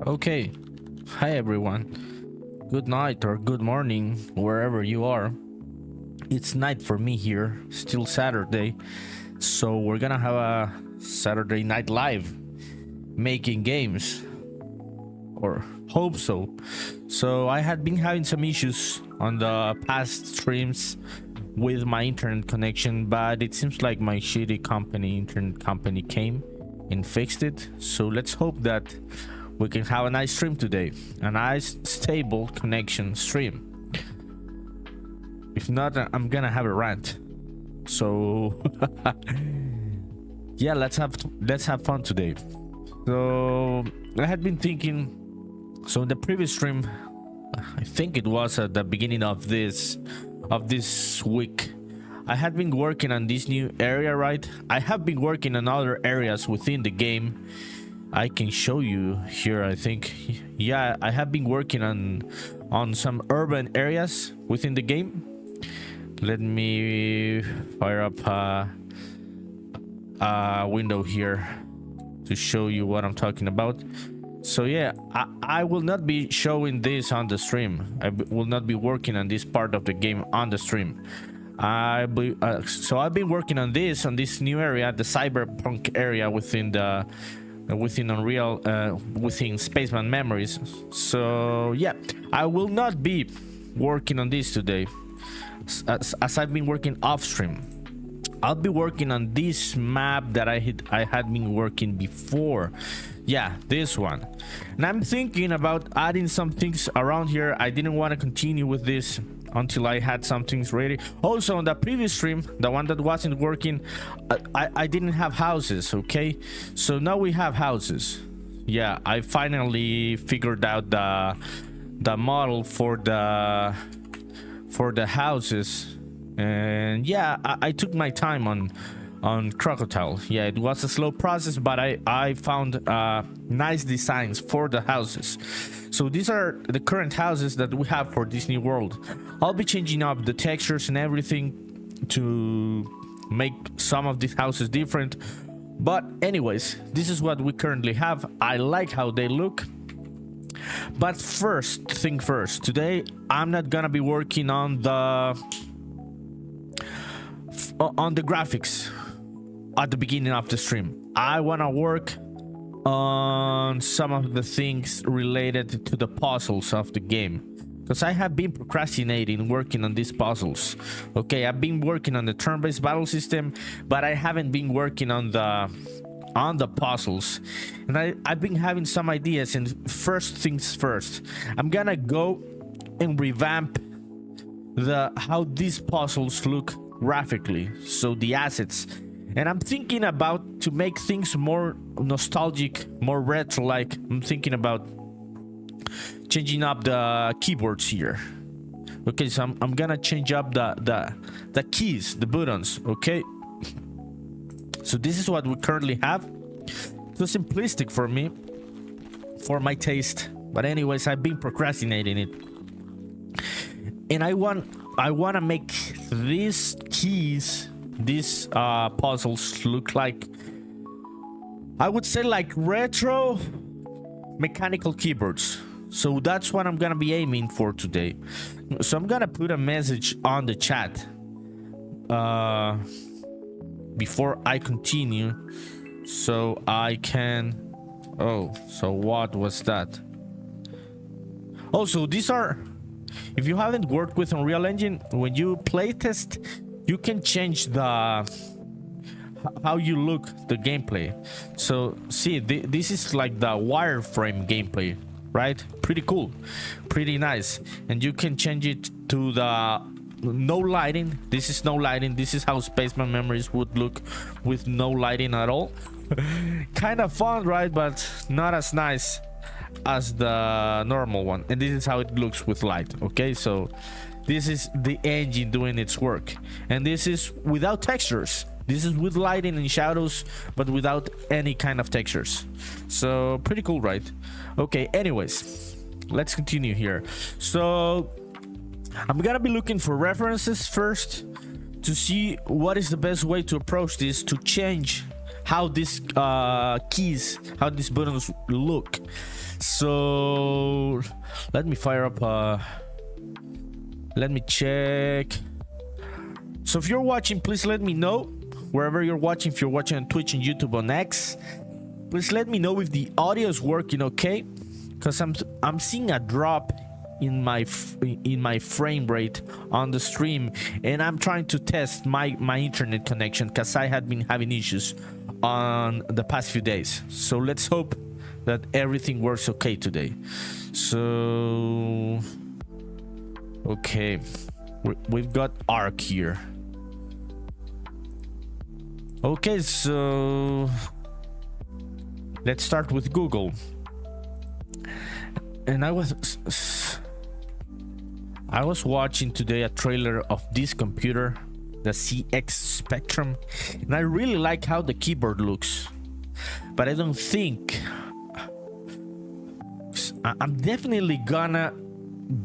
Okay, hi everyone. Good night or good morning, wherever you are. It's night for me here, still Saturday. So we're gonna have a Saturday night live making games. Or hope so. So I had been having some issues on the past streams with my internet connection, but it seems like my shitty internet company came and fixed it. So let's hope that we can have a nice stream today, a nice stable connection stream. If not, I'm gonna have a rant. So yeah, let's have fun today. So I had been thinking, so in the previous stream, I think it was at the beginning of this week, I had been working on this new area, right? I have been working on other areas within the game. I can show you here, I think. Yeah, I have been working on some urban areas within the game. Let me fire up a window here to show you what I'm talking about. So yeah, I will not be showing this on the stream. I will not be working on this part of the game on the stream. So I've been working on this new area, the cyberpunk area within Unreal, within Spaceman Memories. So yeah, I will not be working on this today, as I've been working off stream. I'll be working on this map that I had been working before. Yeah, this one. And I'm thinking about adding some things around here. I didn't want to continue with this until I had some things ready. Also, on the previous stream, the one that wasn't working, I didn't have houses, okay? So now we have houses. Yeah, I finally figured out the model for the houses. And yeah, I took my time on Crocotile. Yeah, it was a slow process, but I found nice designs for the houses. So these are the current houses that we have for this new world. I'll be changing up the textures and everything to make some of these houses different. But anyways, this is what we currently have. I like how they look. But first thing first, today I'm not gonna be working on the graphics at the beginning of the stream. I want to work on some of the things related to the puzzles of the game, because I have been procrastinating working on these puzzles. Okay, I've been working on the turn-based battle system, but I haven't been working on the puzzles. And I've been having some ideas, and first things first, I'm gonna go and revamp how these puzzles look graphically, so the assets. And I'm thinking about to make things more nostalgic, more retro like. I'm thinking about changing up the keyboards here. Okay, so I'm gonna change up the keys, the buttons. Okay, so this is what we currently have. So simplistic for me, for my taste, but anyways, I've been procrastinating it. And I want to make these keys, these puzzles, look like, I would say, like retro mechanical keyboards. So that's what I'm gonna be aiming for today. So I'm gonna put a message on the chat before I continue, so I can. Oh, so what was that? Also, these are, if you haven't worked with Unreal Engine, when you playtest, you can change how you look, the gameplay. So see, this is like the wireframe gameplay, right? Pretty cool, pretty nice. And you can change it to the no lighting. This is no lighting. This is how Spaceman Memories would look with no lighting at all. Kind of fun, right? But not as nice as the normal one. And this is how it looks with light. Okay, so this is the engine doing its work, and this is without textures. This is with lighting and shadows, but without any kind of textures. So pretty cool, right? Okay, anyways, let's continue here. So I'm gonna be looking for references first to see what is the best way to approach this, to change how these keys, how these buttons look. So let me fire up. Let me check. So if you're watching, please let me know wherever you're watching. If you're watching on Twitch and YouTube on X, please let me know if the audio is working okay, because I'm seeing a drop in my frame rate on the stream, and I'm trying to test my internet connection because I had been having issues on the past few days. So let's hope that everything works okay today. So okay, we've got Arc here. Okay, so let's start with Google. And I was watching today a trailer of this computer, the CX Spectrum, and I really like how the keyboard looks, but I don't think I'm definitely gonna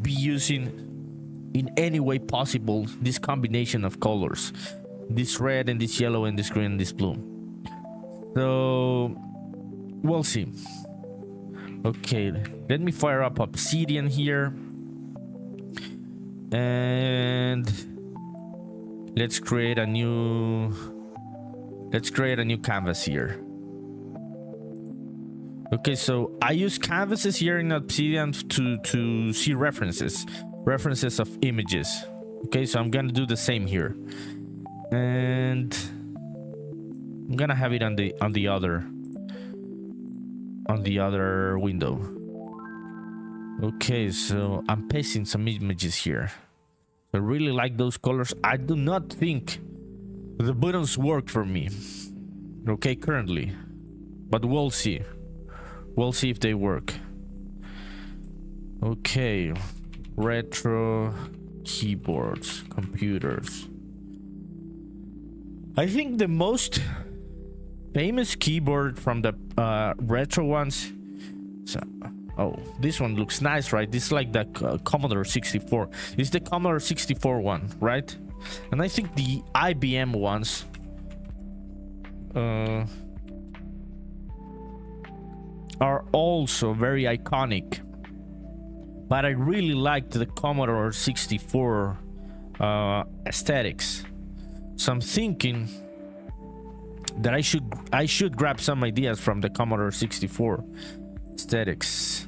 be using in any way possible this combination of colors, this red and this yellow and this green and this blue. So we'll see. Okay, let me fire up Obsidian here, and let's create a new canvas here. Okay, so I use canvases here in Obsidian to see references of images. Okay, so I'm gonna do the same here, and I'm gonna have it on the other window. Okay, so I'm pasting some images here. I really like those colors. I do not think the buttons work for me, okay, currently, but we'll see. We'll see if they work. Okay, retro keyboards, computers. I think the most famous keyboard from the retro ones. So, oh, this one looks nice, right? This is like the Commodore 64. It's the Commodore 64 one, right? And I think the IBM ones are also very iconic, but I really liked the Commodore 64 aesthetics. So I'm thinking that I should grab some ideas from the Commodore 64 aesthetics.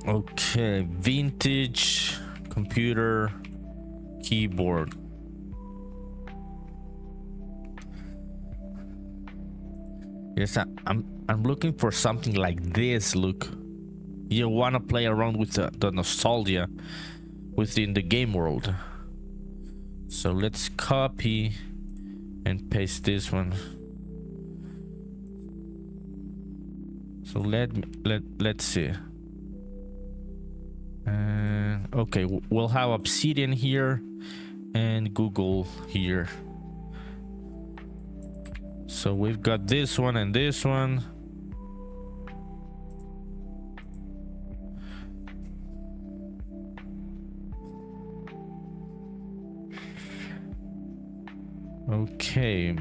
Okay, vintage computer keyboard. Yes, I'm looking for something like this look. You want to play around with the nostalgia within the game world. So let's copy and paste this one. So let's see. Okay, we'll have Obsidian here and Google here. So we've got this one and this one. Okay,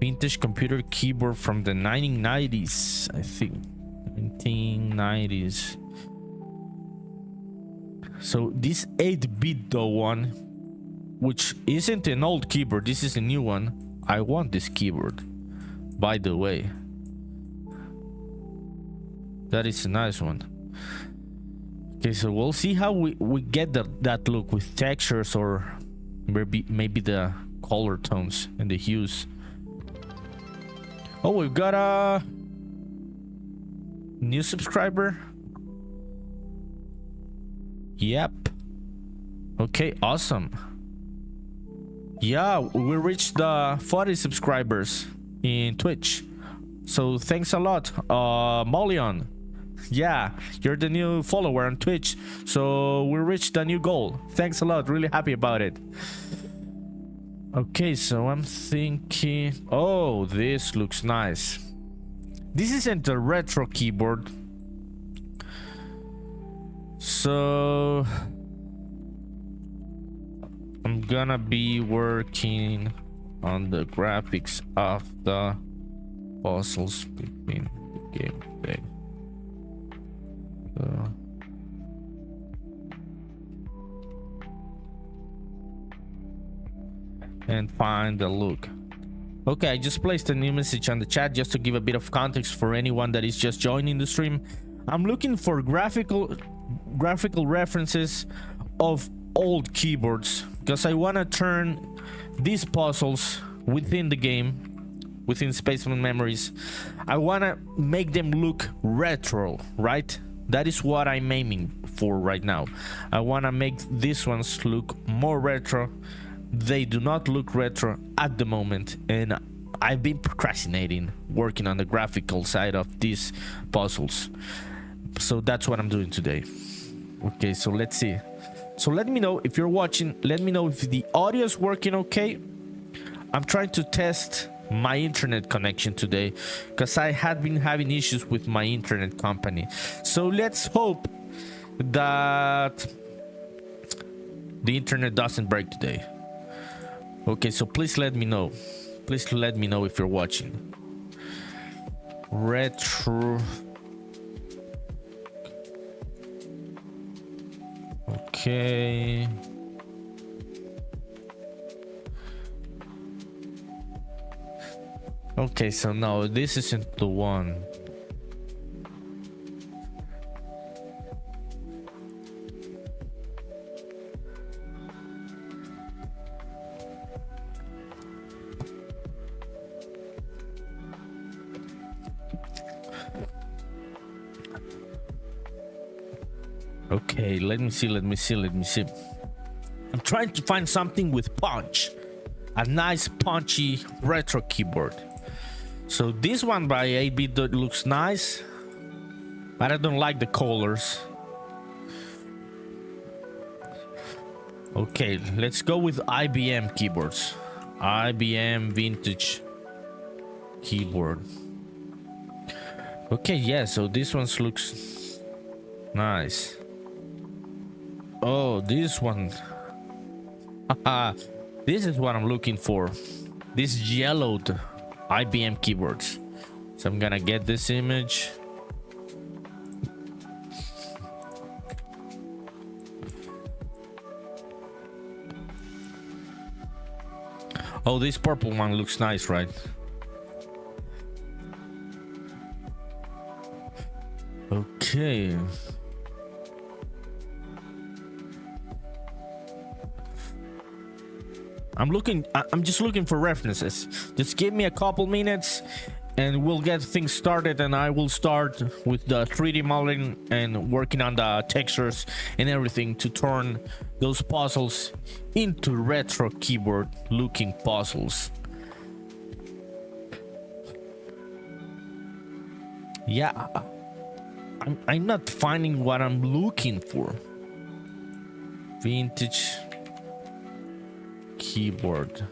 vintage computer keyboard from the 1990s, I think. 1990s. So this 8-bit though one, which isn't an old keyboard, this is a new one. I want this keyboard, by the way. That is a nice one. Okay, so we'll see how we get that look with textures, or maybe the color tones and the hues. Oh, we've got a new subscriber. Yep. Okay, awesome. Yeah, we reached the 40 subscribers in Twitch. So thanks a lot, Molion. Yeah, you're the new follower on Twitch. So we reached the new goal. Thanks a lot. Really happy about it. Okay, so I'm thinking... Oh, this looks nice. This isn't a retro keyboard. So... gonna be working on the graphics of the puzzles between the gameplay. And find the look. Okay, I just placed a new message on the chat just to give a bit of context for anyone that is just joining the stream. I'm looking for graphical references of old keyboards because I want to turn these puzzles within the game, within Spaceman Memories. I want to make them look retro, right? That is what I'm aiming for right now. I want to make these ones look more retro. They do not look retro at the moment, and I've been procrastinating working on the graphical side of these puzzles. So that's what I'm doing today. Okay, so let's see. So let me know if you're watching. Let me know if the audio is working okay. I'm trying to test my internet connection today because I had been having issues with my internet company. So let's hope that the internet doesn't break today. Okay, so please let me know. Please let me know if you're watching. Retro. Okay. Okay, so no, this isn't the one. Okay, let me see. I'm trying to find something with punch. A nice punchy retro keyboard. So this one by 8-bit looks nice, but I don't like the colors. Okay, let's go with IBM keyboards. IBM vintage keyboard. Okay, yeah, so this one looks nice. Oh, this one. This is what I'm looking for. This yellowed IBM keyboards. So I'm gonna get this image. Oh, this purple one looks nice, right? Okay. I'm just looking for references. Just give me a couple minutes and we'll get things started, and I will start with the 3D modeling and working on the textures and everything to turn those puzzles into retro keyboard looking puzzles. Yeah, I'm not finding what I'm looking for. Vintage keyboard.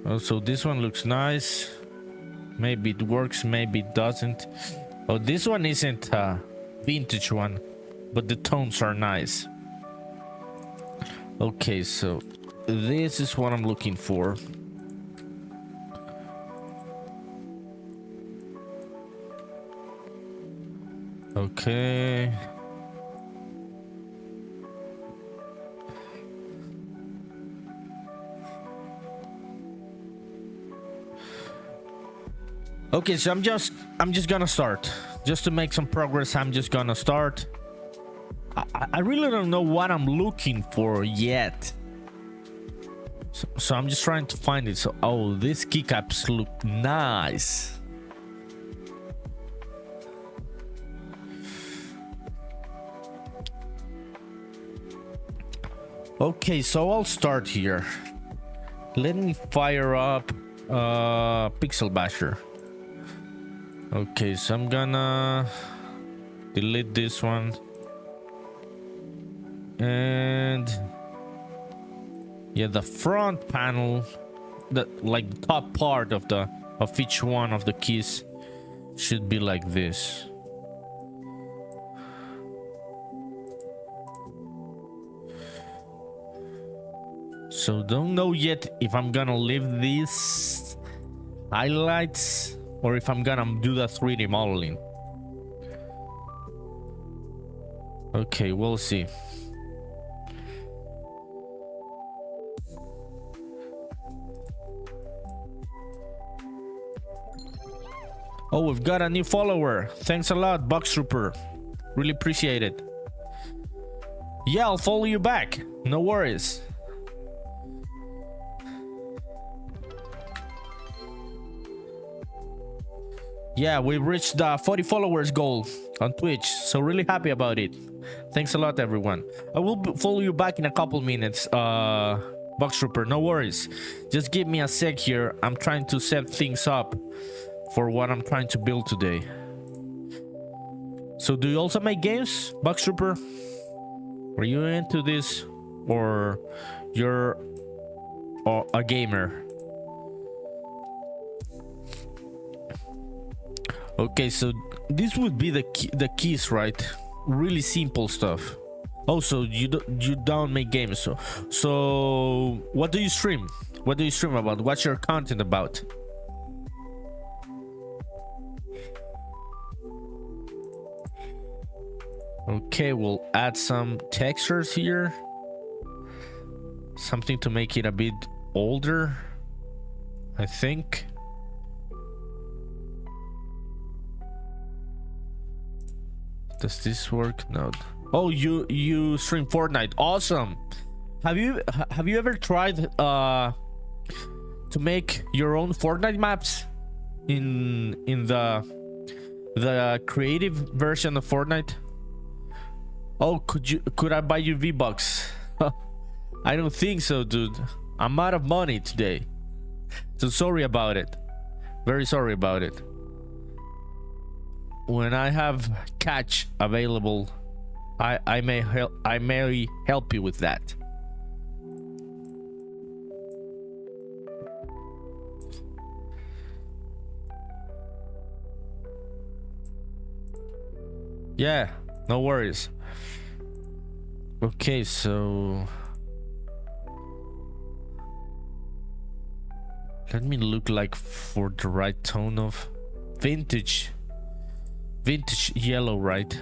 Oh, so this one looks nice. Maybe it works, maybe it doesn't. Oh, this one isn't a vintage one, but the tones are nice. Okay, so this is what I'm looking for. Okay. Okay, so I'm just gonna start. Just to make some progress, I'm just gonna start. I really don't know what I'm looking for yet. So I'm just trying to find it. So, oh, these keycaps look nice. Okay, so I'll start here. Let me fire up Pixel Basher. Okay, so I'm gonna delete this one, and yeah, the front panel, the top part of each one of the keys should be like this. So don't know yet if I'm gonna leave these highlights or if I'm gonna do the 3D modeling. Okay, we'll see. Oh, we've got a new follower. Thanks a lot, Box Trooper. Really appreciate it. Yeah, I'll follow you back. No worries. Yeah, we reached the 40 followers goal on Twitch, so really happy about it. Thanks a lot, everyone. I will follow you back in a couple minutes, Box Trooper. No worries. Just give me a sec here. I'm trying to set things up for what I'm trying to build today. So do you also make games, Box Trooper? Are you into this, or you're a gamer? Okay, so this would be the keys, right? Really simple stuff. Oh, so you don't make games. So what do you stream? What do you stream about? What's your content about? Okay, we'll add some textures here. Something to make it a bit older, I think. Does this work? No. Oh, you stream Fortnite. Awesome. Have you ever tried to make your own Fortnite maps in the creative version of Fortnite? Oh, could I buy you V-Bucks? I don't think so, dude. I'm out of money today. So sorry about it. Very sorry about it. When I have cash available, I may help you with that. Yeah, no worries. Okay, so let me look like for the right tone of vintage yellow, right?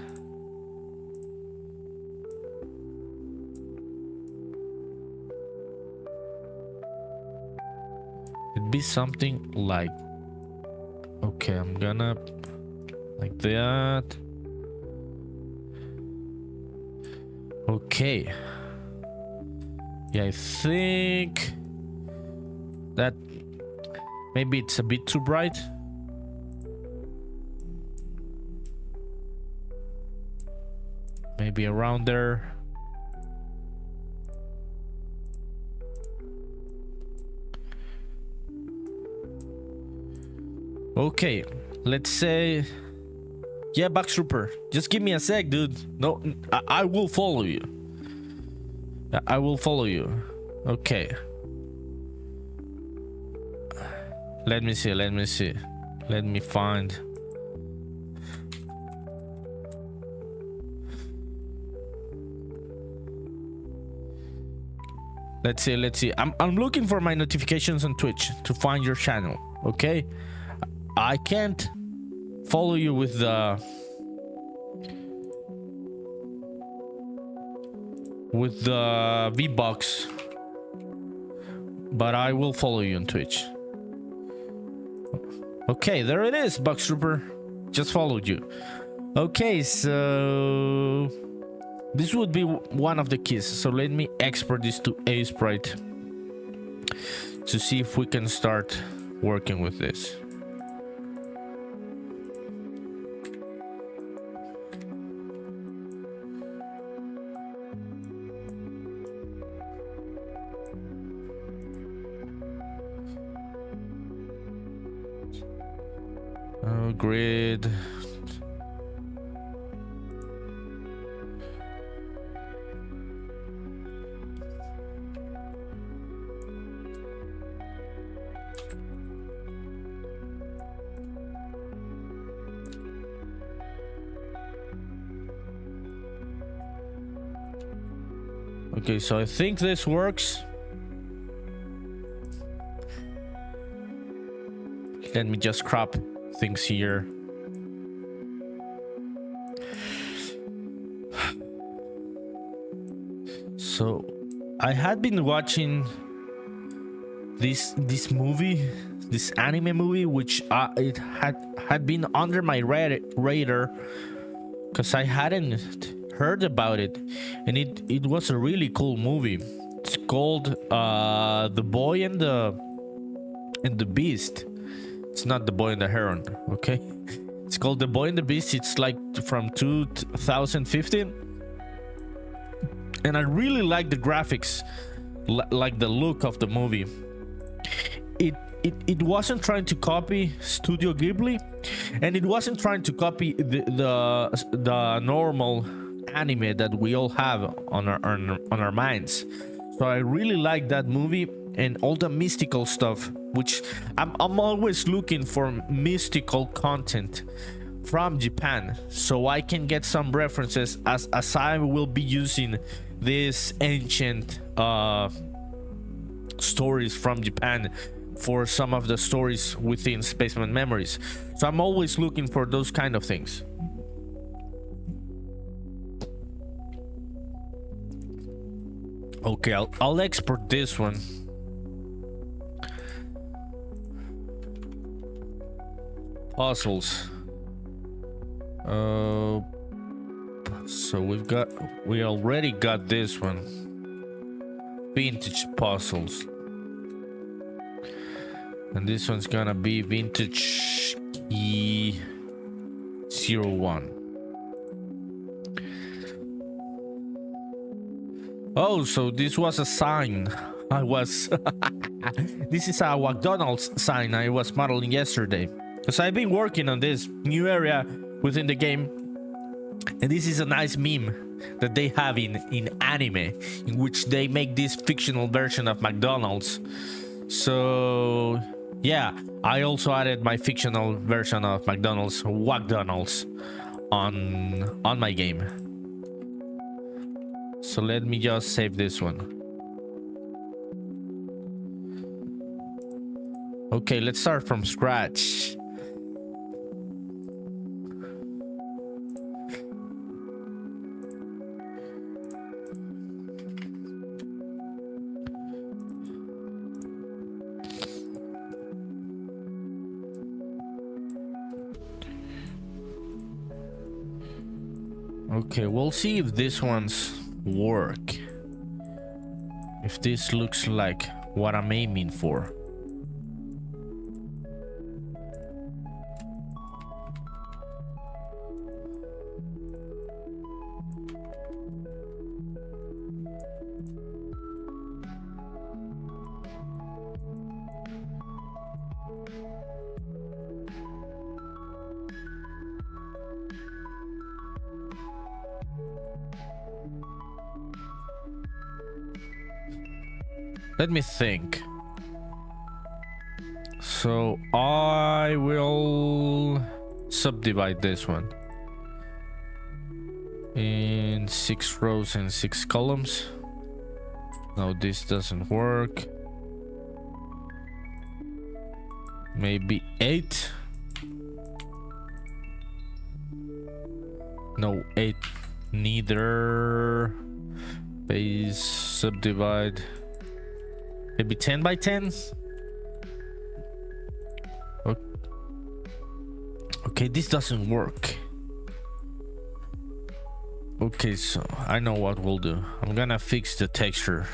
It'd be something like, okay, I'm gonna like that. Okay, yeah, I think that maybe it's a bit too bright. Maybe around there. Okay, let's say, yeah, Box Trooper, just give me a sec, dude. No, I will follow you. I will follow you. Okay. Let me see. Let me find. Let's see. I'm looking for my notifications on Twitch to find your channel. Okay. I can't follow you with the V-Bucks, but I will follow you on Twitch. Okay, there it is, Box Trooper. Just followed you. Okay, so this would be one of the keys. So let me export this to Aseprite to see if we can start working with this. Grid. Okay, so I think this works. Let me just crop things here. So I had been watching this movie, this anime movie, which it had been under my radar because I hadn't heard about it, and it was a really cool movie. It's called The Boy and the Beast. It's not The Boy and the Heron, okay? It's called The Boy and the Beast. It's like from 2015, and I really like the graphics, like the look of the movie. It wasn't trying to copy Studio Ghibli, and it wasn't trying to copy the normal anime that we all have on our minds. So I really like that movie and all the mystical stuff, which I'm always looking for mystical content from Japan, so I can get some references as I will be using these ancient stories from Japan for some of the stories within Spaceman Memories. So I'm always looking for those kind of things. Okay, I'll export this one. Puzzles. So we already got this one. Vintage puzzles. And this one's gonna be vintage key 01. Oh, so this was a sign. This is a McDonald's sign I was modeling yesterday, because I've been working on this new area within the game, and this is a nice meme that they have in anime, in which they make this fictional version of McDonald's. So yeah, I also added my fictional version of McDonald's, McDonald's, on my game. So let me just save this one. Okay, let's start from scratch. Okay, we'll see if this one's work. If this looks like what I'm aiming for. Let me think. So I will subdivide this one in 6 rows and 6 columns. No, this doesn't work. Maybe 8. No, 8 neither. Base subdivide. Maybe 10 by 10. Okay, this doesn't work. Okay, so I know what we'll do. I'm gonna fix the texture.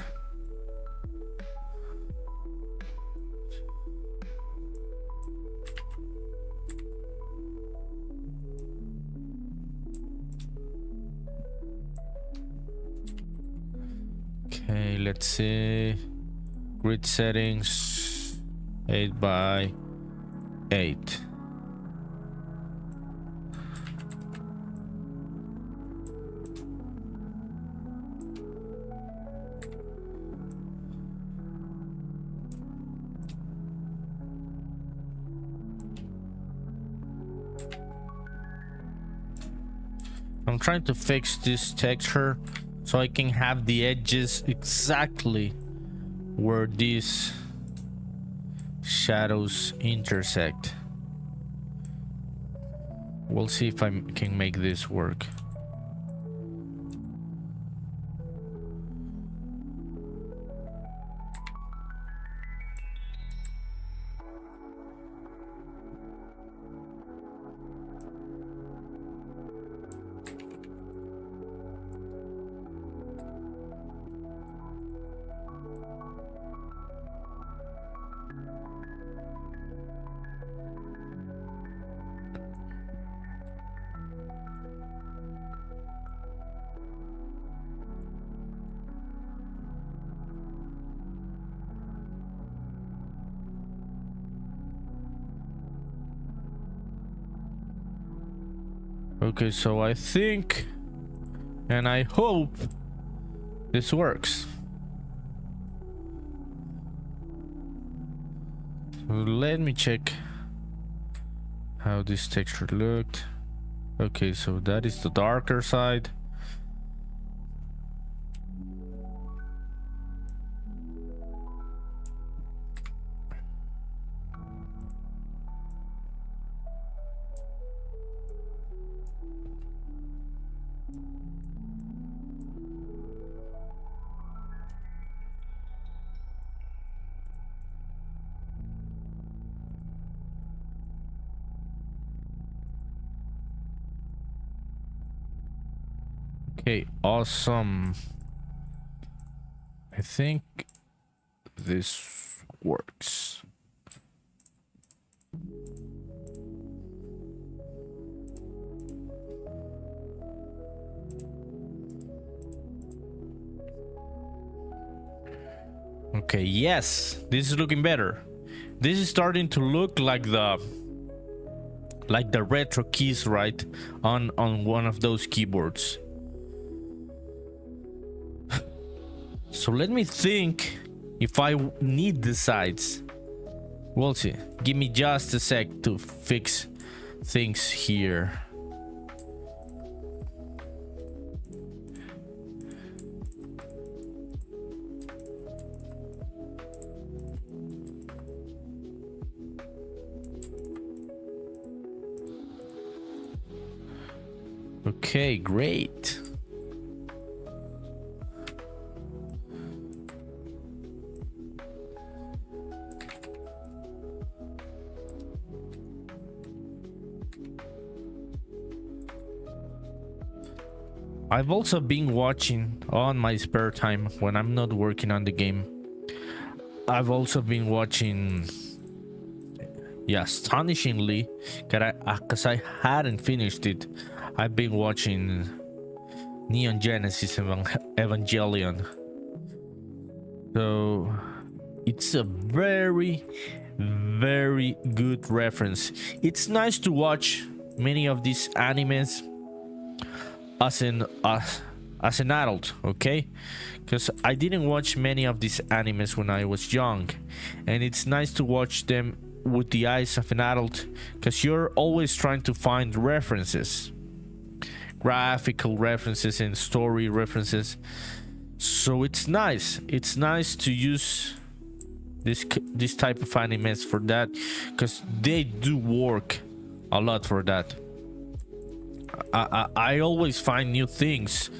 Okay, let's see. Grid settings 8 by 8. I'm trying to fix this texture so I can have the edges exactly where these shadows intersect. We'll see if I can make this work. Okay, so I think and I hope this works. So let me check how this texture looked. Okay, so that is the darker side. Okay, awesome. I think this works. Okay, yes, this is looking better. This is starting to look like the retro keys, right? On one of those keyboards. So let me think if I need the sides. We'll see. Give me just a sec to fix things here. Okay, great. I've also been watching on my spare time when I'm not working on the game. I've also been watching, yeah, astonishingly, because I hadn't finished it. I've been watching Neon Genesis Evangelion. So it's a very, very good reference. It's nice to watch many of these animes as an adult, okay? Because I didn't watch many of these animes when I was young, and it's nice to watch them with the eyes of an adult, because you're always trying to find references, graphical references and story references. So it's nice to use this type of animes for that, because they do work a lot for that. I always find new things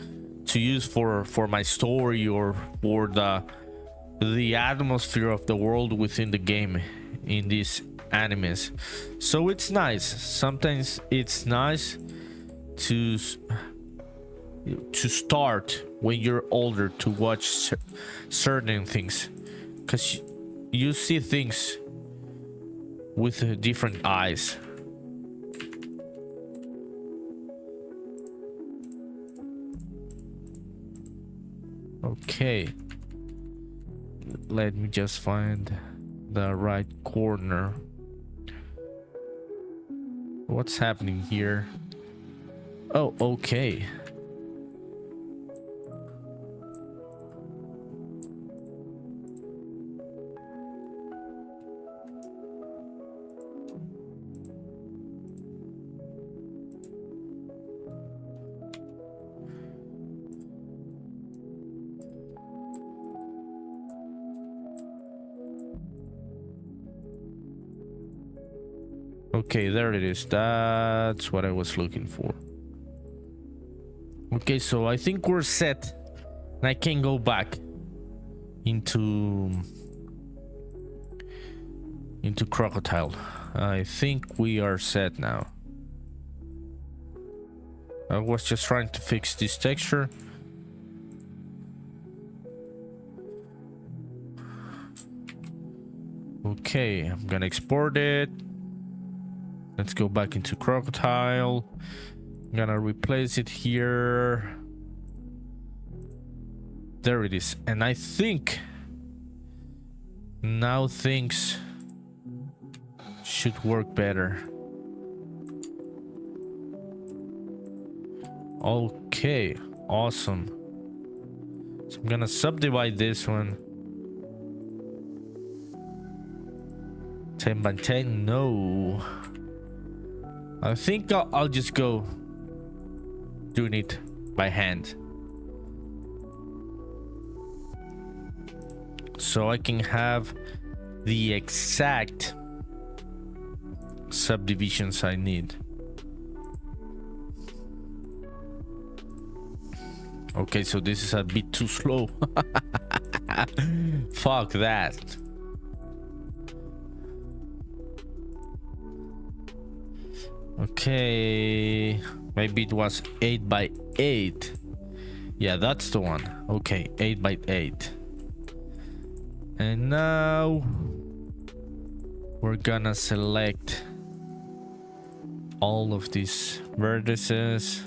to use for my story or for the atmosphere of the world within the game in these animes. So it's nice. Sometimes it's nice to start when you're older to watch certain things, because you see things with different eyes. Okay, let me just find the right corner. What's happening here? Oh, okay. Okay, there it is. That's what I was looking for. Okay, so I think we're set. And I can go back into Crocotile. I think we are set now. I was just trying to fix this texture. Okay, I'm gonna export it. Let's go back into Crocotile. I'm gonna replace it here. There it is. And I think now things should work better. Okay, awesome. So I'm gonna subdivide this one. 10 by 10, no. I think I'll just go doing it by hand. So I can have the exact subdivisions I need. Okay, so this is a bit too slow. Fuck that. Okay, maybe it was 8 by 8. Yeah, that's the one. Okay, 8 by 8. And now we're gonna select all of these vertices.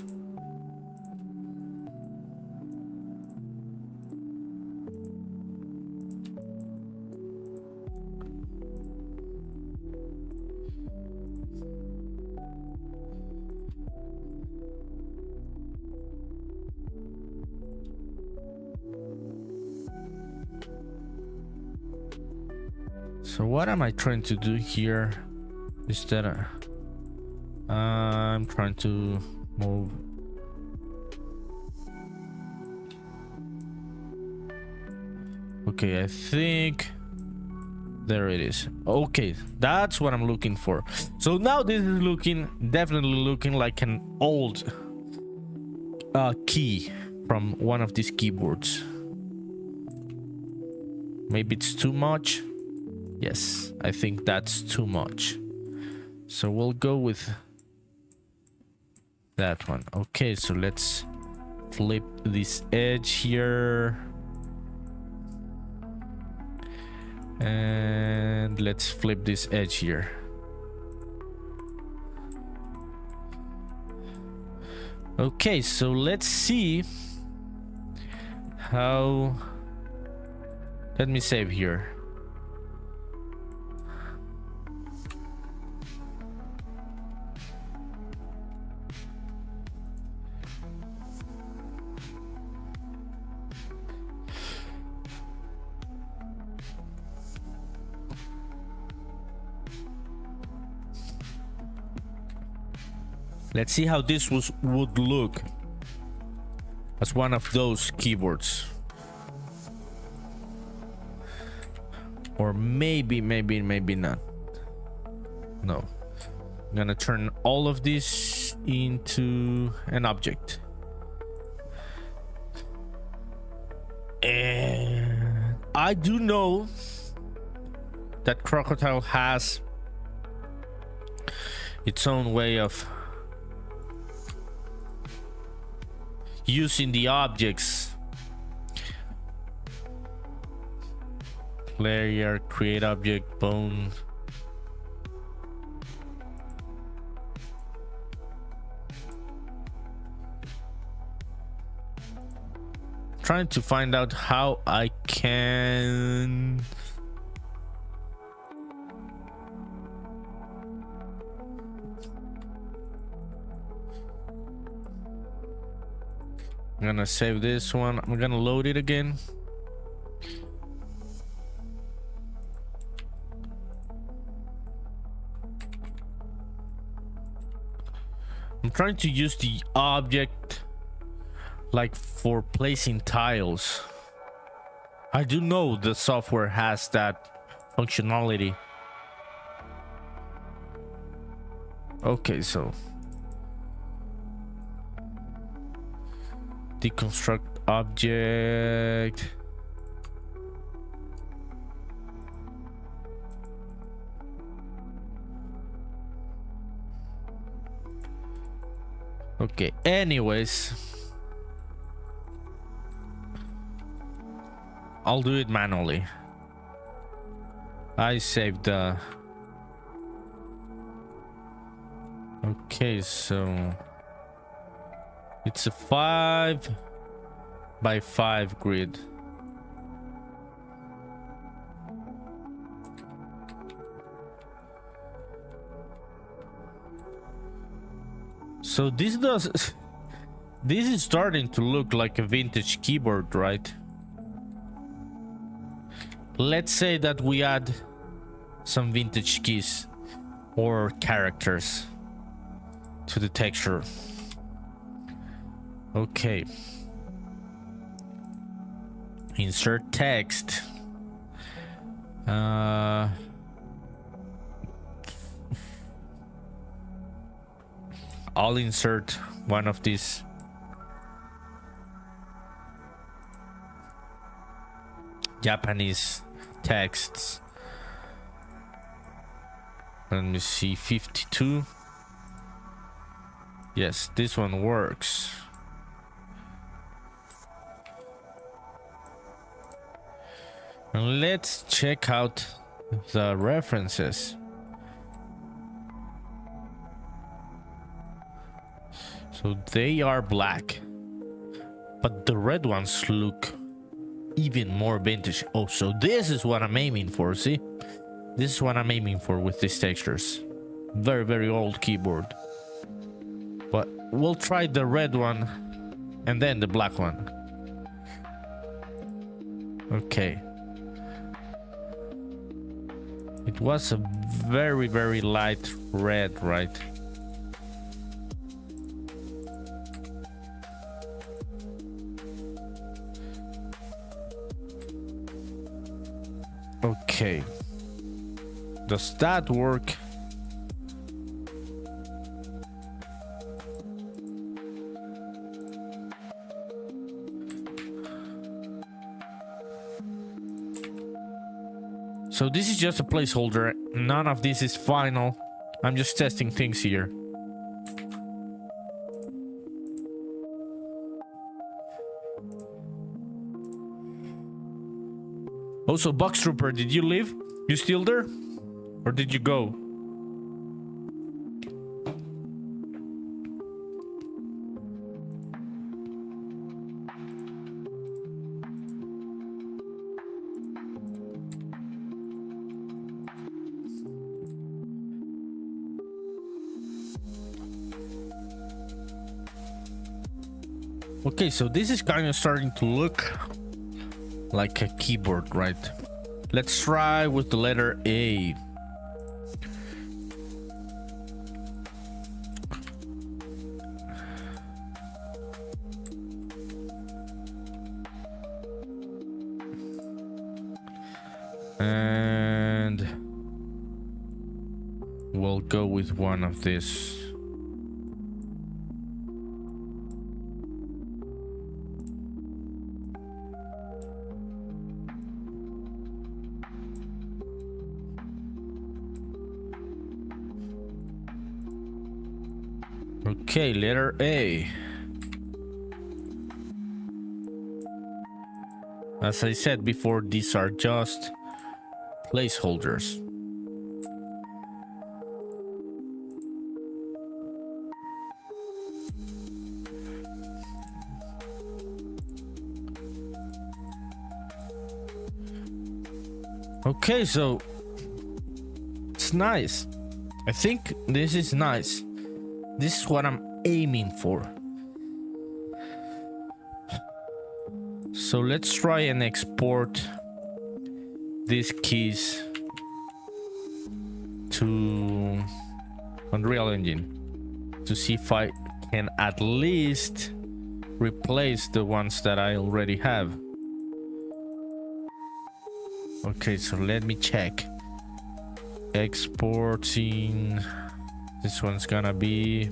So what am I trying to do here is that I'm trying to move. Okay, I think there it is. Okay, that's what I'm looking for. So now this is definitely looking like an old key from one of these keyboards. Maybe it's too much. Yes, I think that's too much. So we'll go with that one. Okay, so let's flip this edge here. And let's flip this edge here. Okay, so let's see how... Let me save here. Let's see how this would look as one of those keyboards. Or maybe not. No. I'm gonna turn all of this into an object. And I do know that Crocotile has its own way of using the objects. Layer, create object, bone. Trying to find out how I can I'm gonna save this one. I'm gonna load it again. I'm trying to use the object like for placing tiles. I do know the software has that functionality. Okay, so deconstruct object. Okay, anyways, I'll do it manually. I saved the... Okay, so it's a 5 by 5 grid. So this does... This is starting to look like a vintage keyboard, right? Let's say that we add some vintage keys or characters to the texture. Okay. Insert text. I'll insert one of these Japanese texts. Let me see, 52. Yes, this one works. And let's check out the references. So they are black, but the red ones look even more vintage. Oh, so this is what I'm aiming for, see? This is what I'm aiming for with these textures. Very, very old keyboard. But we'll try the red one and then the black one. Okay. It was a very, very light red, right? Okay. Does that work? So this is just a placeholder. None of this is final. I'm just testing things here. Also, Box Trooper, did you leave? You still there? Or did you go? Okay, so this is kind of starting to look like a keyboard, right? Let's try with the letter A. And we'll go with one of these. Okay, letter A. As I said before, these are just placeholders. Okay, so it's nice. I think this is nice. This is what I'm aiming for. So let's try and export these keys to Unreal Engine to see if I can at least replace the ones that I already have. Okay, so let me check. Exporting This one's gonna be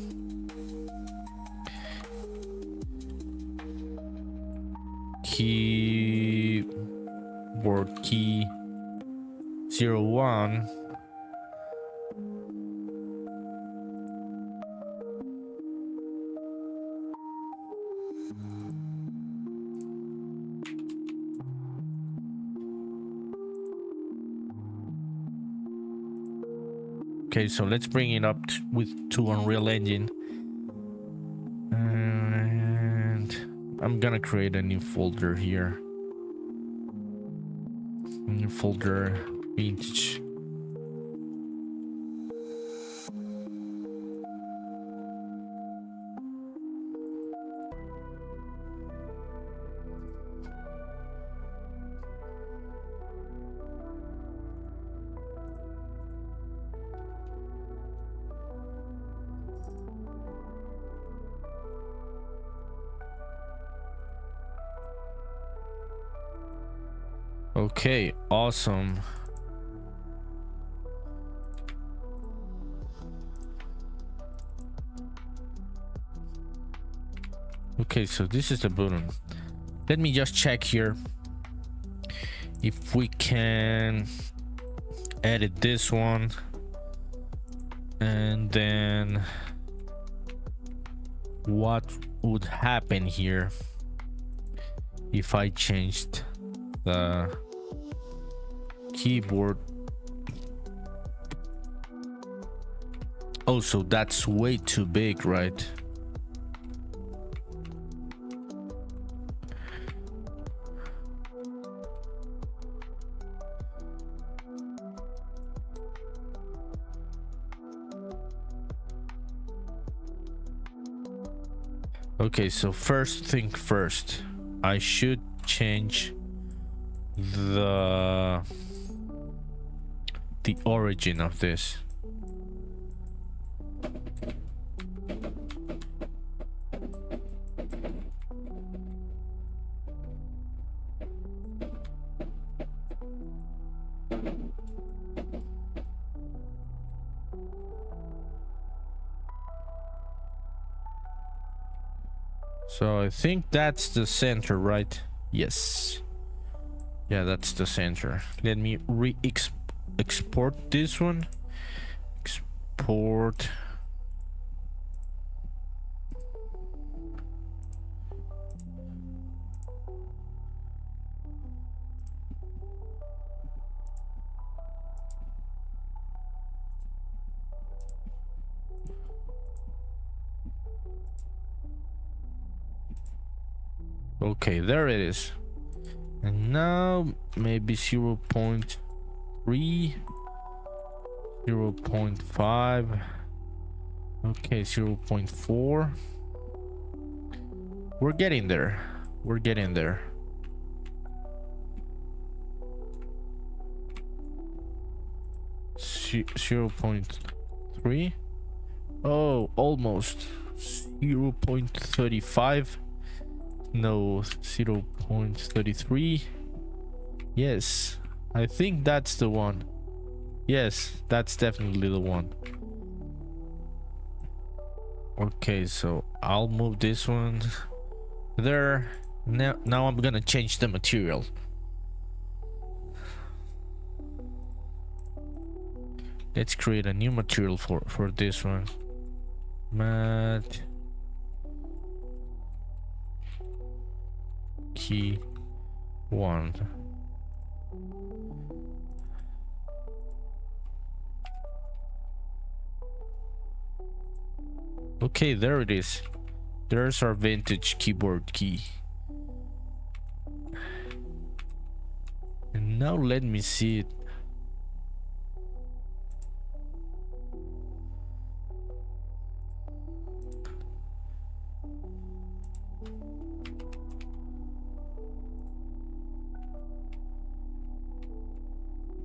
keyboard key 01. Okay, so let's bring it up to Unreal Engine. And I'm gonna create a new folder here. New folder, vintage. Okay, awesome. Okay, so this is the button. Let me just check here if we can edit this one, and then what would happen here if I changed the keyboard. Oh, so that's way too big, right? Okay, so first thing first, I should change the origin of this. So I think that's the center, right? Yes. Yeah, that's the center. Let me export this one. Export. Okay, there it is. And now maybe 0.3, 0.5, okay, 0.4. We're getting there. We're getting there. Z 0.3. Oh, almost 0.35. No, 0.33. Yes, I think that's the one. Yes, that's definitely the one. Okay, so I'll move this one there. Now I'm gonna change the material. Let's create a new material for this one. Matte key 1. Okay, there it is. There's our vintage keyboard key. And now let me see it.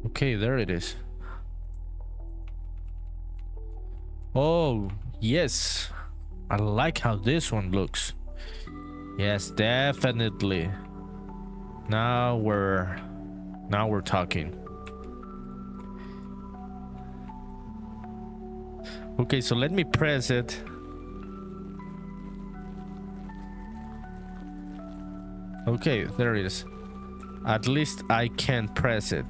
Okay, there it is. Oh, yes. I like how this one looks. Yes, definitely. Now we're talking. Okay, so let me press it. Okay, there it is. At least I can press it.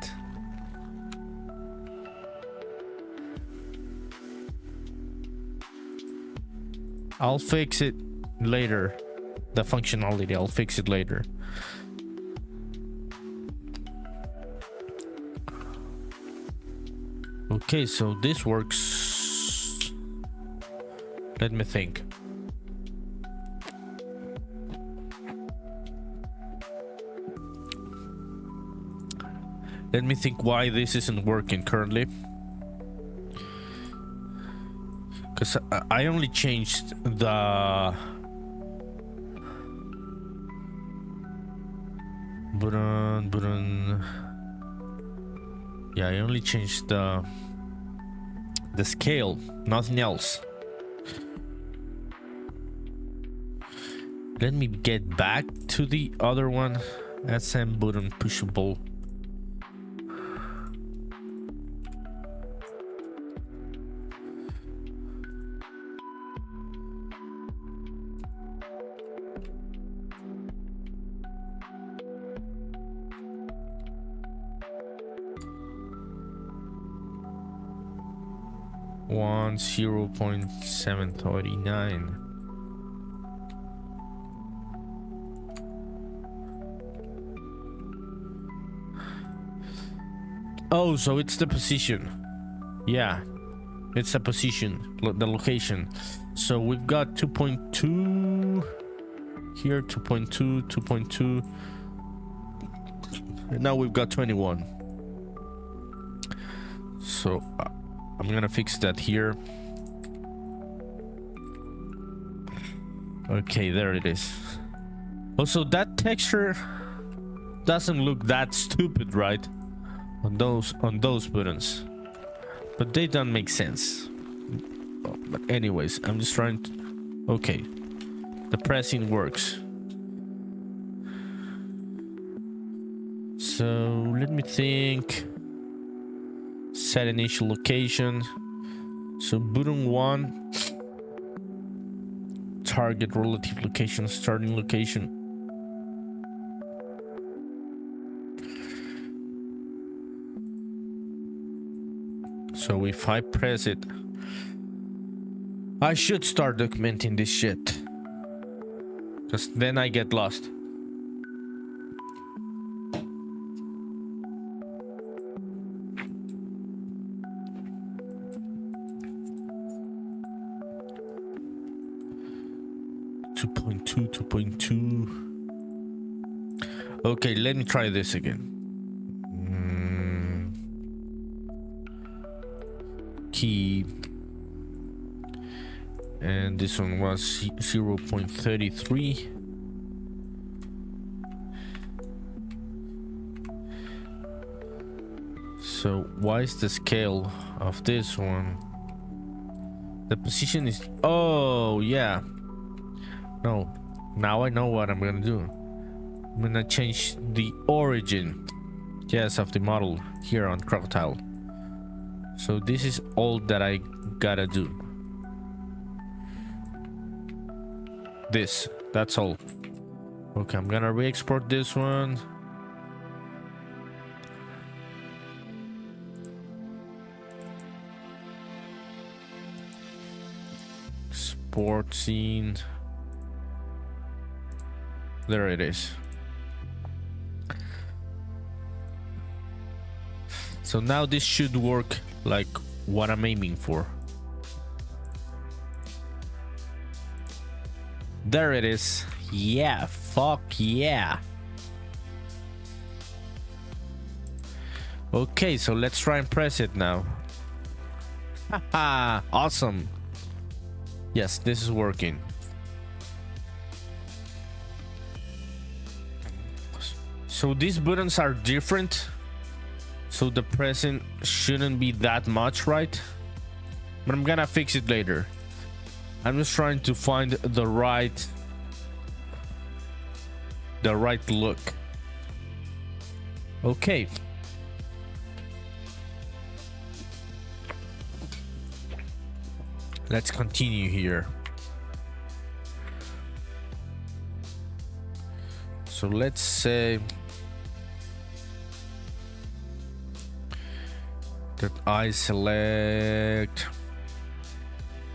I'll fix it later. The functionality, I'll fix it later. Okay, so this works. Let me think. Let me think why this isn't working currently. Because I only changed the button. Yeah, I only changed the scale, nothing else. Let me get back to the other one. SM button pushable. One 0.739. Oh, so it's the position. Yeah, it's the position, the location. So we've got 2.2 here, 2.2, 2.2. And now we've got 21. So I'm gonna fix that here. Okay, there it is. Also, that texture doesn't look that stupid, right? On those buttons, but they don't make sense. But anyways, I'm just trying to... Okay, the pressing works. So let me think. Set initial location. So button 1, target relative location, starting location. So if I press it, I should start documenting this shit, because then I get lost. Okay, let me try this again. Key, and this one was 0.33. So why is the scale of this one? The position is... Oh yeah, no, now I know what I'm gonna do. I'm gonna change the origin, yes, of the model here on Crocotile. So this is all that I gotta do. This, that's all. Okay, I'm gonna re-export this one. Export scene. There it is. So now this should work like what I'm aiming for. There it is. Yeah, fuck yeah. Okay, so let's try and press it now. Haha, awesome. Yes, this is working. So these buttons are different. So the pressing shouldn't be that much, right? But I'm gonna fix it later. I'm just trying to find the right look. Okay. Let's continue here. So let's say that I select...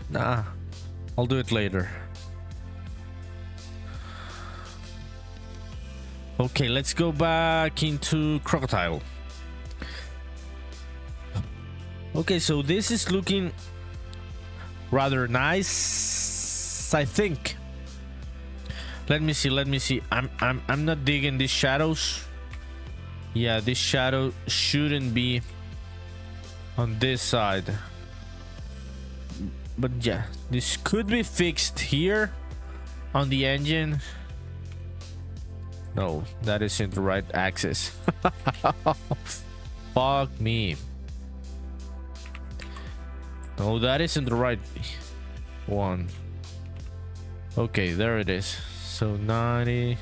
Nah, I'll do it later. Okay, let's go back into Crocotile. Okay, so this is looking rather nice, I think. Let me see. I'm not digging these shadows. Yeah, this shadow shouldn't be on this side. But yeah, this could be fixed here on the engine. No, that isn't the right axis. Fuck me. No, that isn't the right one. Okay, there it is. So 90.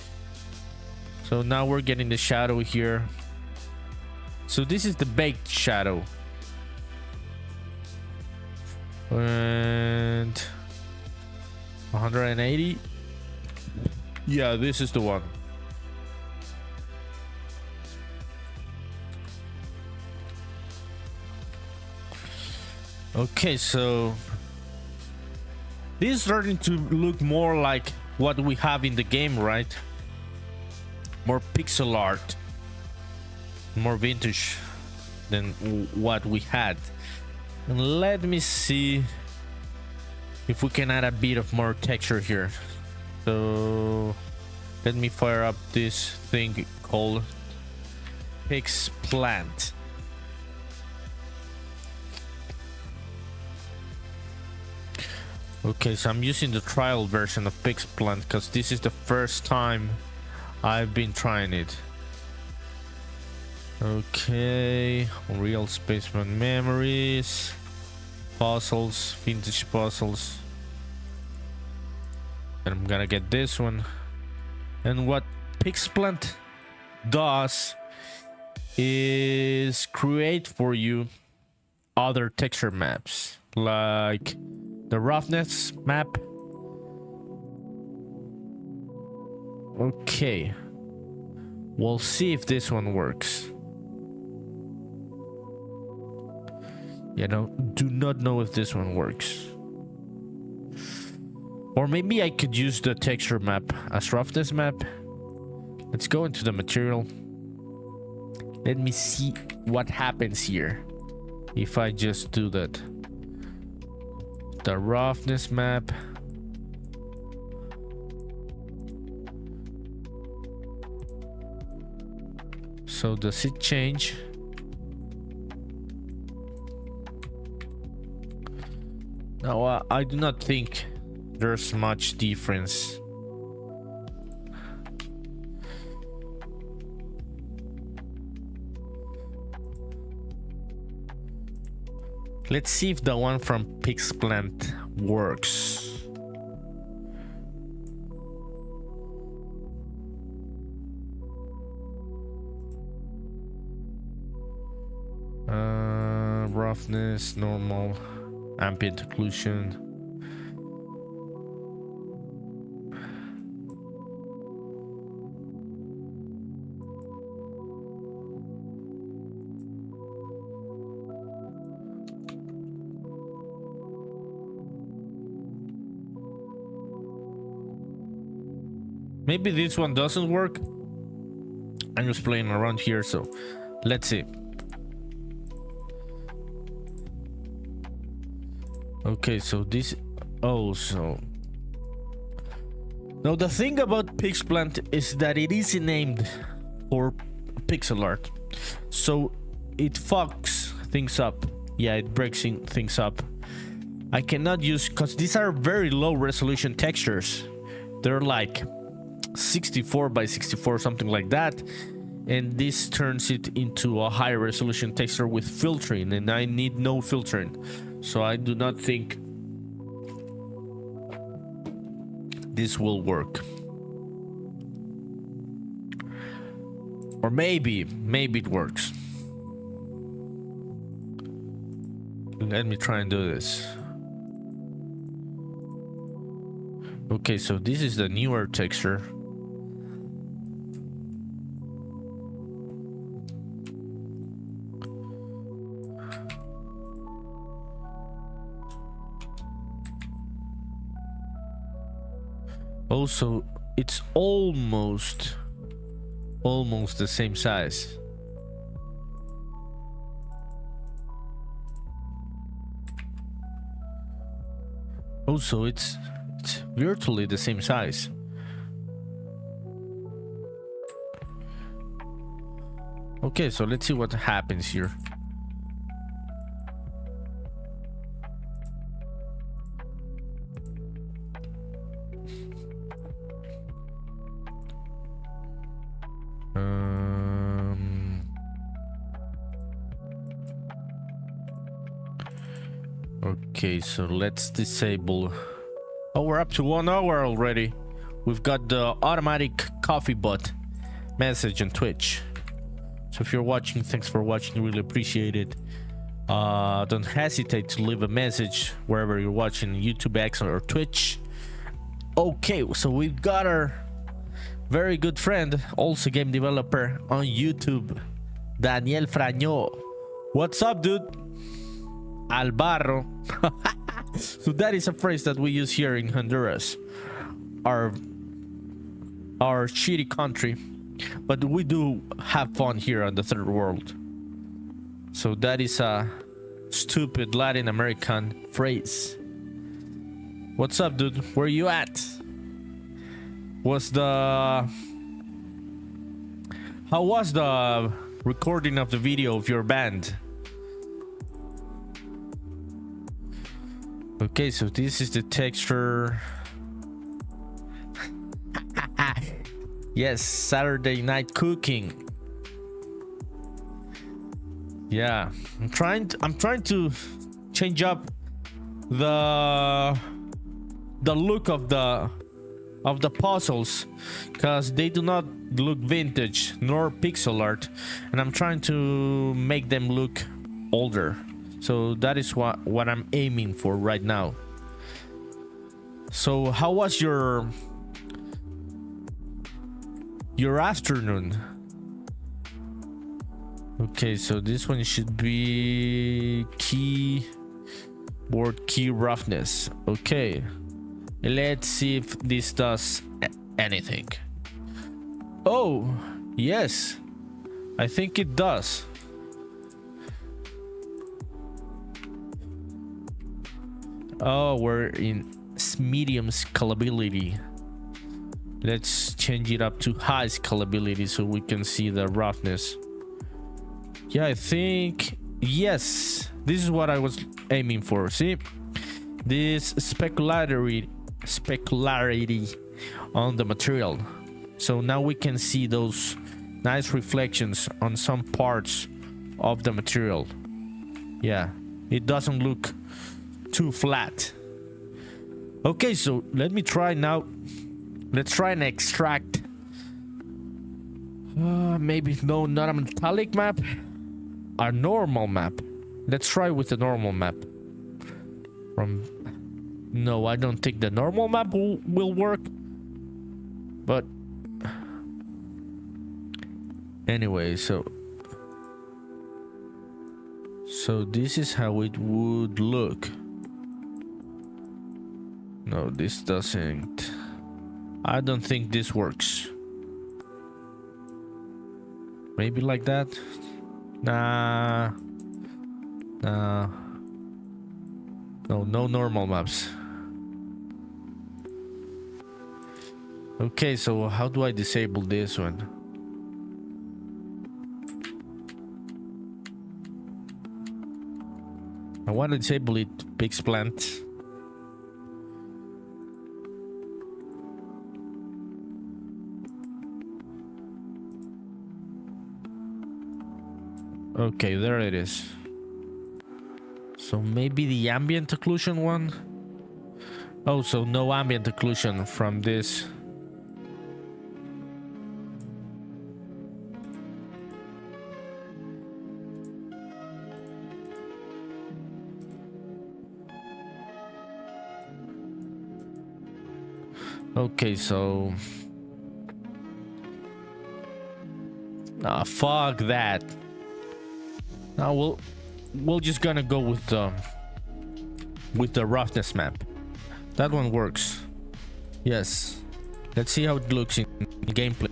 So now we're getting the shadow here. So this is the baked shadow. And 180. Yeah, this is the one. Okay, so this is starting to look more like what we have in the game, right? More pixel art, more vintage than what we had. And let me see if we can add a bit of more texture here. So let me fire up this thing called Pixplant. Okay, so I'm using the trial version of Pixplant because this is the first time I've been trying it. Okay, real Spaceman Memories, puzzles, vintage puzzles. And I'm gonna get this one. And what Pixplant does is create for you other texture maps, like the roughness map. Okay, we'll see if this one works. You know, do not know if this one works. Or maybe I could use the texture map as roughness map. Let's go into the material. Let me see what happens here if I just do that. The roughness map. So does it change? No, I do not think there's much difference. Let's see if the one from Pixplant works. Roughness, normal, ambient occlusion. Maybe this one doesn't work. I'm just playing around here, so let's see. Okay, so this... Oh, so... Now, the thing about Pixplant is that it is named for pixel art. So, it fucks things up. Yeah, it breaks things up. I cannot use... Because these are very low resolution textures. They're like 64 by 64, something like that. And this turns it into a high resolution texture with filtering. And I need no filtering. So I do not think this will work. Or maybe it works. Let me try and do this. Okay, so this is the newer texture. Also, it's almost the same size. Also, it's virtually the same size. Okay, so let's see what happens here. Okay, so let's disable. Oh, we're up to 1 hour already. We've got the automatic coffee bot message on Twitch. So if you're watching, thanks for watching, really appreciate it. Don't hesitate to leave a message wherever you're watching, YouTube, X, or Twitch. Okay, so we've got our very good friend, also game developer on YouTube, Daniel Fraño. What's up, dude? Albarro. So that is a phrase that we use here in Honduras, our shitty country, but we do have fun here on the third world. So that is a stupid Latin American phrase. What's up, dude? Where you at? How was the recording of the video of your band? Okay, so this is the texture. Yes, Saturday night cooking. Yeah, I'm trying to change up the look of the puzzles, because they do not look vintage nor pixel art, and I'm trying to make them look older. So that is what I'm aiming for right now. So how was your afternoon? Okay, so this one should be keyboard key roughness. Okay, let's see if this does anything. Oh, yes, I think it does. Oh, we're in medium scalability. Let's change it up to high scalability so we can see the roughness. Yeah, I think, yes, this is what I was aiming for. See, this specularity on the material. So now we can see those nice reflections on some parts of the material. Yeah, it doesn't look too flat. Okay, so let me try now. Let's try and extract maybe not a metallic map, a normal map. Let's try with the normal map. No, I don't think the normal map will work, but anyway, so this is how it would look. No, this doesn't. I don't think this works. Maybe like that? Nah. No normal maps. Okay, so how do I disable this one? I want to disable it, big plant. Okay, there it is. So maybe the ambient occlusion one? Oh, so no ambient occlusion from this. Okay, so fuck that. Now we'll just gonna go with the roughness map. That one works. Yes. Let's see how it looks in gameplay.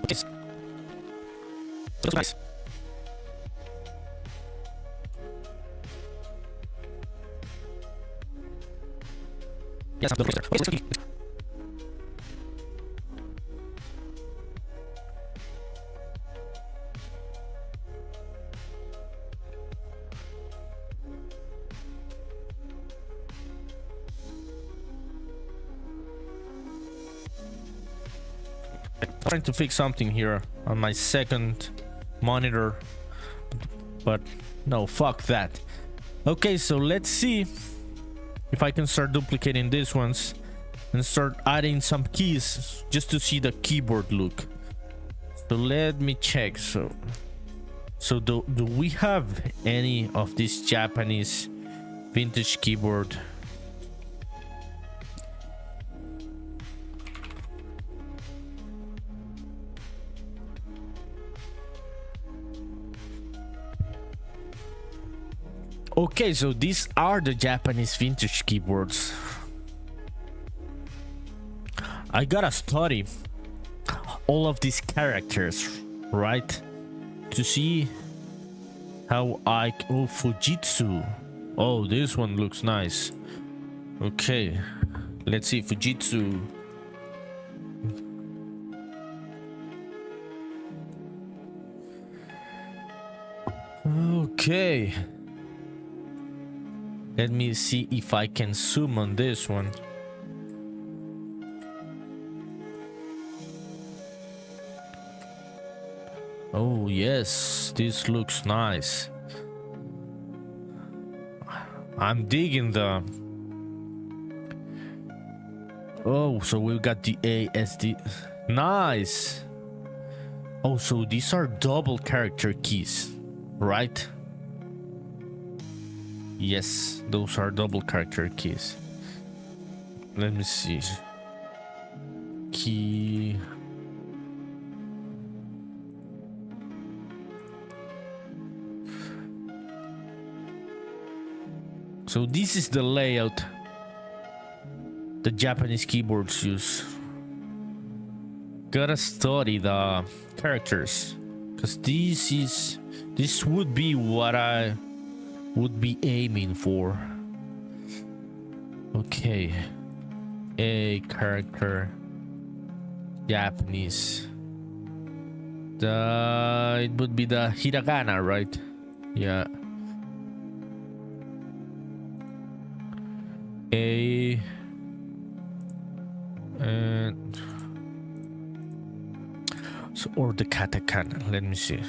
Yes. Looks nice. Yes, I'm the trying to fix something here on my second monitor, but no, fuck that. Okay, so let's see if I can start duplicating these ones and start adding some keys just to see the keyboard look. So let me check. So do we have any of this Japanese vintage keyboard? Okay, so these are the Japanese vintage keyboards. I gotta study all of these characters, right? To see how I... Oh, Fujitsu. Oh, this one looks nice. Okay, let's see, Fujitsu. Okay. Let me see if I can zoom on this one. Oh yes, this looks nice. I'm digging the... Oh, so we've got the ASD. Nice. Oh, so these are double character keys, right? Yes, those are double character keys. Let me see. Key. So this is the layout the Japanese keyboards use. Gotta study the characters, because this would be what I would be aiming for. Okay, a character, Japanese. It would be the hiragana, right? Yeah. A and so, or the katakana. Let me see.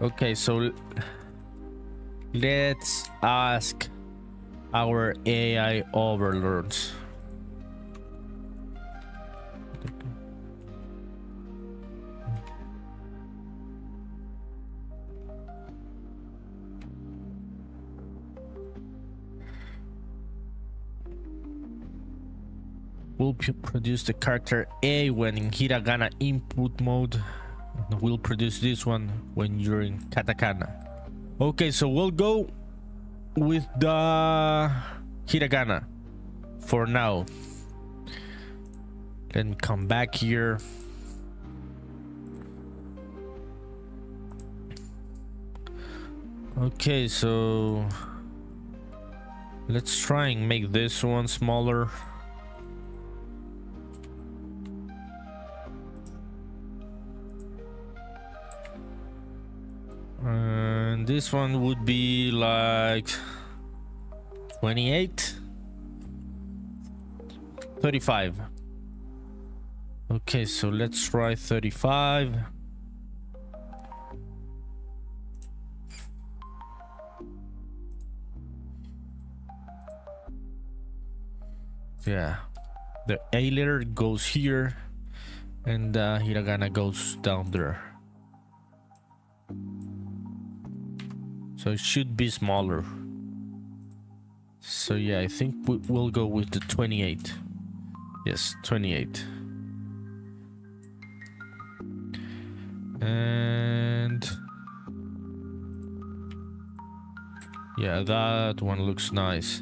Okay, so let's ask our AI overlords. Will produce the character A when in hiragana input mode. We'll produce this one when you're in katakana. Okay, so we'll go with the hiragana for now. Let me come back here. Okay, so let's try and make this one smaller. And this one would be like 28. 35. Okay, so let's try 35. Yeah, the A letter goes here, and hiragana goes down there. So it should be smaller. So yeah, I think we'll go with the 28. Yes, 28. And yeah, that one looks nice.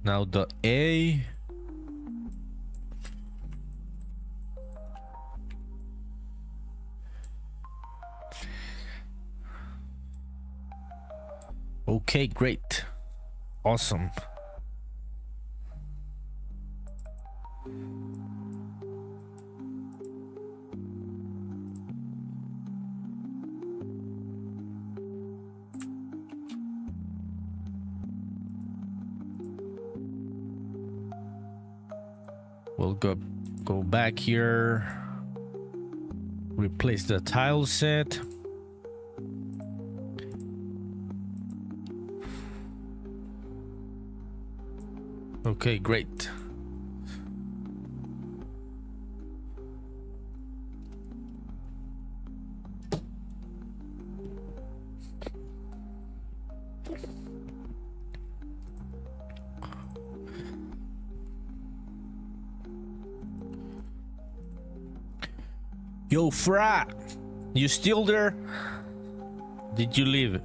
Now the A. Okay, great. Awesome. We'll go back here. Replace the tile set. Okay, great. Yo, Fra, you still there? Did you leave?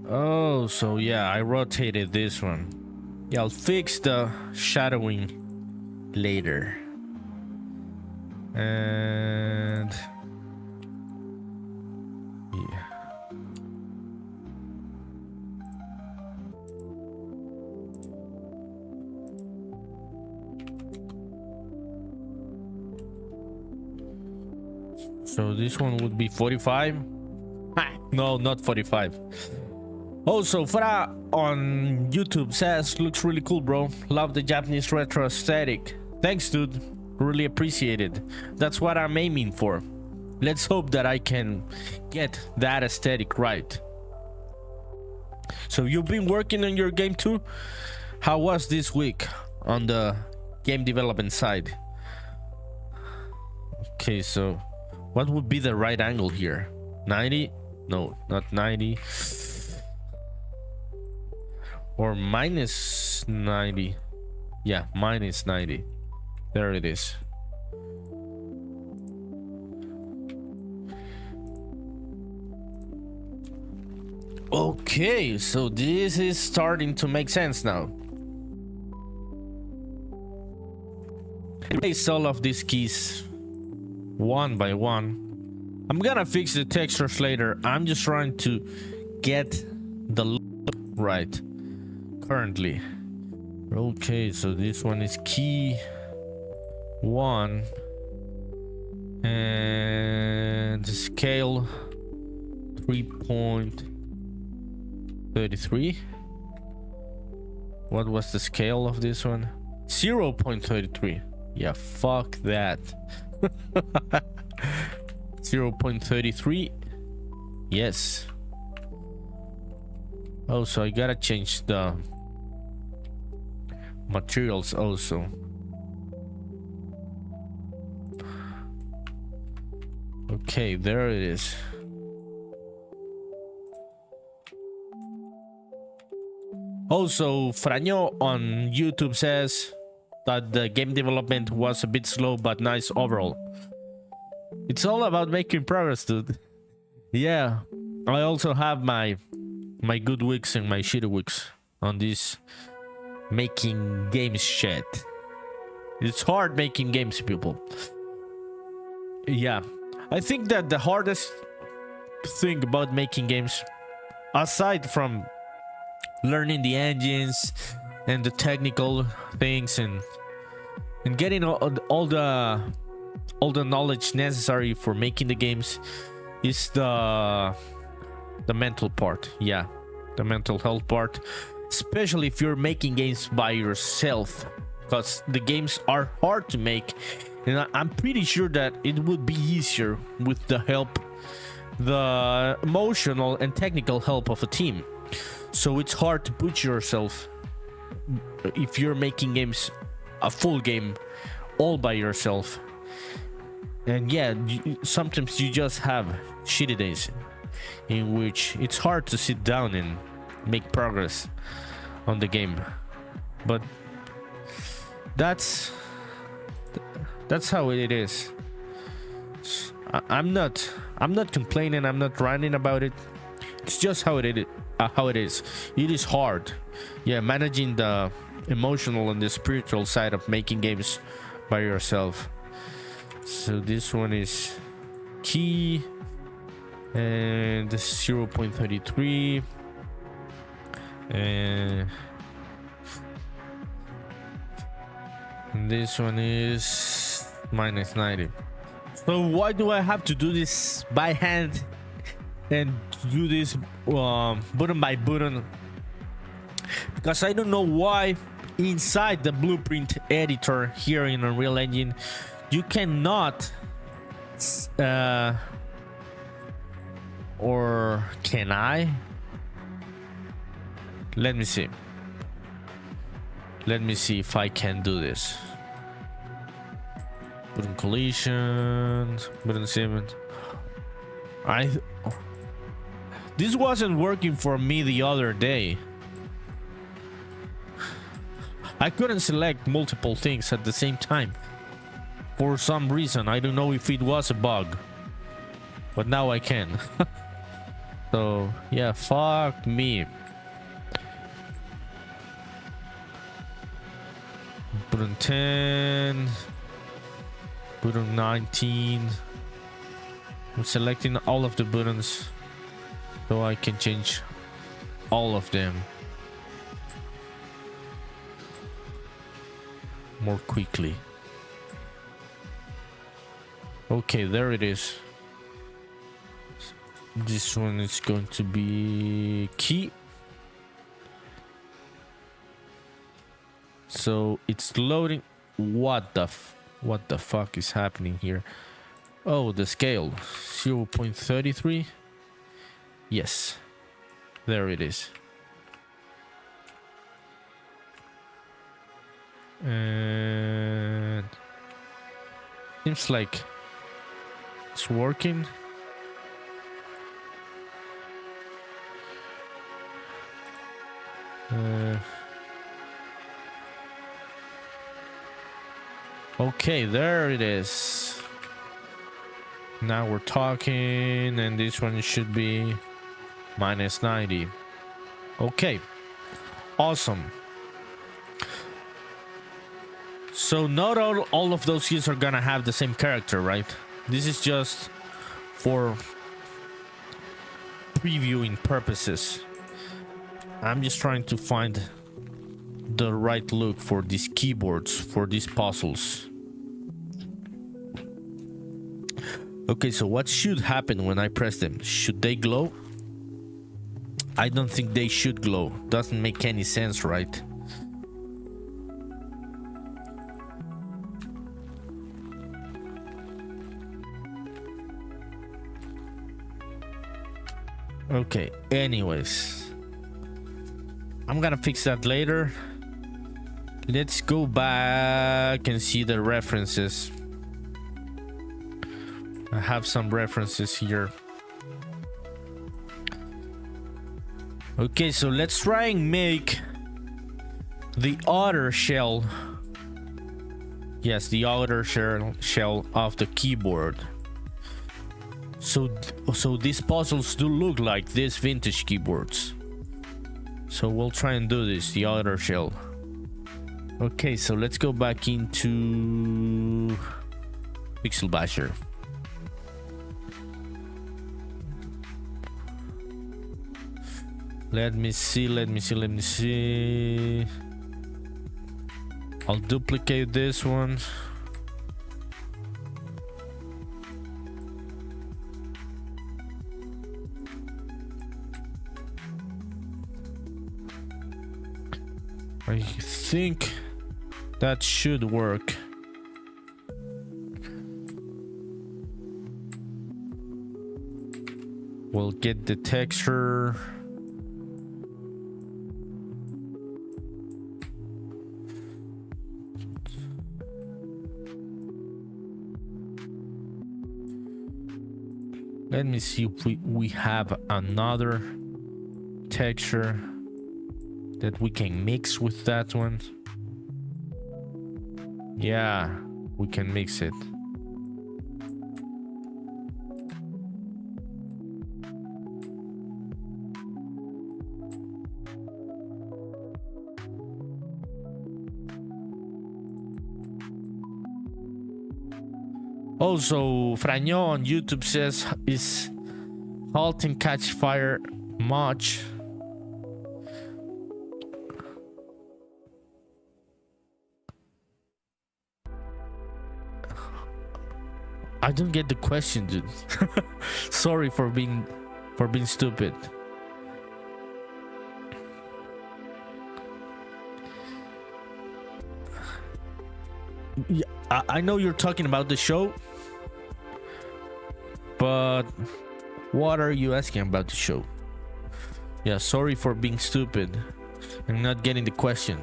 Oh, so yeah, I rotated this one. Yeah, I'll fix the shadowing later. And yeah. So this one would be 45. No, not 45. Also, Fra on YouTube says, looks really cool, bro. Love the Japanese retro aesthetic. Thanks, dude. Really appreciate it. That's what I'm aiming for. Let's hope that I can get that aesthetic right. So you've been working on your game too? How was this week on the game development side? Okay, so what would be the right angle here? 90? No, not 90. Or minus 90. Yeah, minus 90. There it is. Okay, so this is starting to make sense now. Place all of these keys one by one. I'm gonna fix the textures later. I'm just trying to get the look right currently. Okay, so this one is key 1 and scale 3.33. What was the scale of this one? 0.33. Yeah, fuck that. 0.33. Yes. Oh, so I gotta change the materials also. Okay, there it is. Also, Franjo on YouTube says that the game development was a bit slow but nice overall. It's all about making progress, dude. Yeah, I also have my good weeks and my shitty weeks on this making games shit. It's hard making games, people. Yeah, I think that the hardest thing about making games, aside from learning the engines and the technical things and getting all the knowledge necessary for making the games, is the mental part. Yeah, the mental health part, especially if you're making games by yourself, because the games are hard to make, and I'm pretty sure that it would be easier with the help, the emotional and technical help of a team. So it's hard to put yourself, if you're making games, a full game all by yourself. And yeah, sometimes you just have shitty days in which it's hard to sit down and make progress on the game. But that's how it is. I'm not complaining, I'm not ranting about it. It's just how it is. It is hard. Yeah, managing the emotional and the spiritual side of making games by yourself. So this one is key, and this is 0.33, and this one is -90. So why do I have to do this by hand and do this button by button? Because I don't know why inside the blueprint editor here in Unreal Engine you cannot or can I? Let me see if I can do this. Button collisions, button cement. This wasn't working for me the other day. I couldn't select multiple things at the same time for some reason. I don't know if it was a bug, but now I can. So yeah, fuck me. Button 10, button 19. I'm selecting all of the buttons so I can change all of them more quickly. Okay, there it is. This one is going to be key. So it's loading. What the fuck is happening here? Oh, the scale 0.33. Yes, there it is. And seems like it's working. Okay, there it is. Now we're talking, and this one should be -90. Okay, awesome. So not all of those keys are gonna have the same character, right? This is just for previewing purposes. I'm just trying to find the right look for these keyboards, for these puzzles. Okay, so what should happen when I press them? Should they glow? I don't think they should glow. Doesn't make any sense, right? Okay, anyways, I'm gonna fix that later. Let's go back and see the references. I have some references here. Okay, so let's try and make the outer shell. Yes, the outer shell of the keyboard. So these puzzles do look like these vintage keyboards. So we'll try and do this, the outer shell. Okay, so let's go back into Pixel Basher. Let me see. I'll duplicate this one. I think that should work. We'll get the texture. Let me see if we have another texture that we can mix with that one. Yeah, we can mix it. Also, Franyo on YouTube says, is Halt and Catch Fire much? I don't get the question, dude. Sorry for being stupid. Yeah, I know you're talking about the show, but what are you asking about the show? Yeah, sorry for being stupid and not getting the question.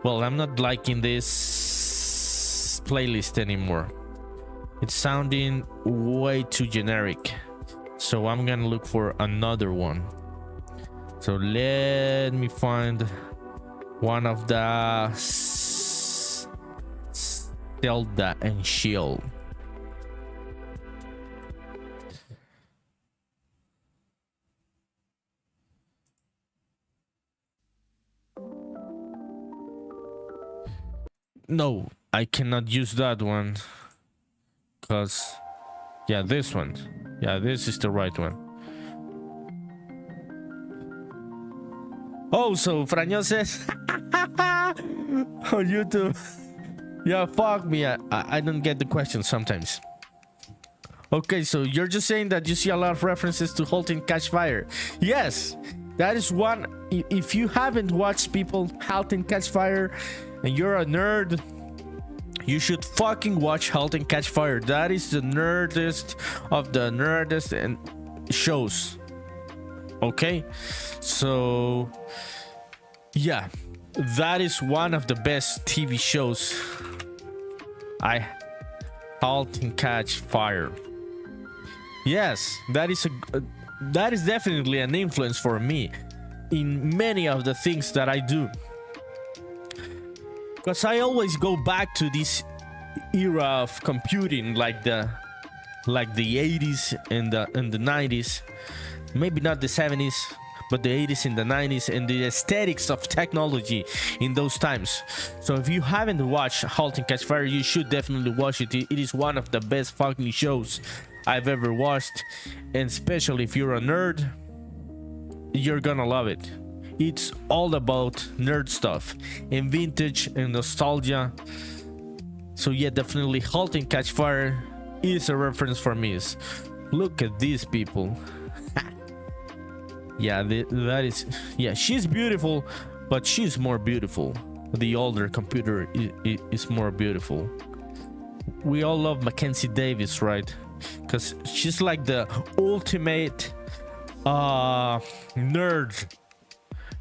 Well, I'm not liking this playlist anymore. It's sounding way too generic. So I'm gonna look for another one. So let me find one of the Zelda and Shield. No, I cannot use that one. Cause yeah, this one. Yeah, this is the right one. Oh, so Franyo says on YouTube. Yeah, fuck me. I don't get the question sometimes. Okay, so you're just saying that you see a lot of references to Halt and Catch Fire. Yes, that is one. If you haven't watched people Halt and Catch Fire and you're a nerd, you should fucking watch Halt and Catch Fire. That is the nerdest of the nerdest and shows. Okay, so yeah, that is one of the best TV shows. Halt and Catch Fire. Yes, that is definitely an influence for me in many of the things that I do. Because I always go back to this era of computing, like the 80s and the 90s. Maybe not the 70s, but the 80s and the 90s, and the aesthetics of technology in those times. So if you haven't watched Halt and Catch Fire, you should definitely watch it. It is one of the best fucking shows I've ever watched, and especially if you're a nerd, you're gonna love it. It's all about nerd stuff and vintage and nostalgia. So yeah, definitely Halt and Catch Fire is a reference for me. Look at these people. Yeah, that is, yeah, she's beautiful, but she's more beautiful. The older computer is more beautiful. We all love Mackenzie Davis, right? Because she's like the ultimate nerd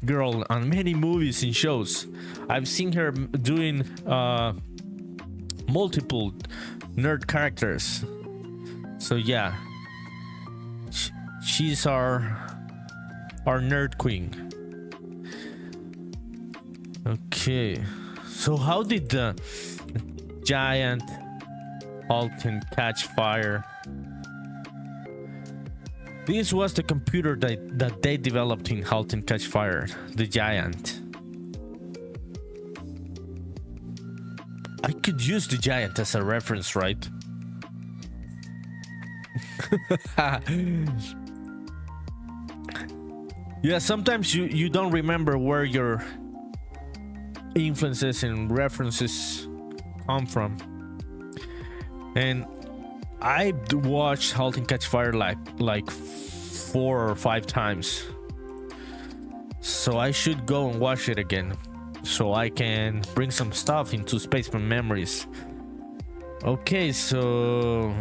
girl on many movies and shows. I've seen her doing multiple nerd characters. So yeah, she's our nerd queen. Okay, so how did the giant Halt and Catch Fire This was the computer that they developed in Halt and Catch Fire, the Giant. I could use the Giant as a reference, right? Yeah, sometimes you don't remember where your influences and references come from. And I watched Halt and Catch Fire like 4 or 5 times, so I should go and watch it again so I can bring some stuff into Spaceman Memories. Okay, so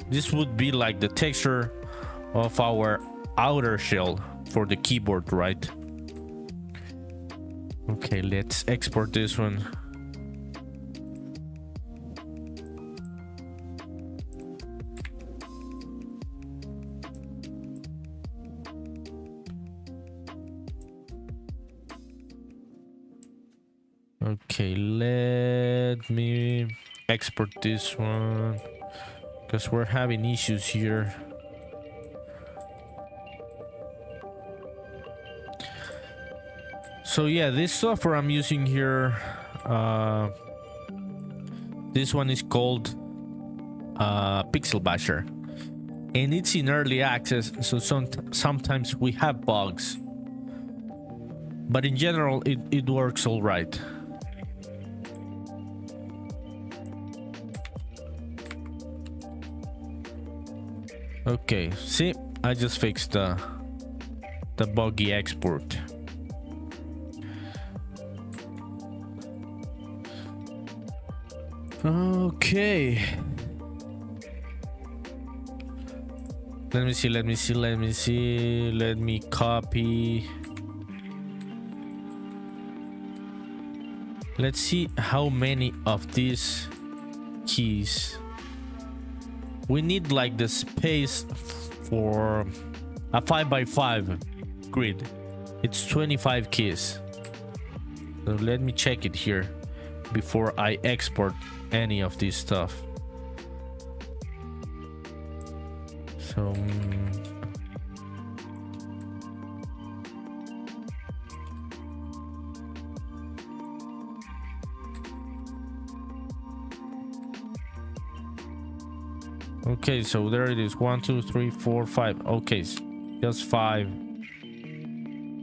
this would be like the texture of our outer shell for the keyboard, right? Okay, let's export this one. Okay, let me export this one because we're having issues here. So yeah, this software I'm using here, this one is called Pixel Basher, and it's in early access, so sometimes we have bugs, but in general it works all right. Okay, see, I just fixed the buggy export. Okay, let me see, let me copy. Let's see how many of these keys we need, like the space for a 5x5 grid. It's 25 keys. So let me check it here before I export any of this stuff. So okay, so there it is. 1 2 3 4 5. Okay, just 5.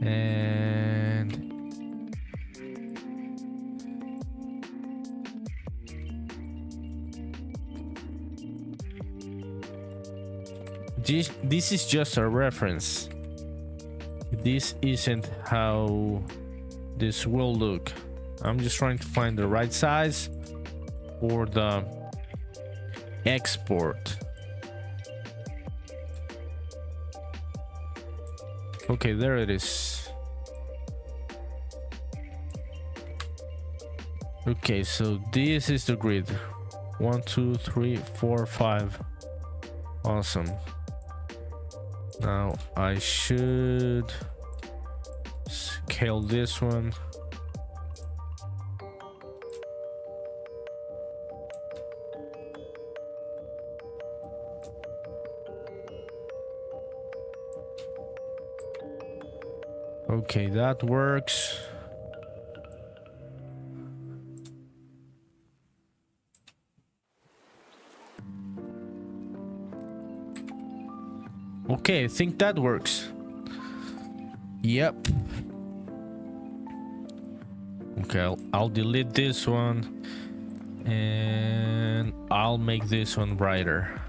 And this is just a reference. This isn't how this will look. I'm just trying to find the right size for the export. Okay, there it is. Okay, so this is the grid. 1 2 3 4 5. Awesome. Now I should scale this one. Okay, that works. Okay, I think that works. Yep. Okay, I'll delete this one and I'll make this one brighter.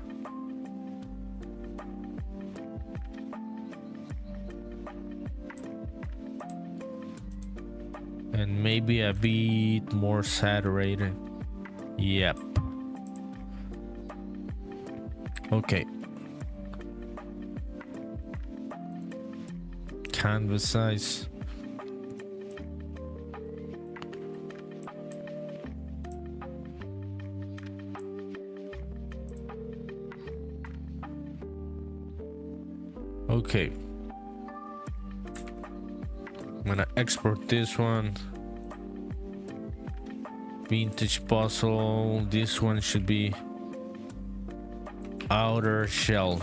And maybe a bit more saturated. Yep. Okay. Canvas size. Okay. I'm gonna export this one. Vintage puzzle. This one should be outer shell.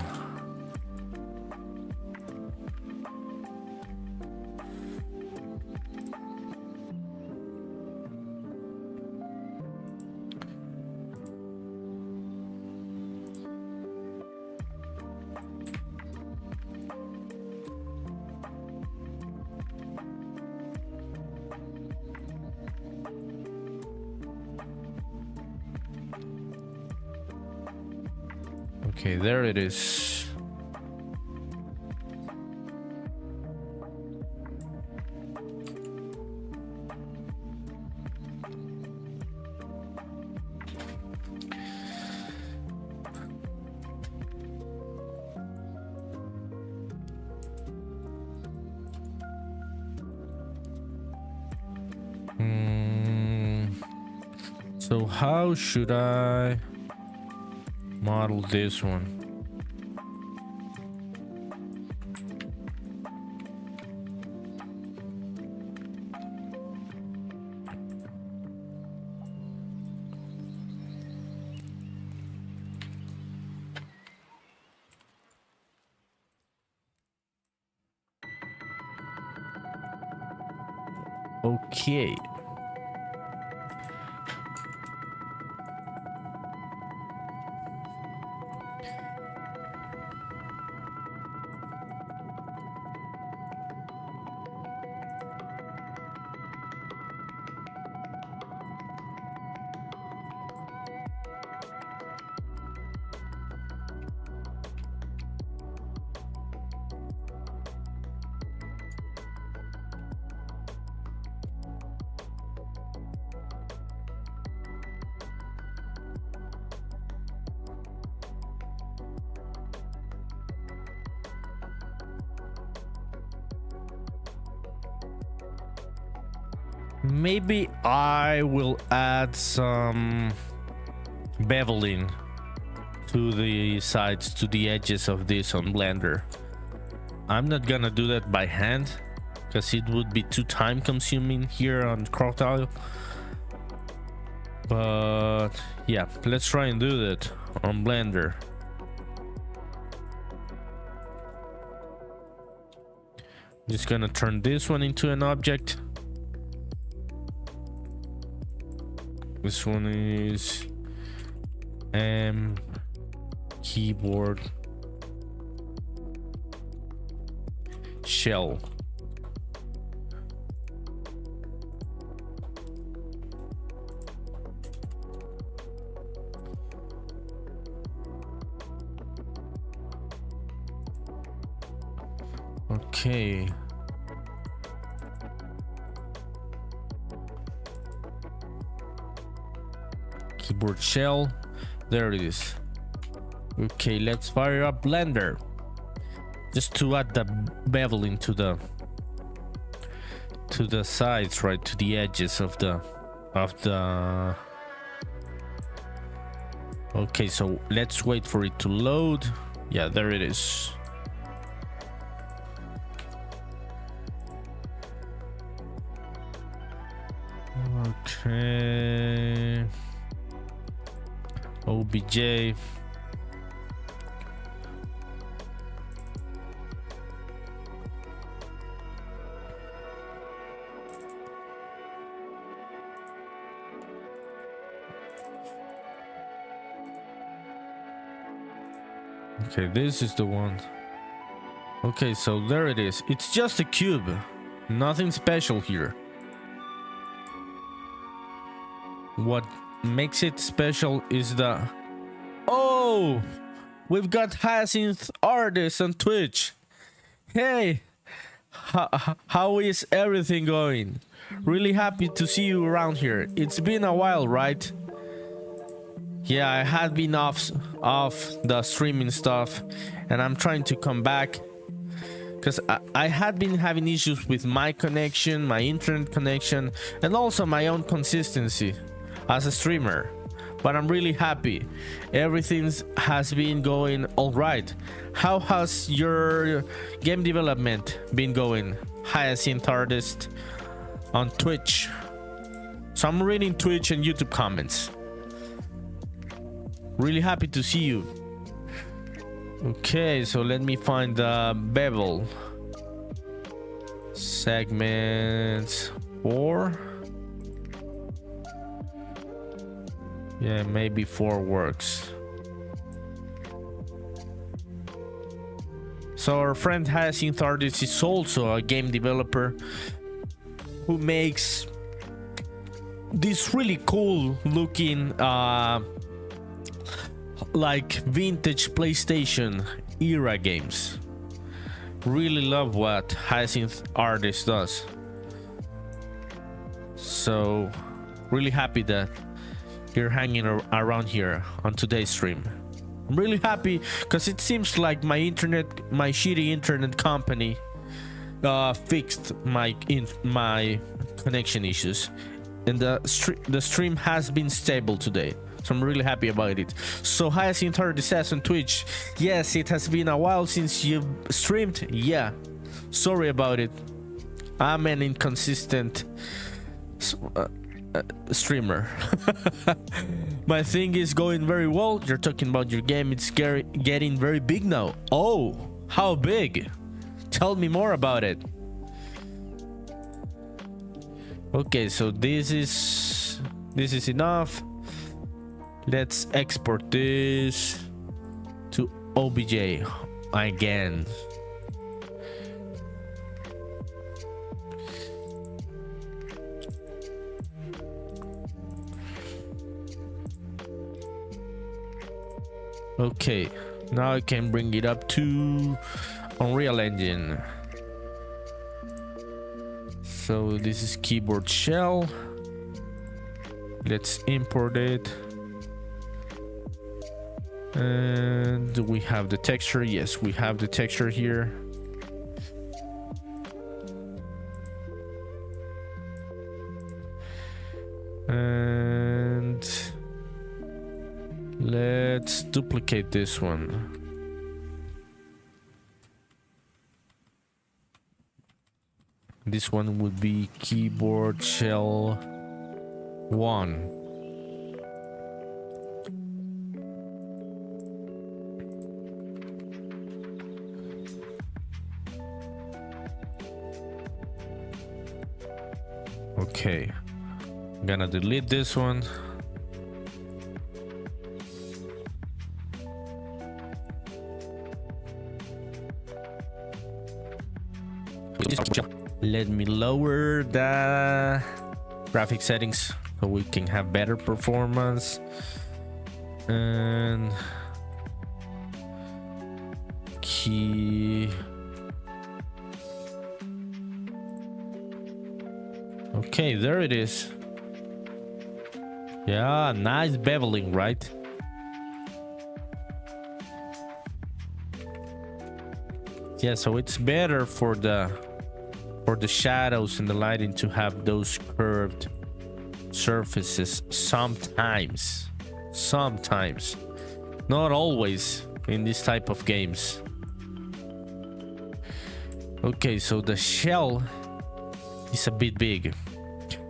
Okay, there it is. So how should I model this one? Okay. Maybe I will add some beveling to the sides, to the edges of this on Blender. I'm not gonna do that by hand because it would be too time consuming here on Crocodile. But yeah, let's try and do that on Blender. Just gonna turn this one into an object. This one is keyboard shell. Okay. Keyboard shell, there it is. Okay, let's fire up Blender just to add the beveling to the sides, right, to the edges of the okay, so let's wait for it to load. Yeah, there it is. Okay, OBJ. Okay, this is the one. Okay, so there it is. It's just a cube. Nothing special here. What makes it special is the... Oh! We've got Hyacinth Artist on Twitch. Hey! How is everything going? Really happy to see you around here. It's been a while, right? Yeah, I had been off the streaming stuff, and I'm trying to come back because I had been having issues with my connection, my internet connection, and also my own consistency as a streamer. But I'm really happy. Everything has been going all right. How has your game development been going, Hyacinth Artist on Twitch? So I'm reading Twitch and YouTube comments. Really happy to see you. Okay, so let me find the bevel. Segments 4. Yeah, maybe 4 works. So our friend Hyacinth Artist is also a game developer who makes this really cool looking like vintage PlayStation era games. Really love what Hyacinth Artist does. So really happy that you're hanging around here on today's stream. I'm really happy because it seems like my shitty internet company fixed my connection issues, and the stream has been stable today. So I'm really happy about it. So Hyacinth Artist says on Twitch, yes, it has been a while since you've streamed. Yeah, sorry about it. I'm an inconsistent streamer. My thing is going very well. You're talking about your game. It's getting very big now. Oh, how big? Tell me more about it. Okay, so this is enough. Let's export this to OBJ again. Okay, now I can bring it up to Unreal Engine. So this is keyboard shell. Let's import it. And do we have the texture? Yes, we have the texture here. And let's duplicate this one. This one would be keyboard shell 1. Okay, I'm gonna delete this one. Let me lower the graphic settings so we can have better performance. And key. Okay, there it is. Yeah, nice beveling, right? Yeah, so it's better for the shadows and the lighting to have those curved surfaces sometimes. Not always in this type of games. Okay, so the shell is a bit big.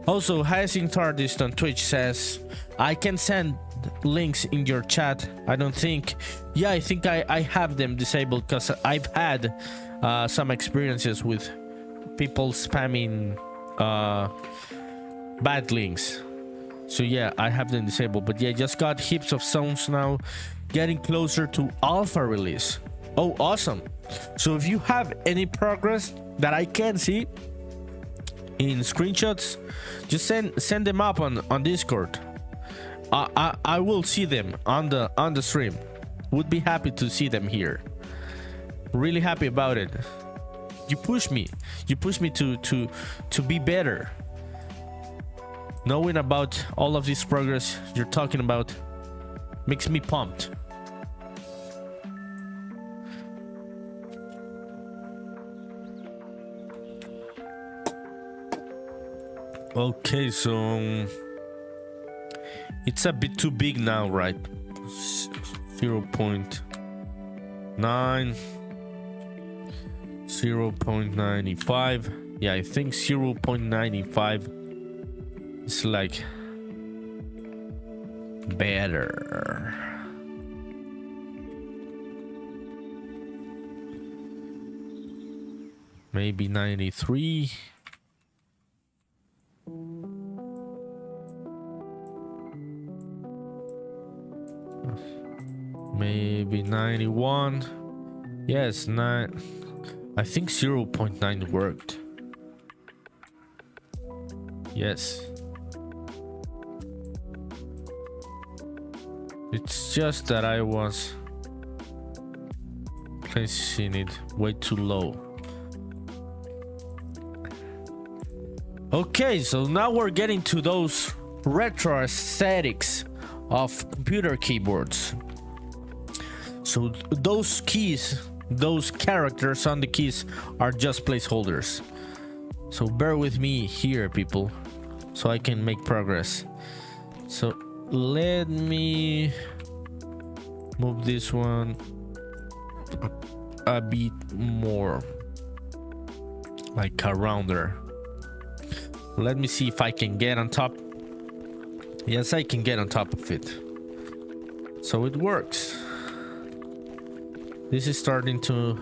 Also, Hyacinth Artist on Twitch says, I can send links in your chat. I don't think. Yeah, I think I have them disabled because I've had some experiences with people spamming bad links. So yeah, I have them disabled. But yeah, just got heaps of zones now, getting closer to alpha release. Oh, awesome. So if you have any progress that I can see in screenshots, just send them up on Discord. I will see them on the stream. Would be happy to see them here. Really happy about it. You push me to be better. Knowing about all of this progress you're talking about makes me pumped. Okay, so it's a bit too big now, right? 0.9, 0.95. Yeah, I think 0.95 is like better. Maybe 93. Maybe 91. Yes, 9. I think 0.9 worked. Yes. It's just that I was placing it way too low. Okay, so now we're getting to those retro aesthetics of computer keyboards. So those keys, those characters on the keys are just placeholders. So bear with me here, people, so I can make progress. So let me move this one a bit more, like around there. Let me see if I can get on top. Yes, I can get on top of it. So it works. This is starting to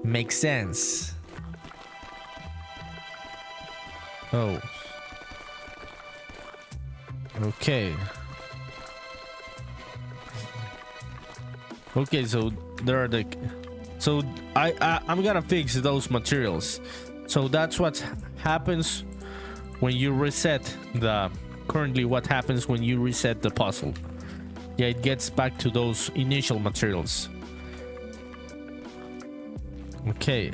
make sense. Oh. Okay. Okay, so there are the... So I'm gonna fix those materials. So that's what happens when you reset the... Currently what happens when you reset the puzzle. Yeah, it gets back to those initial materials. Okay.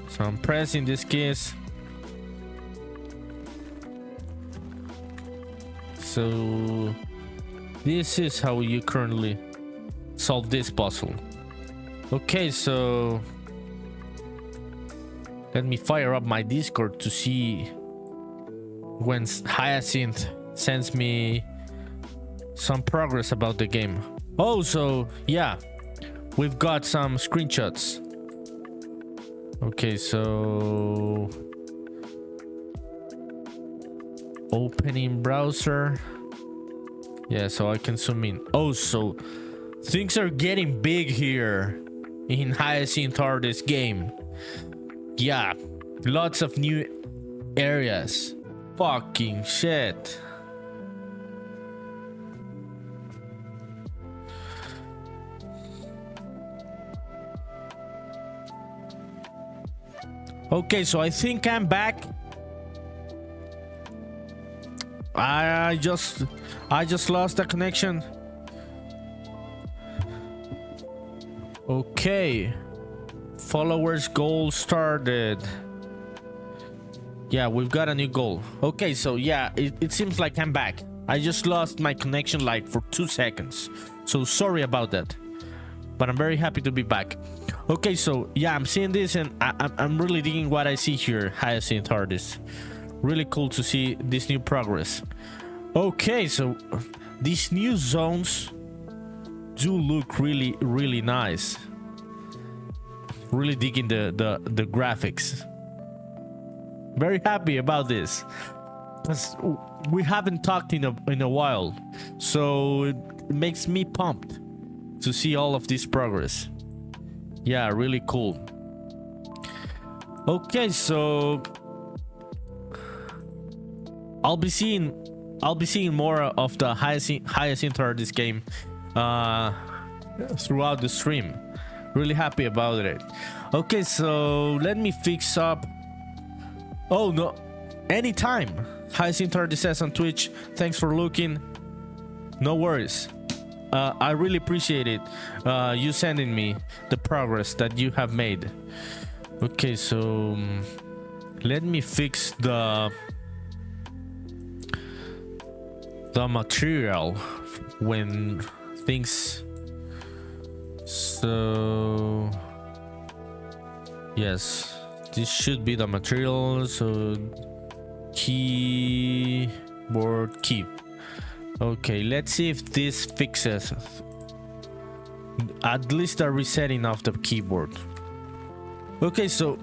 So I'm pressing these keys. So this is how you currently solve this puzzle. Okay, so let me fire up my Discord to see when Hyacinth sends me some progress about the game. Oh, so yeah, we've got some screenshots. Okay, so opening browser. Yeah, so I can zoom in. Oh, so things are getting big here in Hyacinth Artist game. Yeah, lots of new areas. Fucking shit. Okay, so I think I'm back. I just lost the connection. Okay. Followers goal started. Yeah, we've got a new goal. Okay, so yeah, it seems like I'm back. I just lost my connection like for 2 seconds. So sorry about that. But I'm very happy to be back. Okay, so yeah, I'm seeing this and I'm really digging what I see here, Hyacinth Artist. Really cool to see this new progress. Okay, so these new zones do look really, really nice. Really digging the graphics. Very happy about this. Because we haven't talked in a while. So it makes me pumped to see all of this progress. Yeah, really cool. Okay, so I'll be seeing more of the Hyacinth Artist game throughout the stream. Really happy about it. Okay, so let me fix up. Oh no, anytime. Hyacinth Artist says on Twitch, thanks for looking. No worries. I really appreciate it. You sending me the progress that you have made. Okay, so let me fix the material when things. So yes, this should be the material. So keyboard key. Okay, let's see if this fixes at least the resetting of the keyboard. Okay, so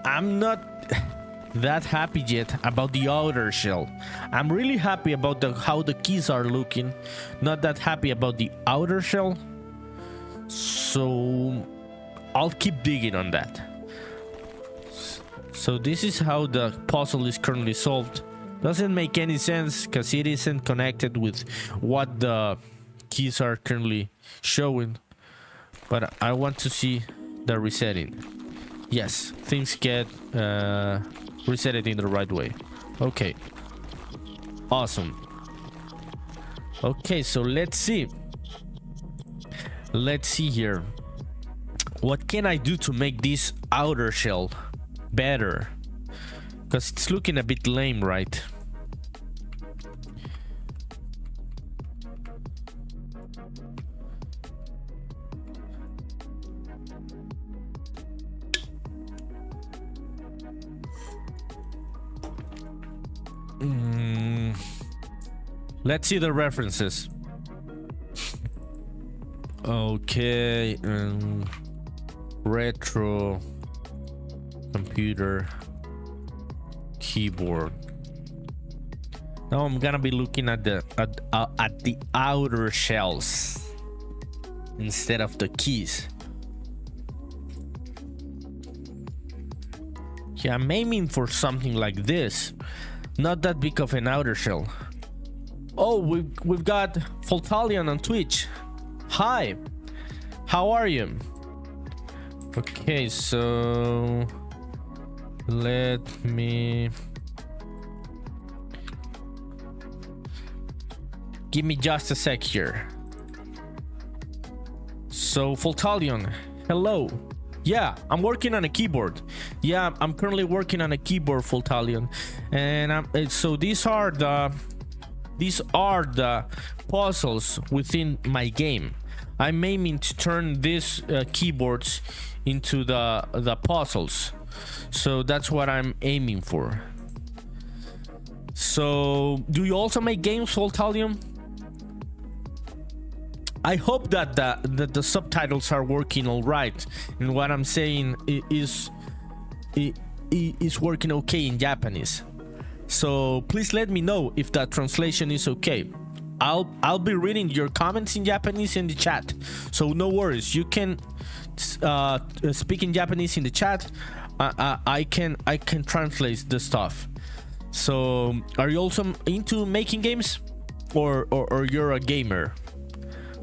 I'm not that happy yet about the outer shell. I'm really happy about how the keys are looking. Not that happy about the outer shell. So I'll keep digging on that. So this is how the puzzle is currently solved. Doesn't make any sense because it isn't connected with what the keys are currently showing. But I want to see the resetting. Yes, things get resetted in the right way. Okay. Awesome. Okay, so let's see. Let's see here. What can I do to make this outer shell better? Because it's looking a bit lame, right? Let's see the references. Okay, retro computer keyboard. Now I'm gonna be looking at the outer shells instead of the keys. Yeah, I'm aiming for something like this, not that big of an outer shell. Oh, we've got Foltalion on Twitch. Hi, how are you? Okay, so let me give me just a sec here. So Foltalion, hello. Yeah, I'm working on a keyboard. Yeah, I'm currently working on a keyboard, Foltalion, and so these are the puzzles within my game. I'm aiming to turn these keyboards into the puzzles, so that's what I'm aiming for. So do you also make games, Foltalion? I hope that the subtitles are working all right, and what I'm saying is working okay in Japanese. So please let me know if that translation is okay. I'll be reading your comments in Japanese in the chat, so no worries. You can speak in Japanese in the chat. I can translate the stuff. So are you also into making games, or you're a gamer,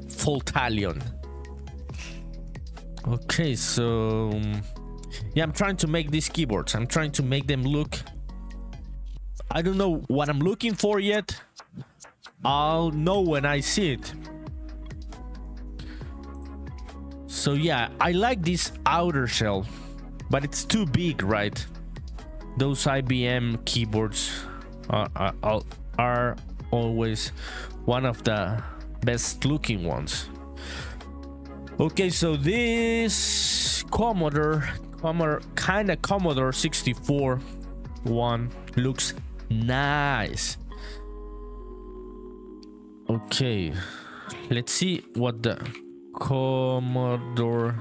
Foltalion? Okay, so yeah, I'm trying to make these keyboards. I'm trying to make them look, I don't know what I'm looking for yet. I'll know when I see it. So yeah, I like this outer shell, but it's too big, right? Those IBM keyboards are always one of the best looking ones. Okay, so this Commodore 64 one looks nice. Okay, let's see what the Commodore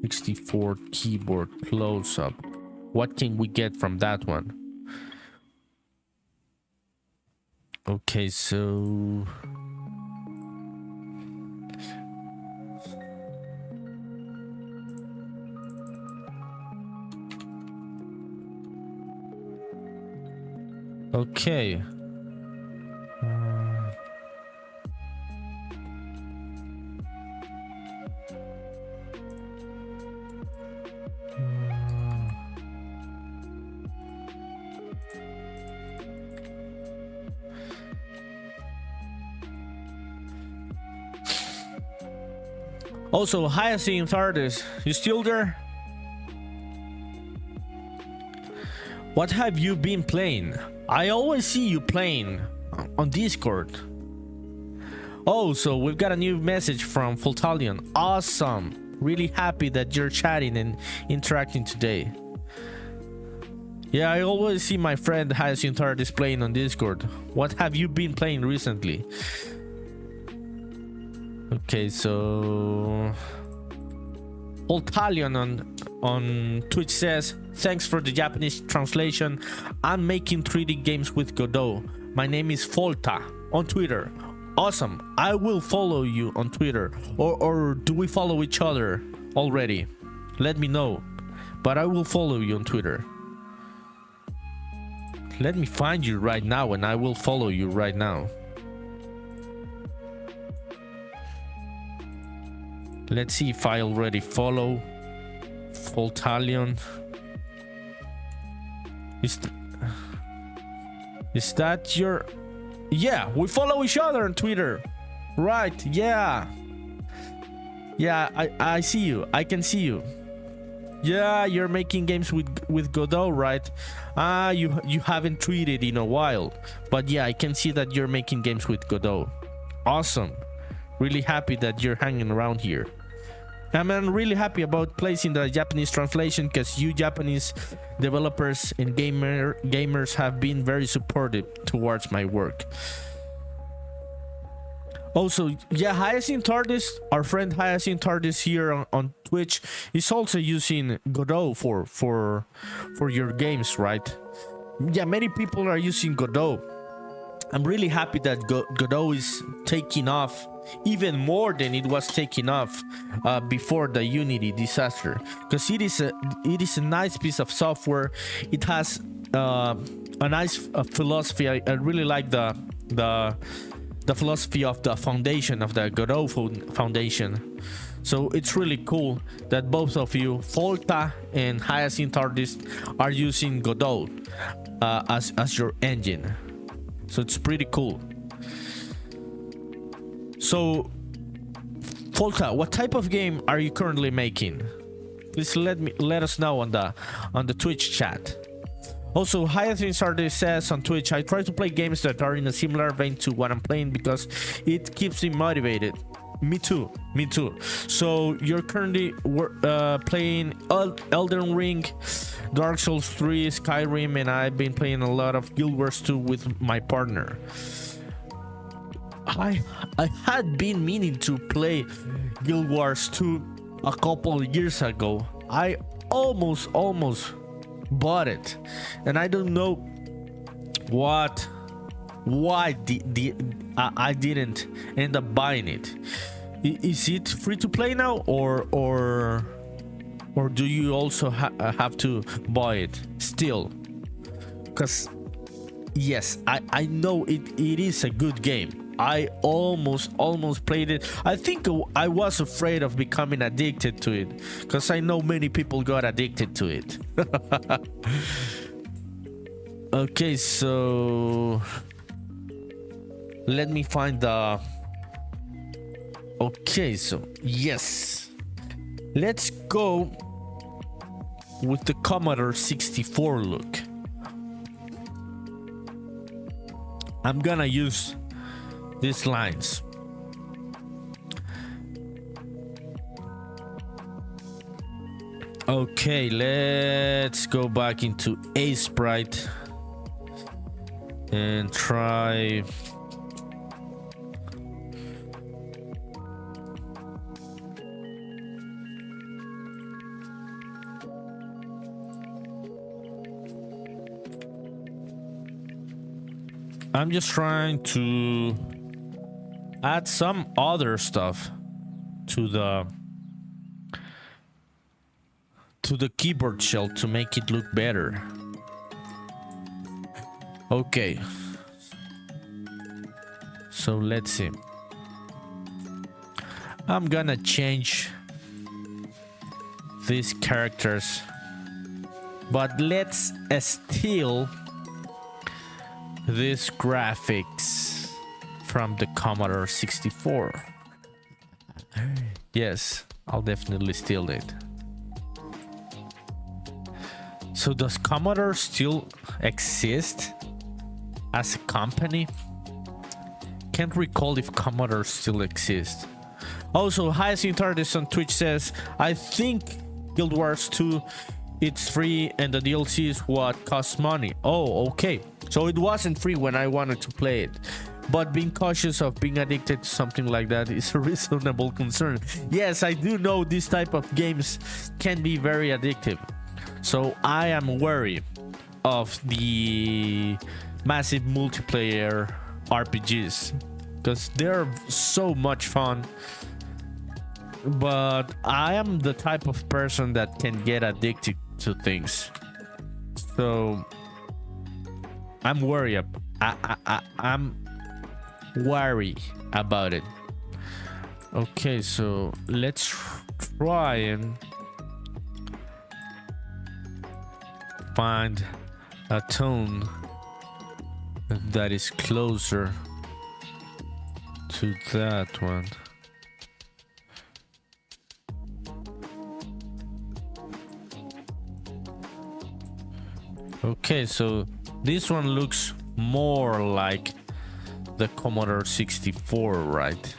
64 keyboard close up, what can we get from that one? Okay, so okay. Also, Hyacinth Artist, you still there? What have you been playing? I always see you playing on Discord. Oh, so we've got a new message from Foltalion. Awesome. Really happy that you're chatting and interacting today. Yeah, I always see my friend Hyacinth Artist playing on Discord. What have you been playing recently? Okay, so Foltalion on Twitch says, thanks for the Japanese translation. I'm making 3D games with Godot. My name is Folta on Twitter. Awesome. I will follow you on Twitter. Or do we follow each other already? Let me know. But I will follow you on Twitter. Let me find you right now and I will follow you right now. Let's see if I already follow Foltalion. Is that your Yeah, we follow each other on Twitter. Right, yeah. Yeah, I see you. I can see you. Yeah, you're making games with Godot, right? You haven't tweeted in a while. But yeah, I can see that you're making games with Godot. Awesome. Really happy that you're hanging around here. I'm really happy about placing the Japanese translation, because you Japanese developers and gamers have been very supportive towards my work. Also, yeah, Hyacinth Artist, our friend Hyacinth Artist here on Twitch, is also using Godot for your games, right? Yeah, many people are using Godot. I'm really happy that Godot is taking off even more than it was taking off before the Unity disaster, because it is a nice piece of software. It has a nice philosophy. I really like the philosophy of the foundation of the Godot foundation. So it's really cool that both of you, Volta and Hyacinth Artist, are using Godot as your engine. So it's pretty cool. So, Volta, what type of game are you currently making? Please let us know on the Twitch chat. Also, Hyacinth Artist says on Twitch, I try to play games that are in a similar vein to what I'm playing because it keeps me motivated. Me too. So you're currently playing Elden Ring, Dark Souls 3, Skyrim, and I've been playing a lot of Guild Wars 2 with my partner. I had been meaning to play Guild Wars 2 a couple of years ago. I almost bought it, and I don't know why I didn't end up buying it. Is it free to play now, or do you also have to buy it still? Because yes, I know it is a good game. I almost played it. I think I was afraid of becoming addicted to it, because I know many people got addicted to it. Okay, so let me find the... Okay, so yes, let's go with the Commodore 64 look. I'm gonna use these lines. Okay, let's go back into Aseprite and try... I'm just trying to add some other stuff to the keyboard shell to make it look better. Okay, so let's see. I'm gonna change these characters, but let's steal these graphics from the Commodore 64. Yes, I'll definitely steal it. So does Commodore still exist as a company? Can't recall if Commodore still exists. Also, Hyacinth Artist on Twitch says, I think Guild Wars 2, it's free and the DLC is what costs money. Oh, okay. So it wasn't free when I wanted to play it. But being cautious of being addicted to something like that is a reasonable concern. Yes, I do know this type of games can be very addictive. So I am wary of the massive multiplayer RPGs, because they're so much fun. But I am the type of person that can get addicted to things. So I'm worried. I'm worried about it. Okay, so let's try and find a tone that is closer to that one. Okay, so this one looks more like the Commodore 64, right?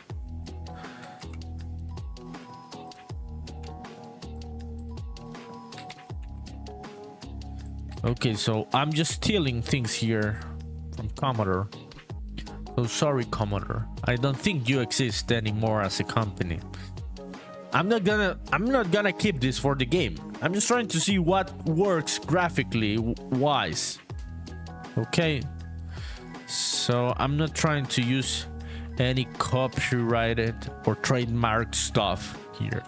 Okay, so I'm just stealing things here from Commodore. So sorry, Commodore. I don't think you exist anymore as a company. I'm not gonna keep this for the game. I'm just trying to see what works graphically wise. Okay. So I'm not trying to use any copyrighted or trademark stuff here.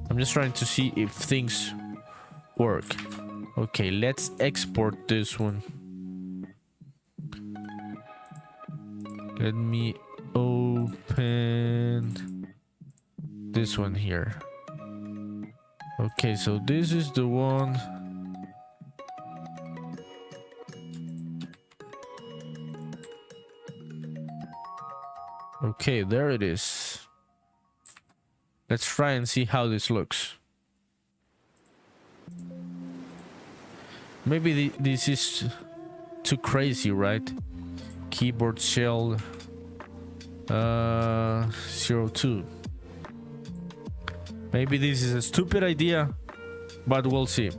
I'm just trying to see if things work. Okay, let's export this one. Let me open this one here. Okay, so this is the one. Okay, there it is. Let's try and see how this looks. Maybe this is too crazy, right? Keyboard shell 02. Maybe this is a stupid idea, but we'll see.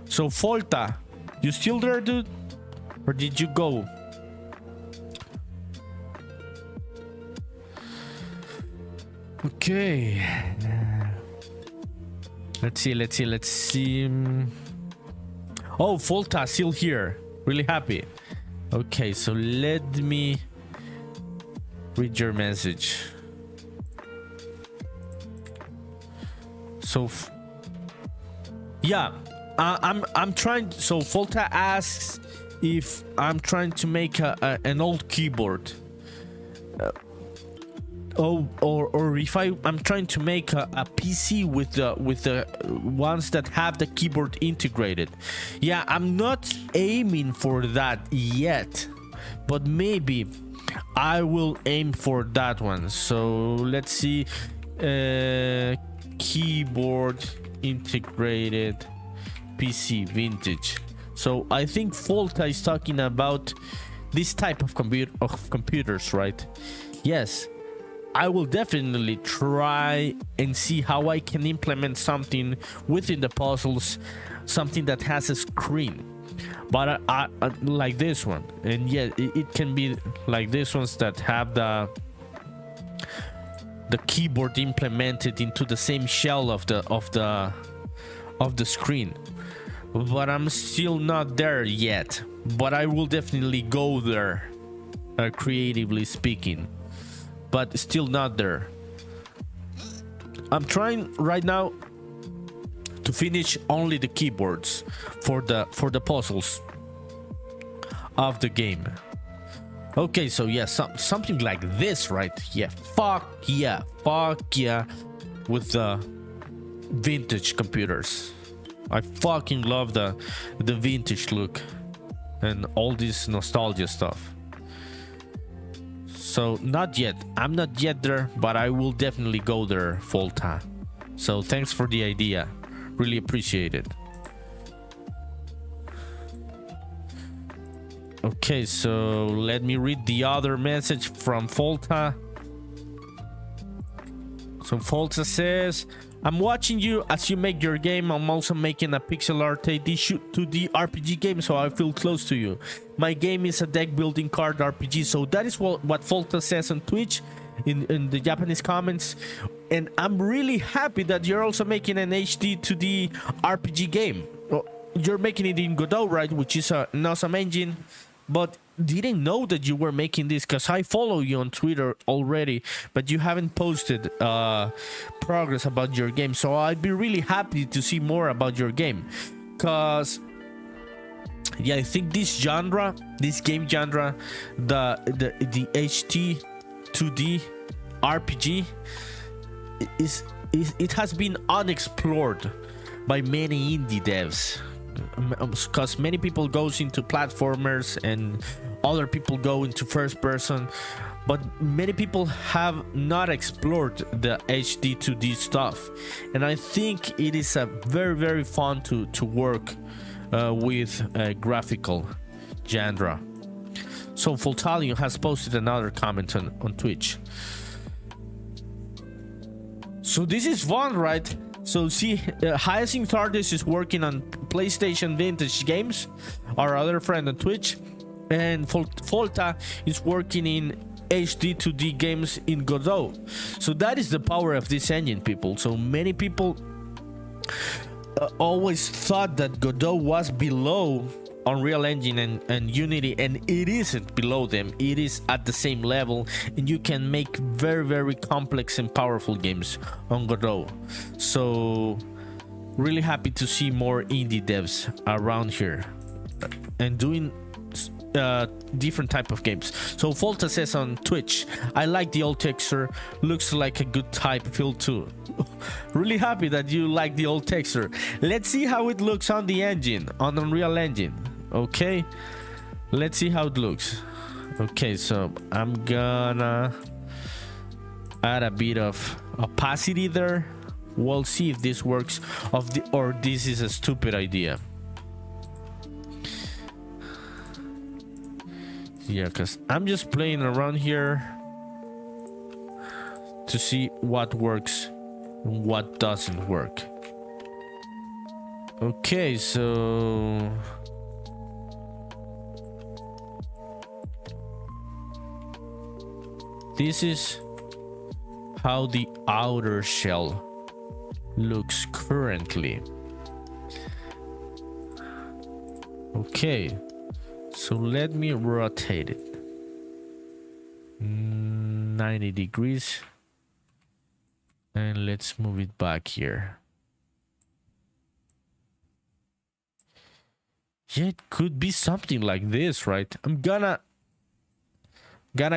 So Volta, you still there, dude? Or did you go? Okay. Let's see. Oh, Volta still here. Really happy. Okay, so let me read your message. So yeah, I'm trying. So Volta asks if I'm trying to make an old keyboard. Or if I'm trying to make a PC with the ones that have the keyboard integrated. Yeah, I'm not aiming for that yet, but maybe I will aim for that one. So let's see, keyboard integrated PC vintage. So I think Volta is talking about this type of computers, right? Yes. I will definitely try and see how I can implement something within the puzzles, something that has a screen, but I like this one. And yeah, it can be like these ones that have the keyboard implemented into the same shell of the screen. But I'm still not there yet, but I will definitely go there, creatively speaking. But still not there. I'm trying right now to finish only the keyboards for the puzzles of the game. Okay, so yeah, something like this, right? Yeah, fuck yeah, with the vintage computers. I fucking love the vintage look and all this nostalgia stuff. So not yet. I'm not yet there, but I will definitely go there full time. So thanks for the idea. Really appreciate it. Okay, so let me read the other message from Volta. So Volta says, I'm watching you as you make your game. I'm also making a pixel art 2D RPG game, so I feel close to you. My game is a deck building card RPG, so that is what Volta says on Twitch in the Japanese comments. And I'm really happy that you're also making an HD 2D RPG game. You're making it in Godot, right, which is an awesome engine, but didn't know that you were making this because I follow you on Twitter already, but you haven't posted progress about your game. So I'd be really happy to see more about your game, because yeah, I think this game genre, the HD 2D RPG it has been unexplored by many indie devs. because many people goes into platformers and other people go into first person, but many people have not explored the HD 2D stuff, and I think it is a very fun to work with a graphical genre. So Fultalio has posted another comment on Twitch. So this is fun, right? So see, Hyacinth Artist is working on PlayStation vintage games, our other friend on Twitch, and Folta is working in HD 2D games in Godot. So that is the power of this engine, people. So many people always thought that Godot was below Unreal Engine and Unity, and it isn't below them. It is at the same level, and you can make very complex and powerful games on Godot. So really happy to see more indie devs around here and doing different type of games. So Volta says on Twitch, I like the old texture, looks like a good type feel too. Really happy that you like the old texture. Let's see how it looks on the engine, on Unreal Engine. Okay, let's see how it looks. Okay, so I'm gonna add a bit of opacity there. We'll see if this works, or this is a stupid idea. Yeah, because I'm just playing around here to see what works and what doesn't work. Okay, so this is how the outer shell looks currently. Okay, so let me rotate it 90 degrees and let's move it back here. Yeah, it could be something like this, right? I'm gonna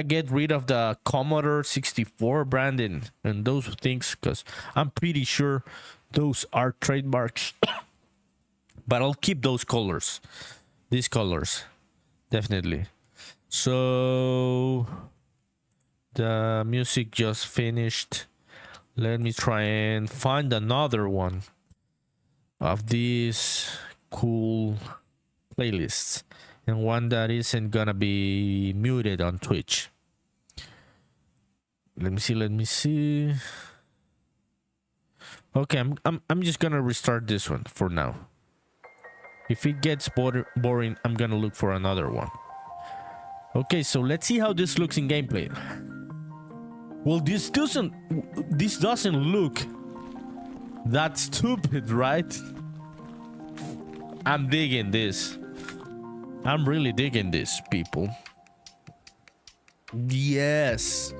get rid of the Commodore 64 branding and those things, because I'm pretty sure those are trademarks. But I'll keep those colors, these colors, definitely. So the music just finished. Let me try and find another one of these cool playlists, and one that isn't gonna be muted on Twitch. Let me see. Okay, I'm just gonna restart this one for now. If it gets boring, I'm gonna look for another one. Okay, so let's see how this looks in gameplay. Well, this doesn't look that stupid, right? I'm digging this. I'm really digging this, people. Yes,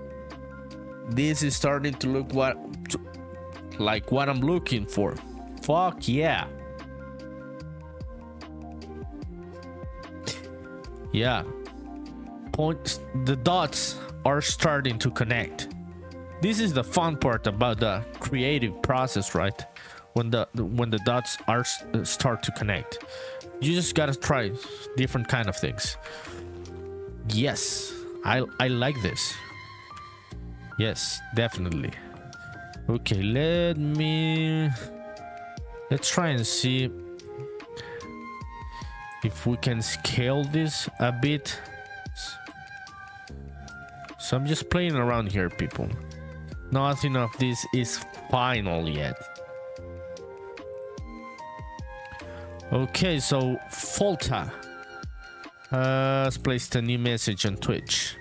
this is starting to look like what I'm looking for. Fuck yeah. Yeah, points, the dots are starting to connect. This is the fun part about the creative process, right? When the dots are start to connect, you just gotta try different kind of things. Yes, I like this. Yes, definitely. Okay, let's try and see if we can scale this a bit. So I'm just playing around here, people. Nothing of this is final yet. Okay, so Folta has placed a new message on Twitch.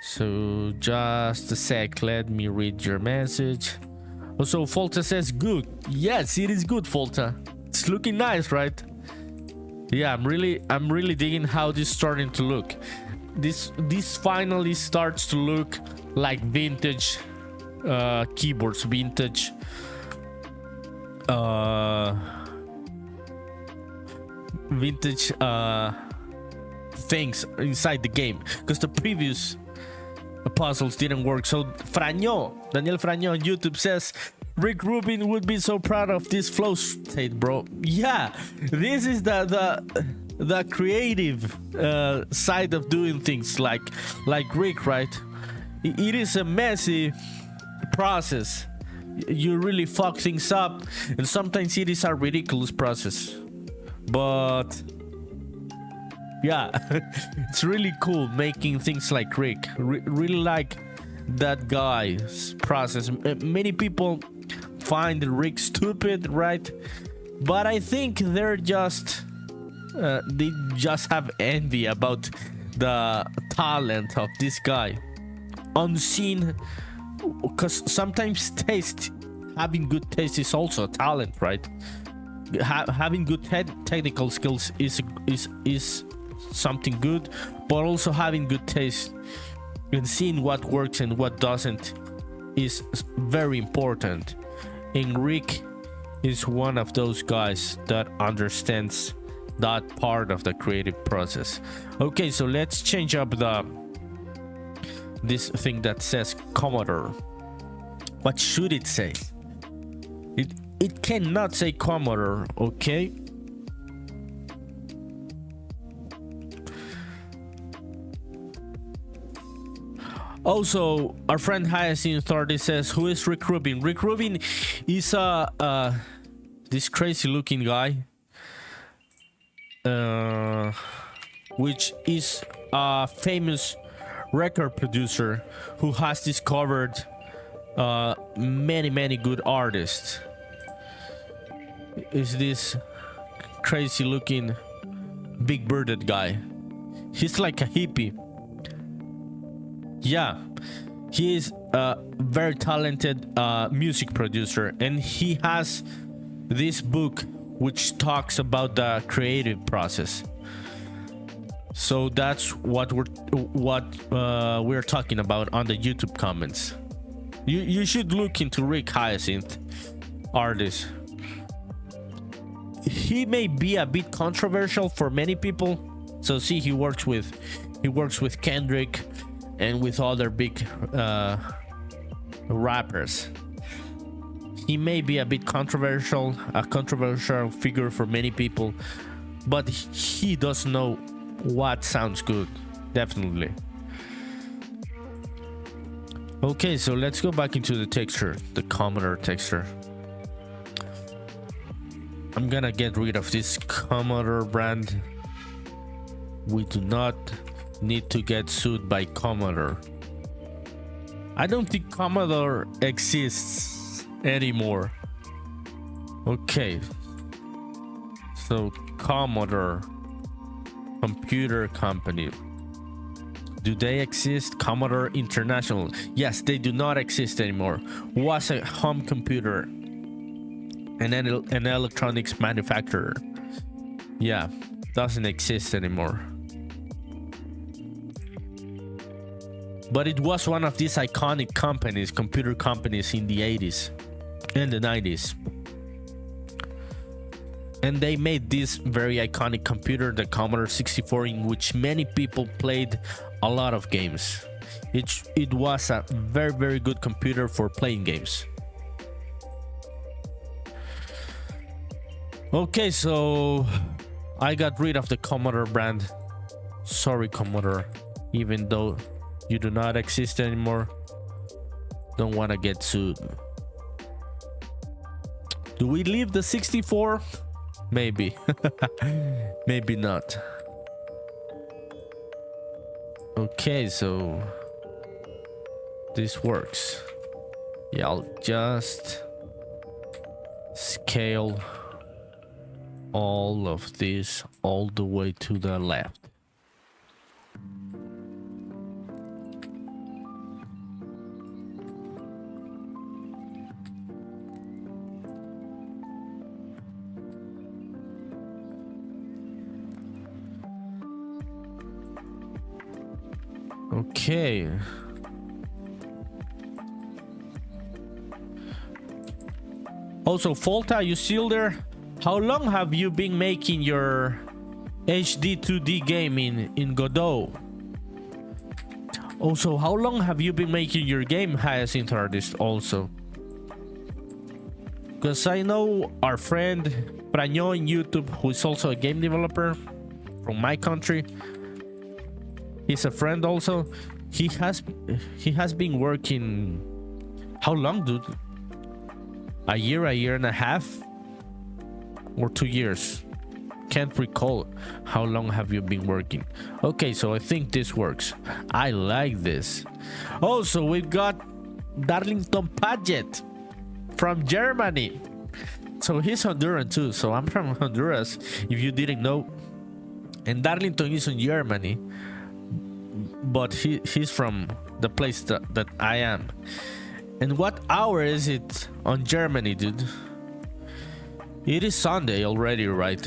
So just a sec, let me read your message. Also, Folta says good. Yes, it is good, Folta. It's looking nice, right? Yeah, I'm really digging how this is starting to look. This finally starts to look like vintage keyboards, vintage things inside the game, because the previous puzzles didn't work. So Daniel Fraño on YouTube says, Rick Rubin would be so proud of this flow state, bro. Yeah, this is the creative side of doing things like Rick, right? It is a messy process. You really fuck things up, and sometimes it is a ridiculous process. But yeah, it's really cool making things like Rick. Really like that guy's process. Many people find Rick stupid, right? But I think they're just they just have envy about the talent of this guy. Unseen, because sometimes having good taste is also a talent, right? Having good technical skills is something good, but also having good taste and seeing what works and what doesn't is very important. And Rick is one of those guys that understands that part of the creative process. Okay, so let's change up this thing that says Commodore. What should it say? It cannot say Commodore, okay? Also, our friend Hyacinth30 says, who is Rick Rubin? Rick Rubin is this crazy looking guy, which is a famous record producer who has discovered many good artists. Is this crazy looking big bearded guy? He's like a hippie. Yeah, he is a very talented music producer, and he has this book which talks about the creative process. So that's what we're talking about on the YouTube comments. You should look into Rick Hyacinth artist. He may be a bit controversial for many people. So see, he works with Kendrick and with other big rappers. He may be a bit controversial, a controversial figure for many people, but he does know what sounds good, definitely. Okay, so let's go back into the texture, the Commodore texture. I'm gonna get rid of this Commodore brand. We do not need to get sued by Commodore. I don't think Commodore exists anymore. Okay, so Commodore computer company, do they exist? Commodore International, yes, they do not exist anymore. Was a home computer and an electronics manufacturer. Yeah, doesn't exist anymore. But it was one of these iconic companies, computer companies in the 80s and the 90s. And they made this very iconic computer, the Commodore 64, in which many people played a lot of games. It was a very good computer for playing games. Okay, so I got rid of the Commodore brand. Sorry, Commodore, even though you do not exist anymore. Don't want to get sued. Do we leave the 64? Maybe. Maybe not. Okay, so this works. Yeah, I'll just scale all of this all the way to the left. Okay. Also, Volta, you still there? How long have you been making your HD 2D game in Godot? Also, how long have you been making your game, Hyacinth Artist, also? Because I know our friend Praño in YouTube, who is also a game developer from my country. He's a friend also. He has been working. How long, dude? A year and a half, or 2 years? Can't recall. How long have you been working? Okay, so I think this works. I like this. Also, we've got Darlington Paget from Germany. So he's Honduran too. So I'm from Honduras, if you didn't know. And Darlington is in Germany, but he's from the place that I am. And what hour is it on Germany, dude? It is Sunday already, right?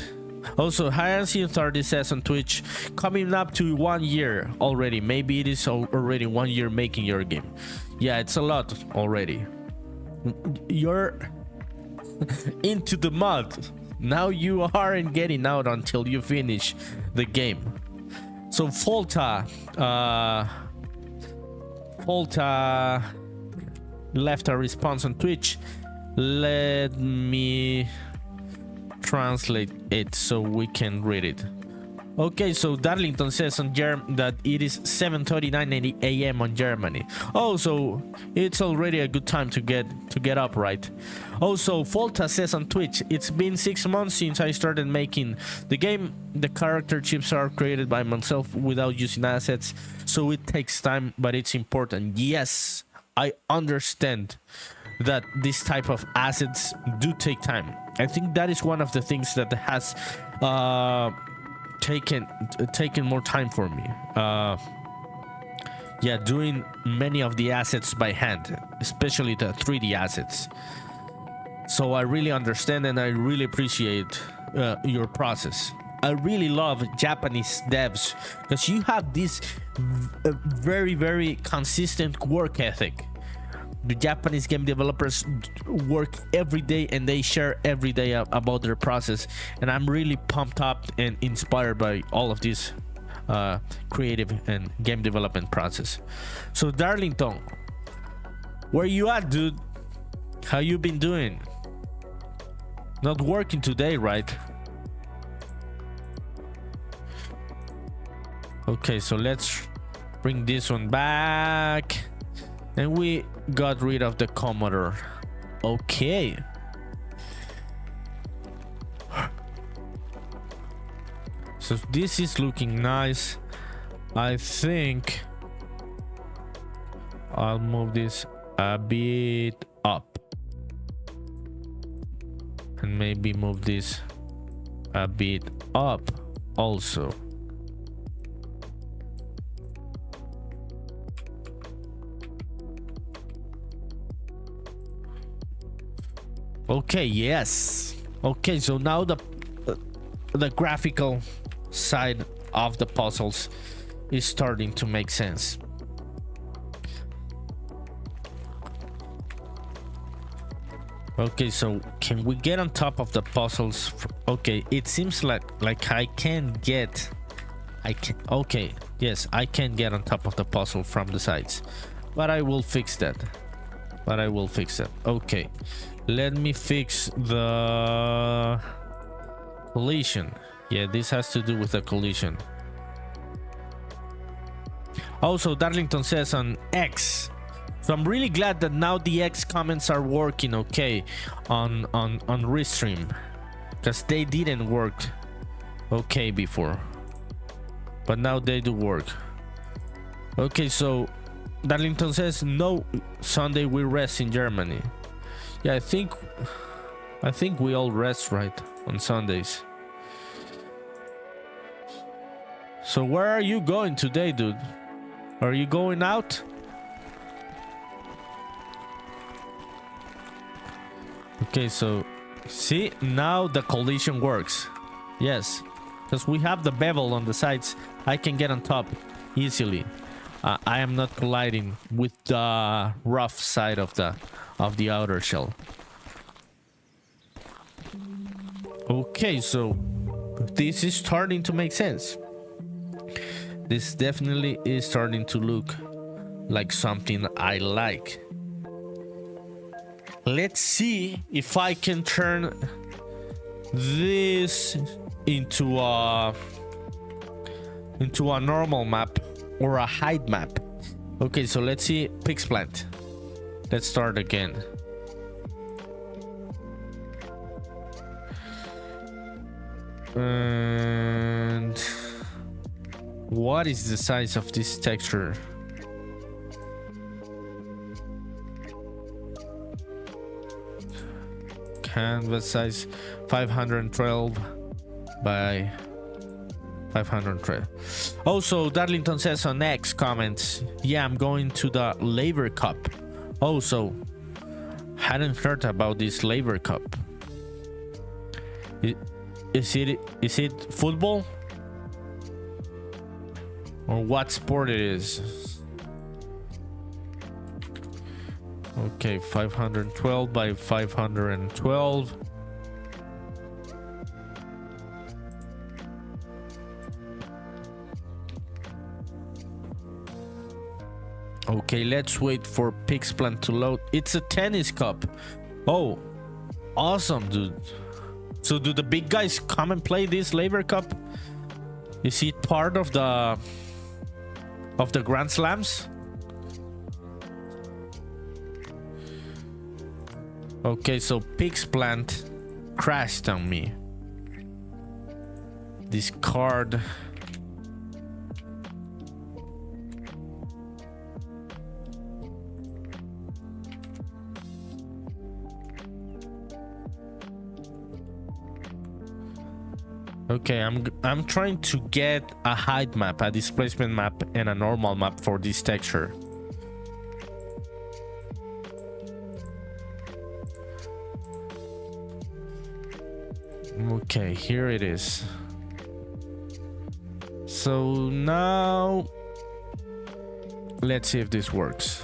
Also, Hyacinth30 says on Twitch, coming up to 1 year already. Maybe it is already 1 year making your game. Yeah, it's a lot already. You're into the mud. Now you aren't getting out until you finish the game. So Volta left a response on Twitch. Let me translate it so we can read it. Okay, so Darlington says on that it is 7:39 a.m. on Germany. Oh, so it's already a good time to get up, right? Also, Volta says on Twitch, it's been 6 months since I started making the game. The character chips are created by myself without using assets, so it takes time, but it's important. Yes, I understand that this type of assets do take time. I think that is one of the things that has taken more time for me. Yeah, doing many of the assets by hand, especially the 3D assets. So I really understand and I really appreciate your process. I really love Japanese devs because you have this very, very consistent work ethic. The Japanese game developers work every day and they share every day about their process, and I'm really pumped up and inspired by all of this creative and game development process. So Darlington, where you at, dude? How you been doing? Not working today, right? Okay, so let's bring this one back. And we got rid of the Commodore. Okay. So this is looking nice. I think I'll move this a bit up. And maybe move this a bit up also. Okay, yes. Okay, so now the graphical side of the puzzles is starting to make sense. Okay, so can we get on top of the puzzles? Okay, it seems like I can get. Okay, yes, I can get on top of the puzzle from the sides, but I will fix that. Okay. Let me fix the collision. Yeah, this has to do with the collision. Also, Darlington says on X. So I'm really glad that now the X comments are working okay on Restream, because they didn't work okay before, but now they do work. Okay, so Darlington says no, Sunday we rest in Germany. Yeah, I think we all rest, right, on Sundays. So where are you going today, dude? Are you going out? Okay, so see, now the collision works. Yes, because we have the bevel on the sides. I can get on top easily. I am not colliding with the rough side of the outer shell. Okay, so this is starting to make sense. This definitely is starting to look like something I like. Let's see if I can turn this into a normal map or a hide map. Okay, so let's see. Pixplant. Let's start again. And what is the size of this texture? Canvas size 512 by 512. Also, Darlington says on X comments, yeah, I'm going to the Labor Cup. Also, hadn't heard about this Labor Cup. Is it football? Or what sport it is? Okay, 512 by 512. Okay, let's wait for Pixplant to load. It's a tennis cup. Oh, awesome, dude. So do the big guys come and play this Labor Cup? Is it part of the Grand Slams? Okay, so Pixplant crashed on me. This card. Okay, I'm trying to get a hide map, a displacement map, and a normal map for this texture. Okay, here it is. So now let's see if this works.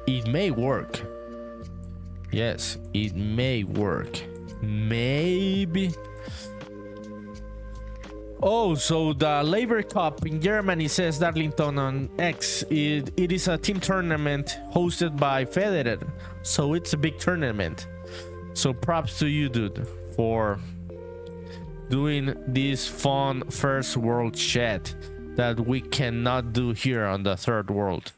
It may work. Yes, it may work. Maybe. Oh, so the Labor Cup in Germany, says Darlington on X, it is a team tournament hosted by Federer, so it's a big tournament. So props to you, dude, for doing this fun first world chat that we cannot do here on the third world.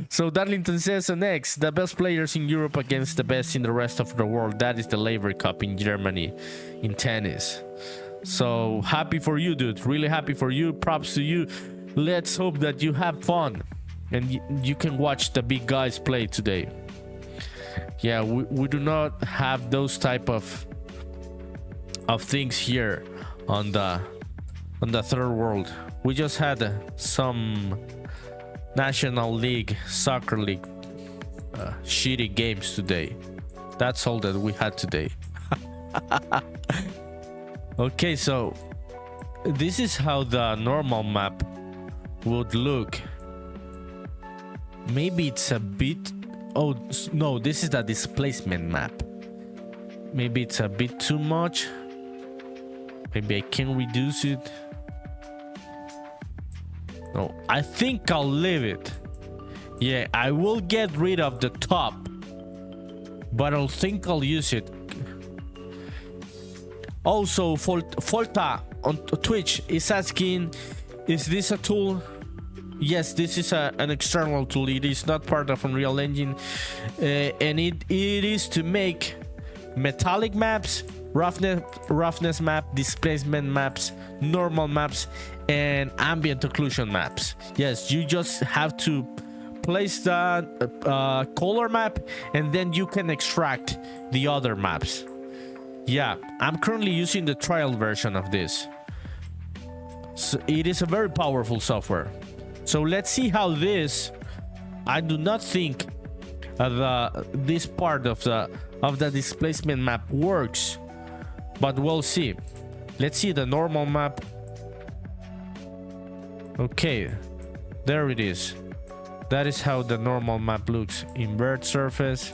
So Darlington says on X, the best players in Europe against the best in the rest of the world. That is the Labor Cup in Germany in tennis. So happy for you, dude. Really happy for you. Props to you. Let's hope that you have fun and you can watch the big guys play today. Yeah, we do not have those type of things here on the third world. We just had some National League, Soccer League, shitty games today. That's all that we had today. Okay, so this is how the normal map would look. Maybe it's a bit... Oh, no, this is the displacement map. Maybe it's a bit too much. Maybe I can reduce it. No, I think I'll leave it. Yeah, I will get rid of the top, but I think I'll use it. Also, Folta on Twitch is asking, is this a tool? Yes, this is an external tool. It is not part of Unreal Engine, and it is to make metallic maps, roughness map, displacement maps, normal maps, and ambient occlusion maps. Yes, you just have to place the color map, and then you can extract the other maps. Yeah, I'm currently using the trial version of this. So it is a very powerful software. So let's see how this... I do not think this part of the displacement map works, but we'll see. Let's see the normal map. Okay, there it is. That is how the normal map looks. Invert surface.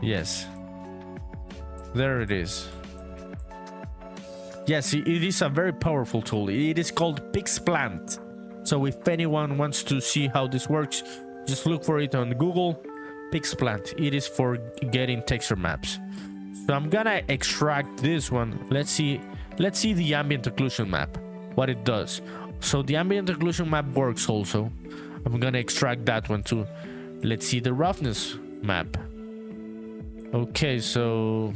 Yes, there it is. Yes, it is a very powerful tool. It is called Pixplant. So if anyone wants to see how this works, just look for it on Google. Pixplant. It is for getting texture maps. So I'm gonna extract this one. Let's see the ambient occlusion map, what it does. So the ambient occlusion map works also. I'm gonna extract that one too. Let's see the roughness map. Okay, so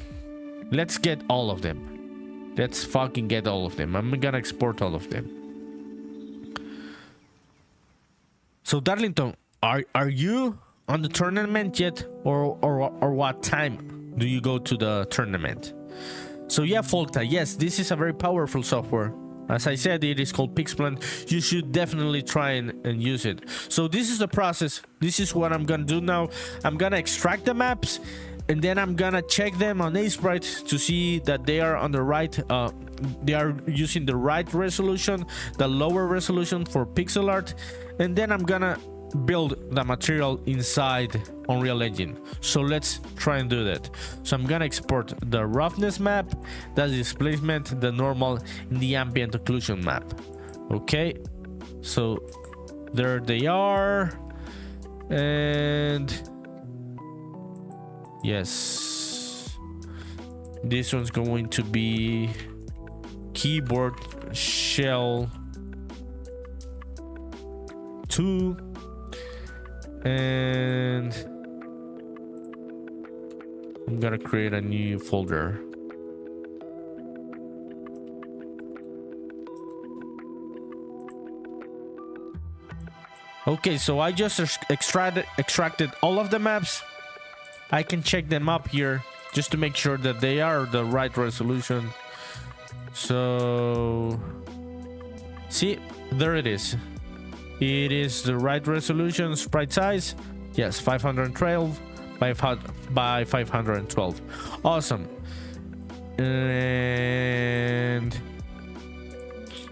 let's get all of them. Let's fucking get all of them. I'm gonna export all of them. So Darlington, are you on the tournament yet, or what time do you go to the tournament? So yeah, Volta, yes, this is a very powerful software. As I said, it is called Pixplant. You should definitely try and use it. So this is the process. This is what I'm gonna do now. I'm gonna extract the maps, and then I'm gonna check them on Aseprite to see that they are on the right, they are using the right resolution, the lower resolution for pixel art, and then I'm gonna build the material inside Unreal Engine. So let's try and do that. So I'm gonna export the roughness map, the displacement, the normal, and the ambient occlusion map. Okay, so there they are. And yes, this one's going to be keyboard shell 2, and I'm gonna create a new folder. Okay, so I just extracted all of the maps. I can check them up here just to make sure that they are the right resolution. So see, there it is. It is the right resolution. Sprite size, yes, 512 by 512. Awesome. And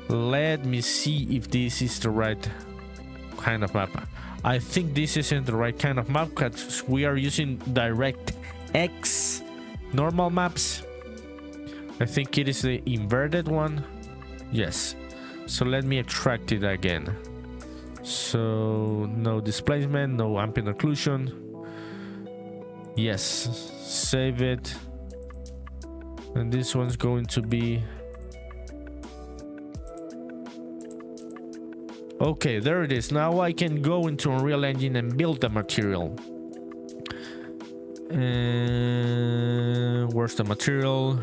let me see if this is the right kind of map. I think this isn't the right kind of map because we are using DirectX normal maps. I think it is the inverted one. Yes. So let me extract it again. So no displacement, no ambient occlusion. Yes, save it. And this one's going to be okay. There it is. Now I can go into Unreal Engine and build the material. Where's the material?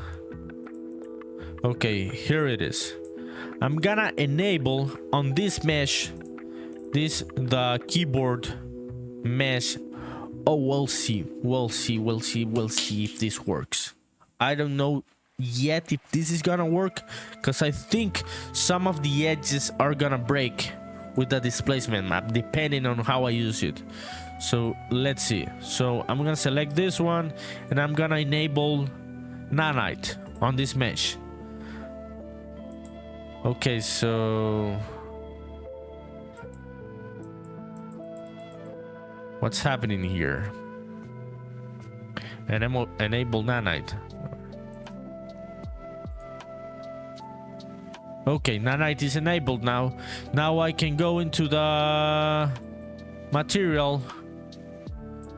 Okay, here it is. I'm gonna enable on this mesh, the keyboard mesh. Oh, we'll see if this works. I don't know yet if this is gonna work, because I think some of the edges are gonna break with the displacement map depending on how I use it. So let's see. So I'm gonna select this one and I'm gonna enable nanite on this mesh. Okay, so what's happening here? And enable nanite. Okay, nanite is enabled now. Now I can go into the material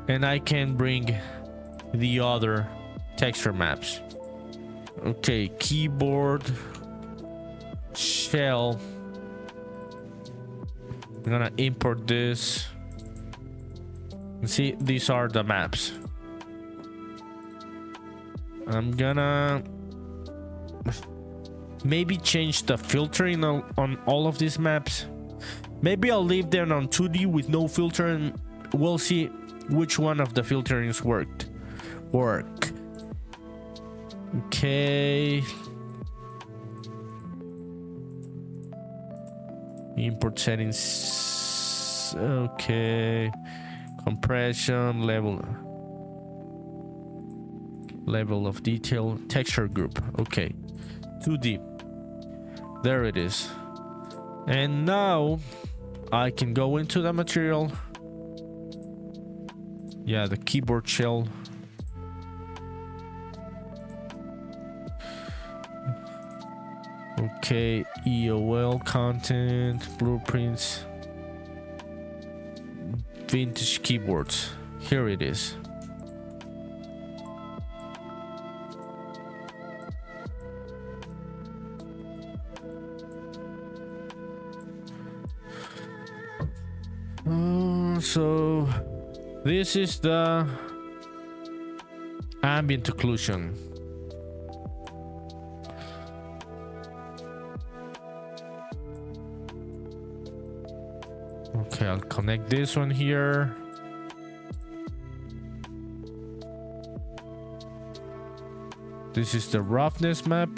and I can bring the other texture maps. Okay, keyboard shell. I'm gonna import this. See, these are the maps. I'm gonna maybe change the filtering on all of these maps. Maybe I'll leave them on 2D with no filter and we'll see which one of the filterings work. Okay. Import settings. Okay. Compression level of detail, texture group. Okay. 2D. There it is. And now I can go into the material. Yeah, the keyboard shell. Okay, EOL content, blueprints, vintage keyboards. Here it is. So this is the ambient occlusion. Okay, I'll connect this one here. This is the roughness map.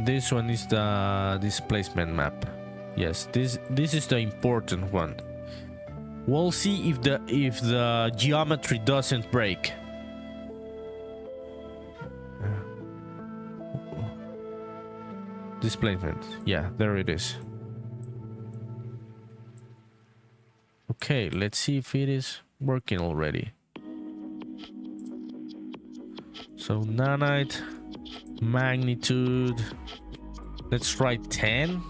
This one is the displacement map. Yes, this is the important one. We'll see if the geometry doesn't break. Displacement. Yeah, there it is. Okay, let's see if it is working already. So nanite, magnitude. Let's try 10.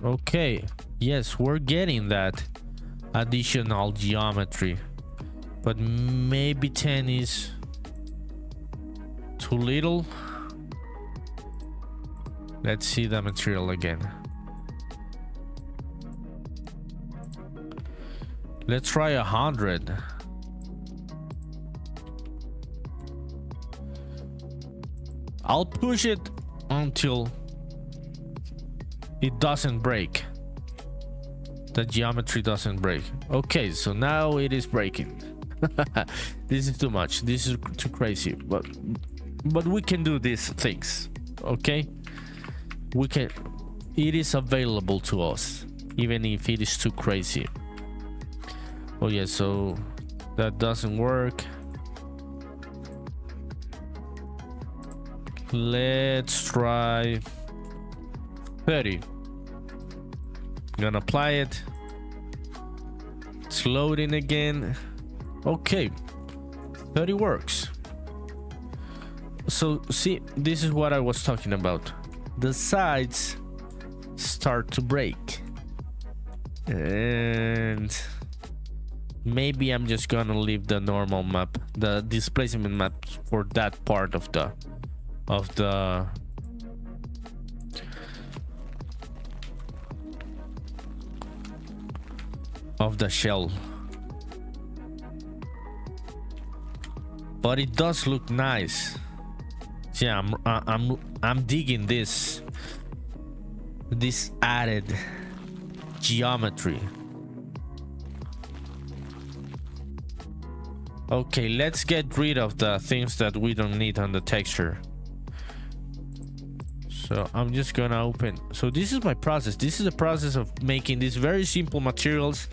Okay, yes, we're getting that additional geometry, but maybe 10 is too little. Let's see the material again. Let's try 100. I'll push it until it doesn't break. The geometry doesn't break. Okay, so now it is breaking. This is too much. This is too crazy. But we can do these things. Okay, we can. It is available to us, even if it is too crazy. Oh yeah, so that doesn't work. Let's try 30. I'm gonna apply it. It's loading again. Okay, 30 works. So see, this is what I was talking about. The sides start to break, and maybe I'm just gonna leave the normal map, the displacement map, for that part of the shell. But it does look nice. Yeah, I'm digging this added geometry. Okay, let's get rid of the things that we don't need on the texture. So I'm just gonna open. So this is my process. This is the process of making these very simple materials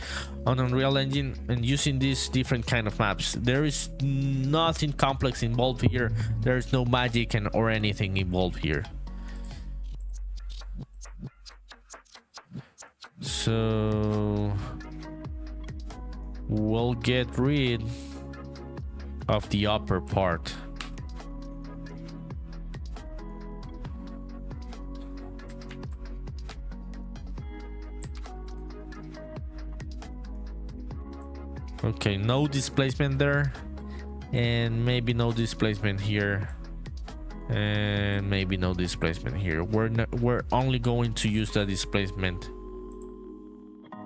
on Unreal Engine and using these different kind of maps. There is nothing complex involved here. There is no magic or anything involved here. So we'll get rid of the upper part. Okay, no displacement there, and maybe no displacement here, and maybe no displacement here. We're only going to use the displacement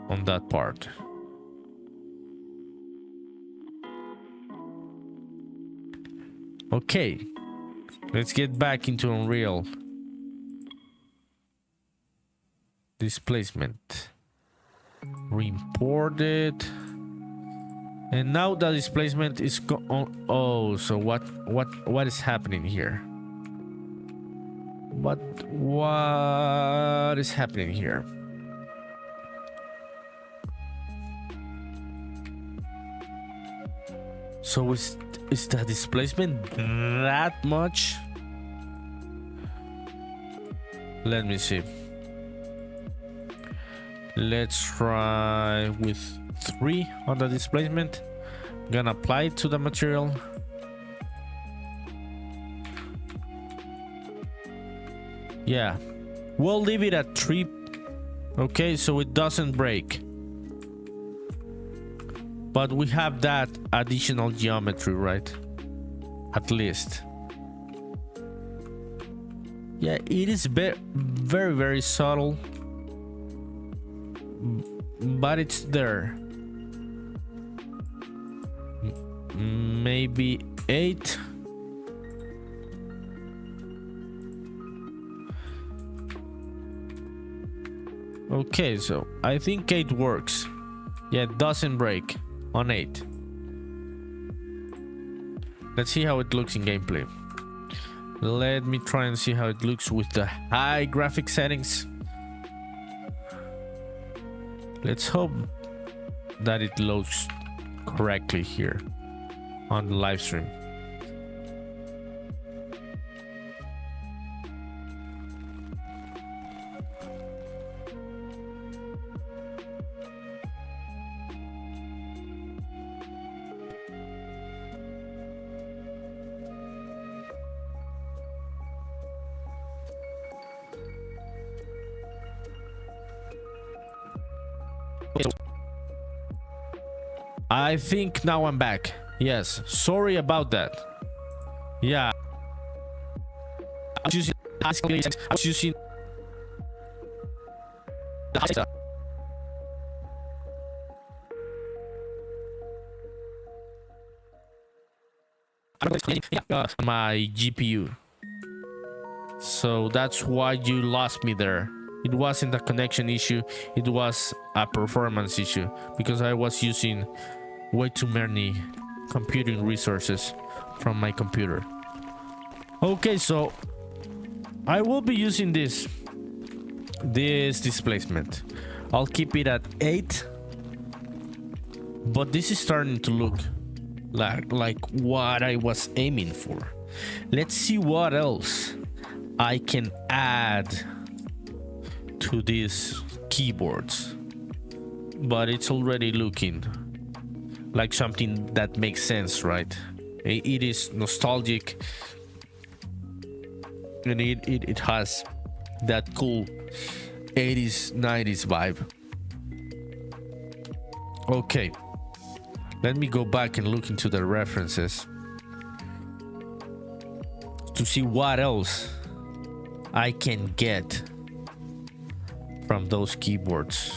on that part. Okay, let's get back into Unreal. Displacement, re-import it. And now the displacement is on. Oh, so what is happening here? What is happening here? So Is the displacement that much? Let me see. Let's try with 3 on the displacement. I'm gonna apply it to the material. Yeah, we'll leave it at 3. Okay, so it doesn't break. But we have that additional geometry, right? At least. Yeah, it is very, very subtle. But it's there. Maybe 8. Okay, so I think 8 works. Yeah, it doesn't break on 8. Let's see how it looks in gameplay. Let me try and see how it looks with the high graphic settings. Let's hope that it loads correctly here on the live stream. I think now I'm back. Yes, sorry about that. Yeah, I was using my GPU, so that's why you lost me there. It wasn't a connection issue, it was a performance issue because I was using way too many computing resources from my computer. Okay, so I will be using this displacement. I'll keep it at 8, but this is starting to look like what I was aiming for. Let's see what else I can add to these keyboards, but it's already looking like something that makes sense, right? It is nostalgic and it has that cool 80s 90s vibe. Okay, let me go back and look into the references to see what else I can get from those keyboards.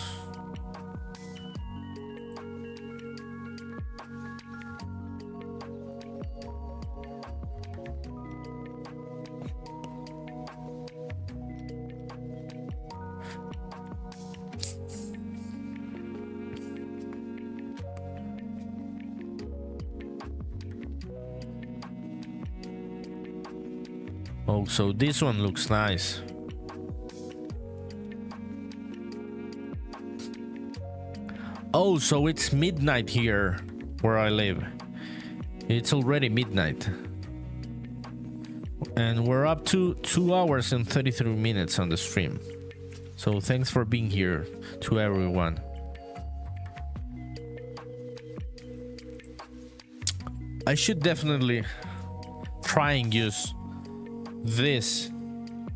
Oh, so this one looks nice. Oh, so it's midnight here where I live. It's already midnight. And we're up to 2 hours and 33 minutes on the stream. So thanks for being here to everyone. I should definitely try and use this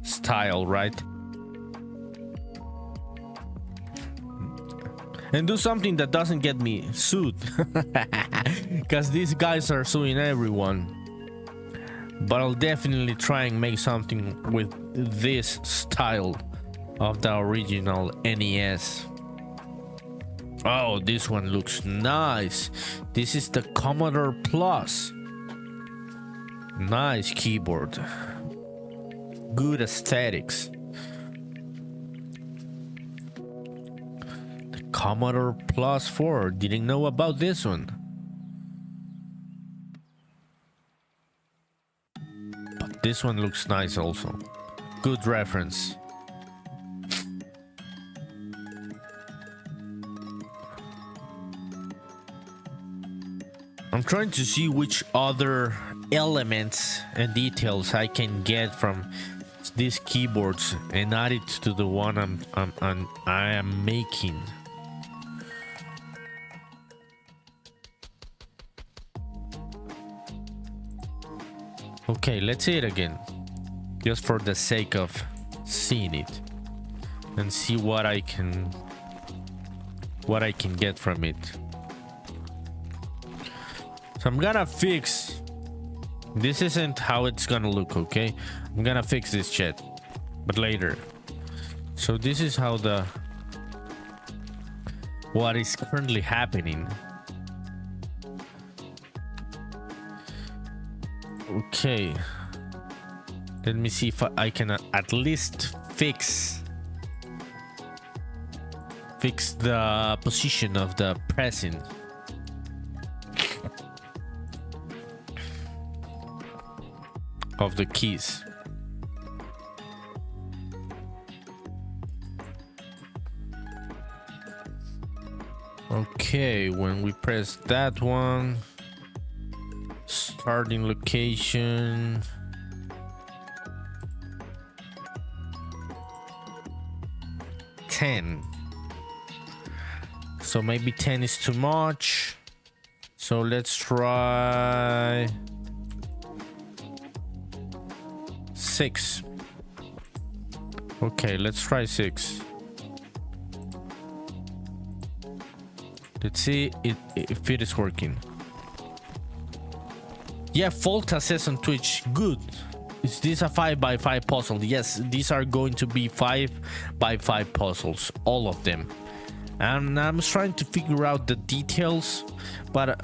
style, right? And do something that doesn't get me sued. Because these guys are suing everyone. But I'll definitely try and make something with this style of the original NES. Oh, this one looks nice. This is the Commodore Plus. Nice keyboard. Good aesthetics. The Commodore Plus 4. Didn't know about this one. But this one looks nice also. Good reference. I'm trying to see which other elements and details I can get from these keyboards and add it to the one I am making. Okay, let's see it again, just for the sake of seeing it and see what I can get from it. So I'm gonna fix. This isn't how it's gonna look, okay? I'm gonna fix this shit, but later. So this is how what is currently happening. Okay, let me see if I can at least fix the position of the pressing. Of the keys. Okay, when we press that one, starting location, $10. So maybe 10 is too much. So let's try 6. Okay, let's try 6. Let's see if it is working. Yeah, Volta says on Twitch, good. Is this a 5x5 puzzle? Yes, these are going to be 5x5 puzzles, all of them. And I'm trying to figure out the details, but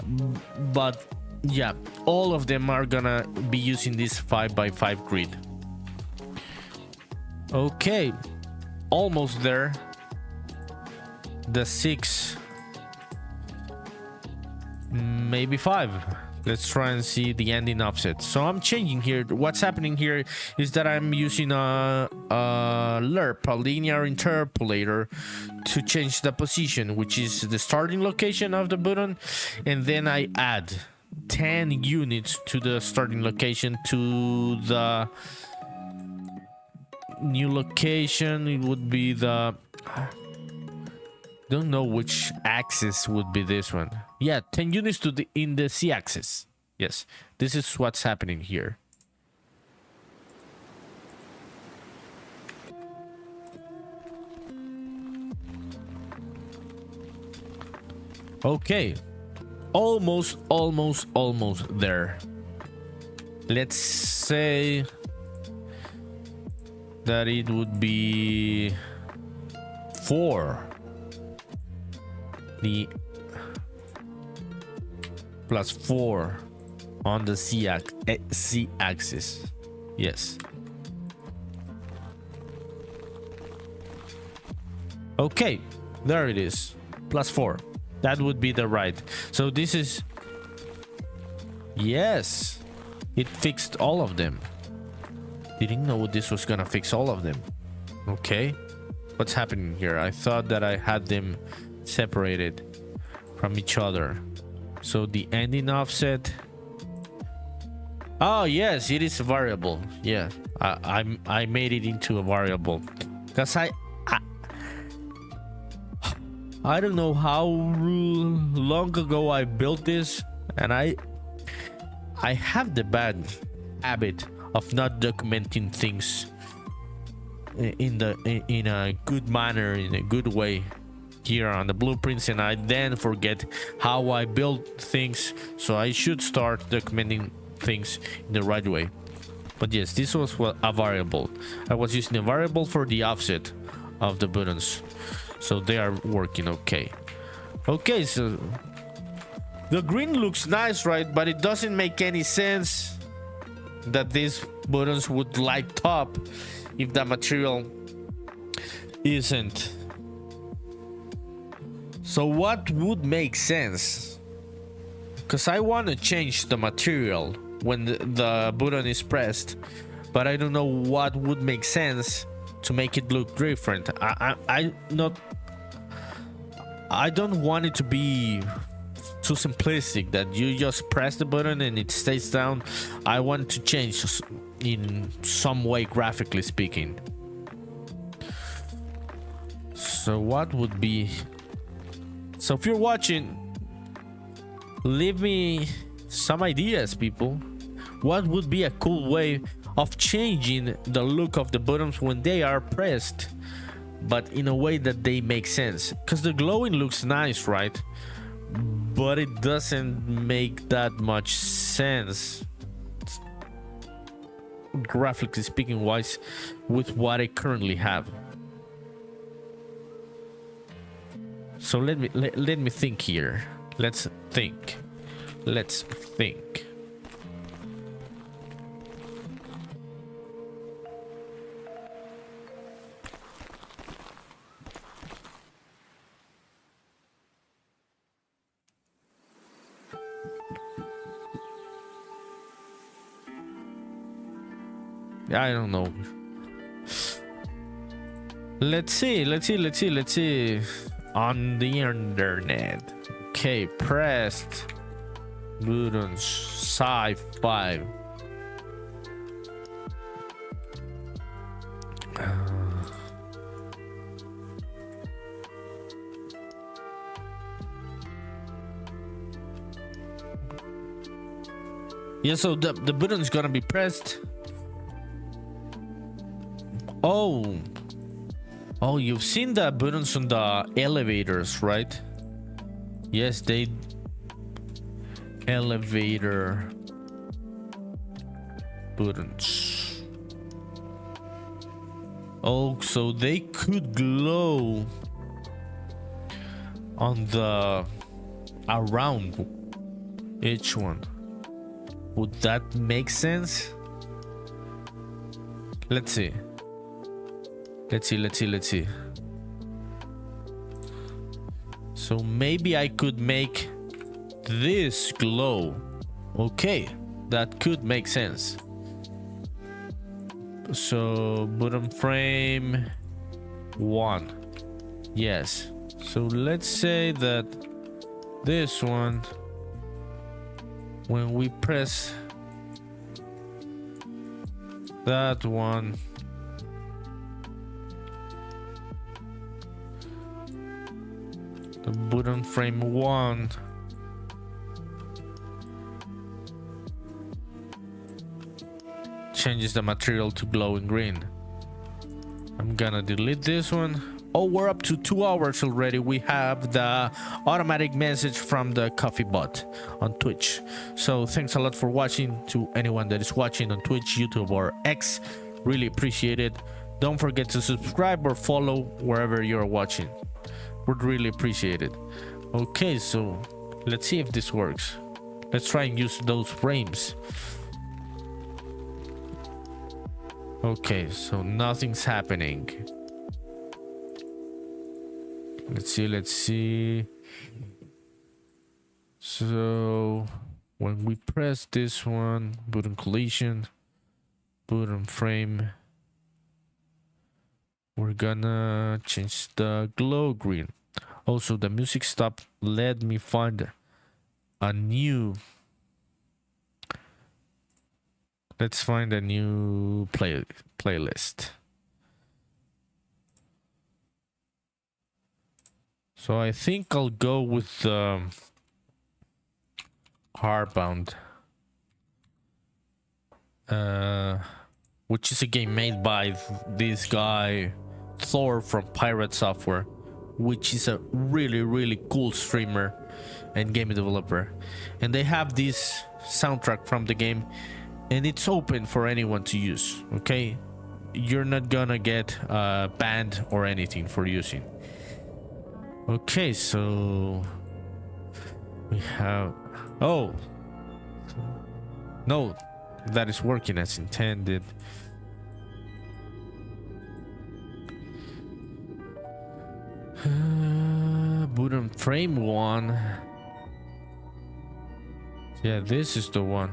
yeah, all of them are gonna be using this 5x5 grid. Okay, almost there. The 6, maybe 5. Let's try and see the ending offset. So I'm changing here. What's happening here is that I'm using a lerp, a linear interpolator, to change the position, which is the starting location of the button, and then I add 10 units to the starting location to the new location. It would be the, don't know which axis would be this one. Yeah, 10 units to the in the z-axis. Yes, this is what's happening here. Okay, almost there. Let's say that it would be 4. The plus 4 on the z-axis. Yes. Okay, there it is. Plus 4. That would be the right. So this is... Yes. It fixed all of them. Didn't know this was gonna fix all of them. Okay. What's happening here? I thought that I had them separated from each other. So the ending offset... Oh yes, it is a variable. Yeah, I made it into a variable because I don't know how long ago I built this, and I have the bad habit of not documenting things in a good manner, in a good way here on the blueprints, and I then forget how I build things. So I should start documenting things in the right way. But yes, this was a variable. I was using a variable for the offset of the buttons, so they are working okay. Okay, so the green looks nice, right? But it doesn't make any sense that these buttons would light up if the material isn't. So what would make sense? Because I want to change the material when the button is pressed, but I don't know what would make sense to make it look different. I don't want it to so simplistic that you just press the button and it stays down. I want to change in some way, graphically speaking. So what would be... So if you're watching, leave me some ideas, people. What would be a cool way of changing the look of the buttons when they are pressed, but in a way that they make sense? Because the glowing looks nice, right? But it doesn't make that much sense, graphically speaking wise, with what I currently have. So let me think here. Let's think. I don't know. Let's see. On the internet. Okay, pressed buttons, sci-fi. Yeah, so the button is gonna be pressed. Oh, you've seen the buttons on the elevators, right? Yes, they... Elevator buttons. Oh, so they could glow on the... around each one. Would that make sense? Let's see. So maybe I could make this glow. Okay, that could make sense. So bottom frame 1. Yes. So let's say that this one, when we press that one, the button frame 1 changes the material to glowing green. I'm gonna delete this one. Oh, we're up to 2 hours already. We have the automatic message from the coffee bot on Twitch. So thanks a lot for watching. To anyone that is watching on Twitch, YouTube, or X, really appreciate it. Don't forget to subscribe or follow wherever you're watching. Would really appreciate it. Okay, so let's see if this works. Let's try and use those frames. Okay, so nothing's happening. Let's see. So when we press this one, button collision, button frame, we're gonna change the glow green. Also, the music stop. Let me find a new... Let's find a new playlist. So I think I'll go with Hardbound, which is a game made by this guy Thor from Pirate Software, which is a really cool streamer and game developer. And they have this soundtrack from the game, and it's open for anyone to use. Okay, you're not gonna get banned or anything for using. Okay, so we have... Oh no, that is working as intended. Bottom frame 1. Yeah, this is the one.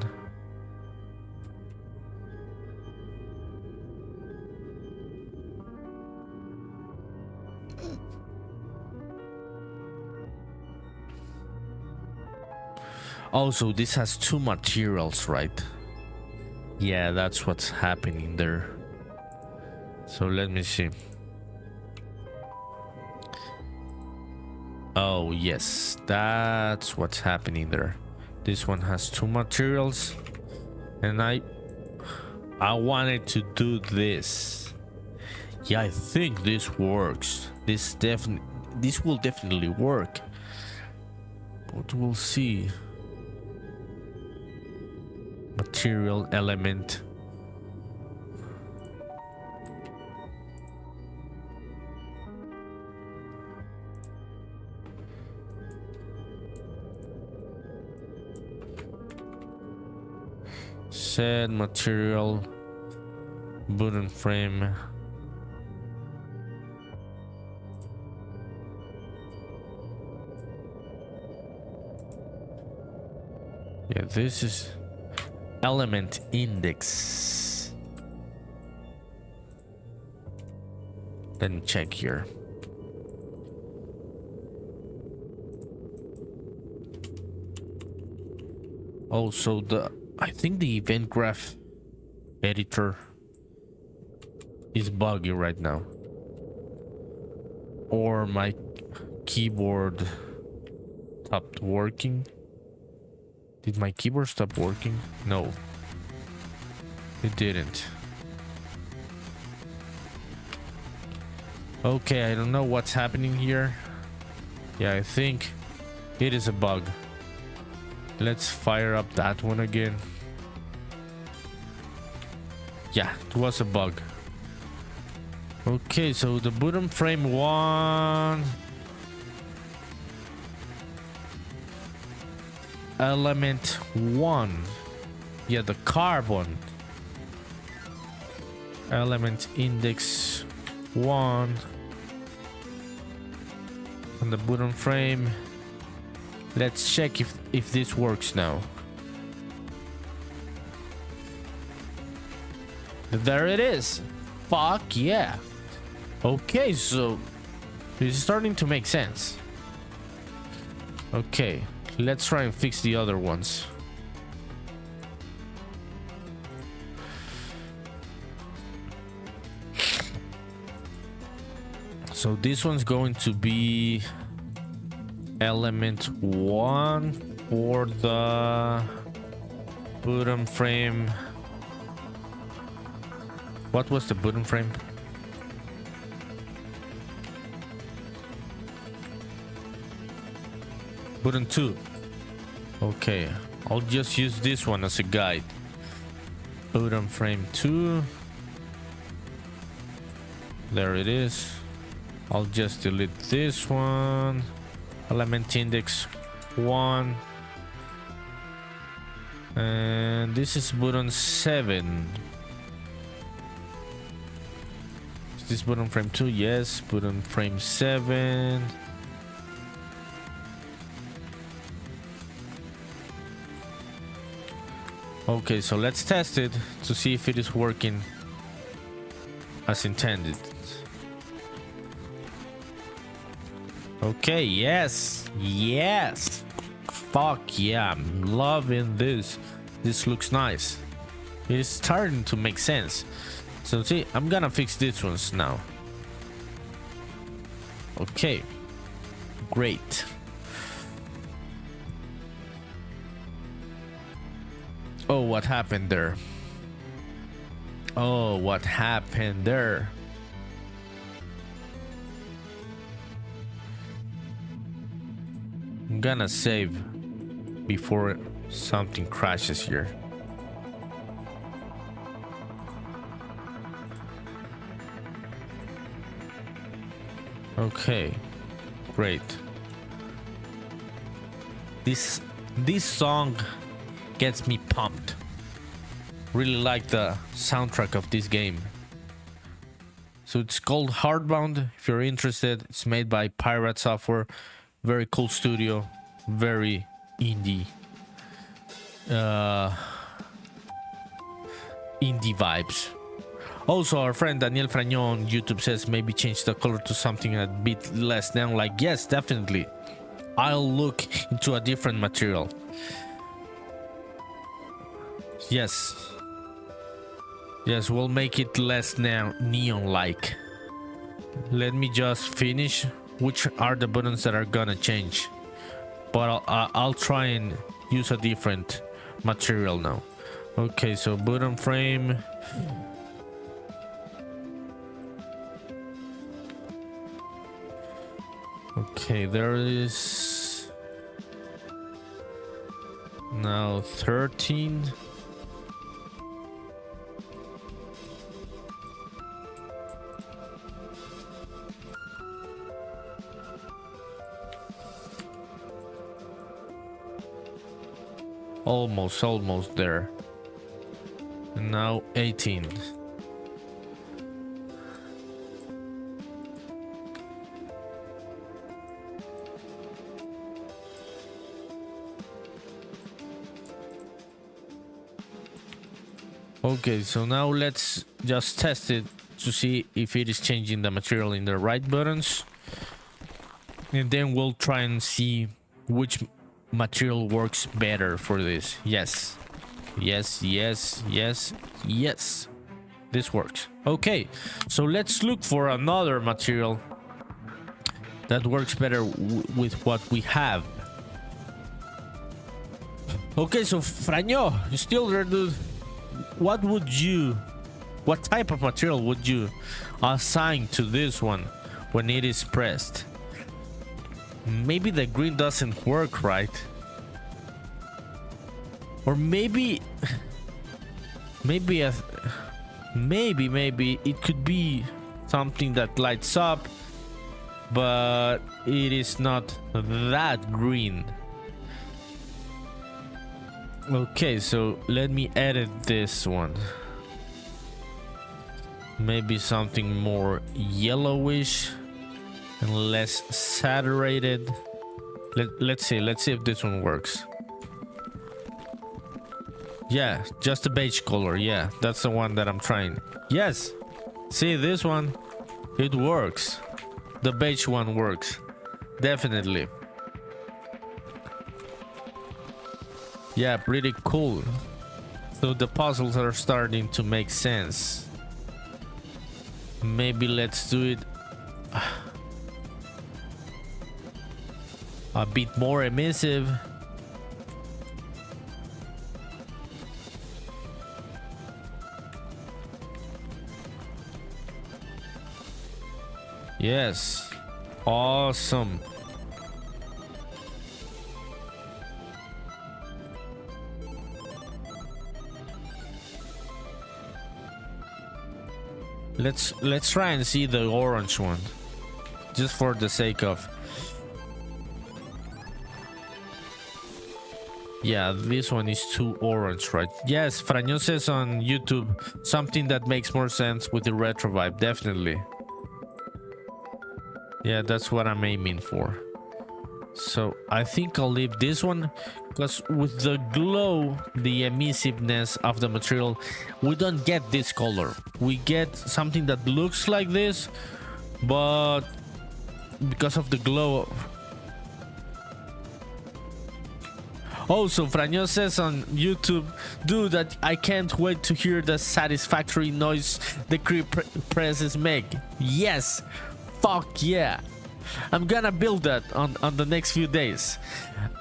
Also, this has two materials, right? Yeah, that's what's happening there. So let me see. Oh yes, that's what's happening there. This one has two materials, and I wanted to do this. Yeah, I think this works. This will definitely work, but we'll see. Material element. Set material, wooden frame. Yeah, this is element index. Let me check here. Also, I think the event graph editor is buggy right now, or my keyboard stopped working. Did my keyboard stop working? No, it didn't. Okay, I don't know what's happening here. Yeah, I think it is a bug. Let's fire up that one again. Yeah, it was a bug. Okay, so the bottom frame one. Element 1. Yeah, the carbon. Element index 1. On the bottom frame. Let's check if this works now. There it is. Fuck yeah. Okay, so this is starting to make sense. Okay, let's try and fix the other ones. So this one's going to be element 1 for the bottom frame. What was the bottom frame? Button 2. Okay, I'll just use this one as a guide. Bottom frame 2. There it is. I'll just delete this one. Element index 1. And this is button 7. Is this button frame 2? Yes. Button frame 7. Okay, so let's test it to see if it is working as intended. Okay, yes, yes. Fuck yeah, I'm loving this. This looks nice. It is starting to make sense. So see, I'm gonna fix these ones now. Okay, great. Oh, what happened there? Oh, what happened there? I'm gonna save before something crashes here. Okay, great. This song gets me pumped. Really like the soundtrack of this game. So it's called Hardbound. If you're interested, it's made by Pirate Software. Very cool studio, very indie vibes. Also, our friend Daniel Frañón on YouTube says maybe change the color to something a bit less neon. Like, yes, definitely. I'll look into a different material. Yes. Yes, we'll make it less now neon-like. Let me just finish which are the buttons that are gonna change. But I'll try and use a different material now. Okay, so button frame. Okay, there is now 13. Almost there. And now 18. Okay, so now let's just test it to see if it is changing the material in the right buttons. And then we'll try and see which material works better for this. Yes. Yes. This works. Okay, so let's look for another material that works better with what we have. Okay, so Franjo, you still there, dude? What type of material would you assign to this one when it is pressed? Maybe the green doesn't work right, or maybe it could be something that lights up, but it is not that green. Okay, so let me edit this one. Maybe something more yellowish and less saturated. Let's see if this one works. Yeah, just a beige color. Yeah, that's the one that I'm trying. Yes, see this one, it works. The beige one works, definitely. Yeah, pretty cool. So the puzzles are starting to make sense. Maybe let's do it a bit more emissive. Yes, awesome. Let's try and see the orange one, just for the sake of. Yeah, this one is too orange, right? Yes, Franjo says on YouTube something that makes more sense with the retro vibe, definitely. Yeah, that's what I'm aiming for. So I think I'll leave this one, because with the glow, the emissiveness of the material, we don't get this color. We get something that looks like this, but because of the glow. Also, Franjo says on YouTube, dude, that I can't wait to hear the satisfactory noise the creep presses make. Yes, fuck yeah. I'm gonna build that on the next few days.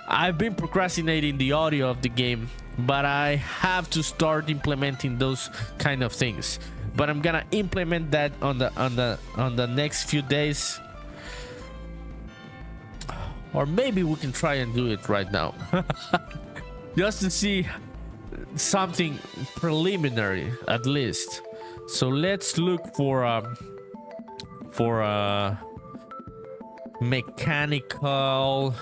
I've been procrastinating the audio of the game, but I have to start implementing those kind of things. But I'm gonna implement that on the next few days. Or maybe we can try and do it right now. Just to see something preliminary at least. So let's look for a mechanical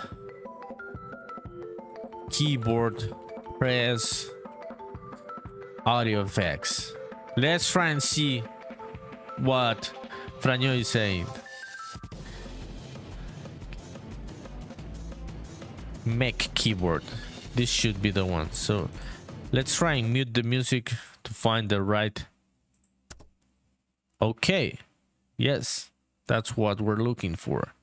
keyboard press audio effects. Let's try and see what Franjo is saying. Mech keyboard, this should be the one. So let's try and mute the music to find the right. Okay, yes, that's what we're looking for.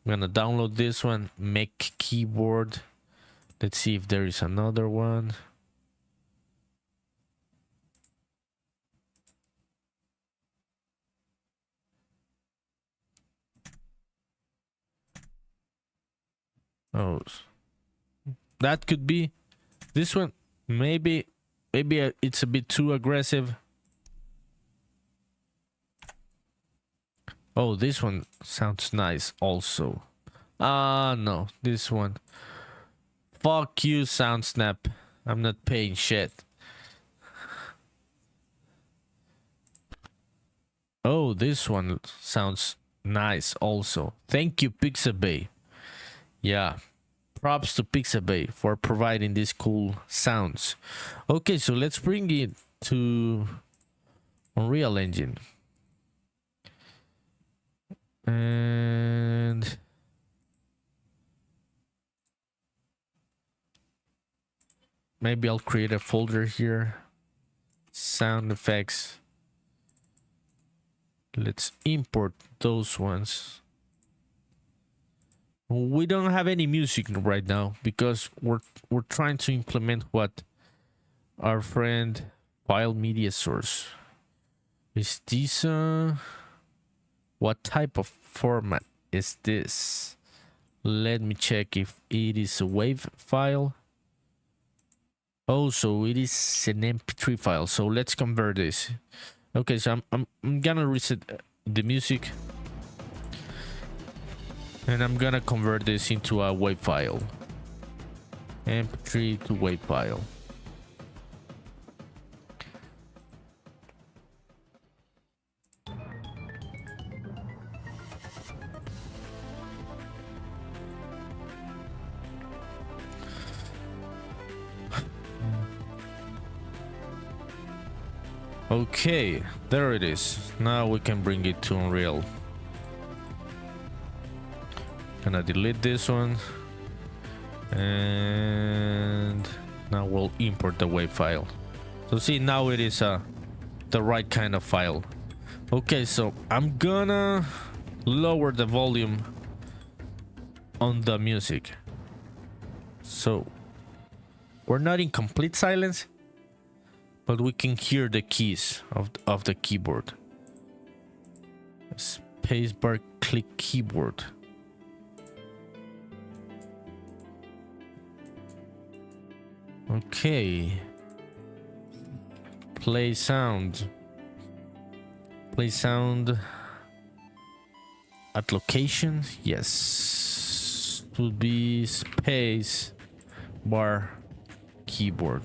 I'm gonna download this one, Mech keyboard. Let's see if there is another one. Oh, that could be this one. Maybe it's a bit too aggressive. Oh, this one sounds nice also. No, this one. Fuck you, Sound Snap. I'm not paying shit. Oh, this one sounds nice also. Thank you, Pixabay. Yeah, props to Pixabay for providing these cool sounds. Okay, so let's bring it to Unreal Engine. And maybe I'll create a folder here. Sound effects. Let's import those ones. We don't have any music right now because we're trying to implement what our friend file media source. Is this what type of format is this? Let me check if it is a WAV file. Oh, so it is an MP3 file. So let's convert this. Okay, so I'm gonna reset the music. And I'm gonna convert this into a WAV file. MP3 to WAV file. Okay, there it is. Now we can bring it to Unreal. Gonna delete this one. And now we'll import the WAV file. So see, now it is the right kind of file. Okay, so I'm gonna lower the volume on the music. So we're not in complete silence, but we can hear the keys of the keyboard. Spacebar, click keyboard. Okay. Play sound. Play sound at location. Yes. It would be space bar keyboard.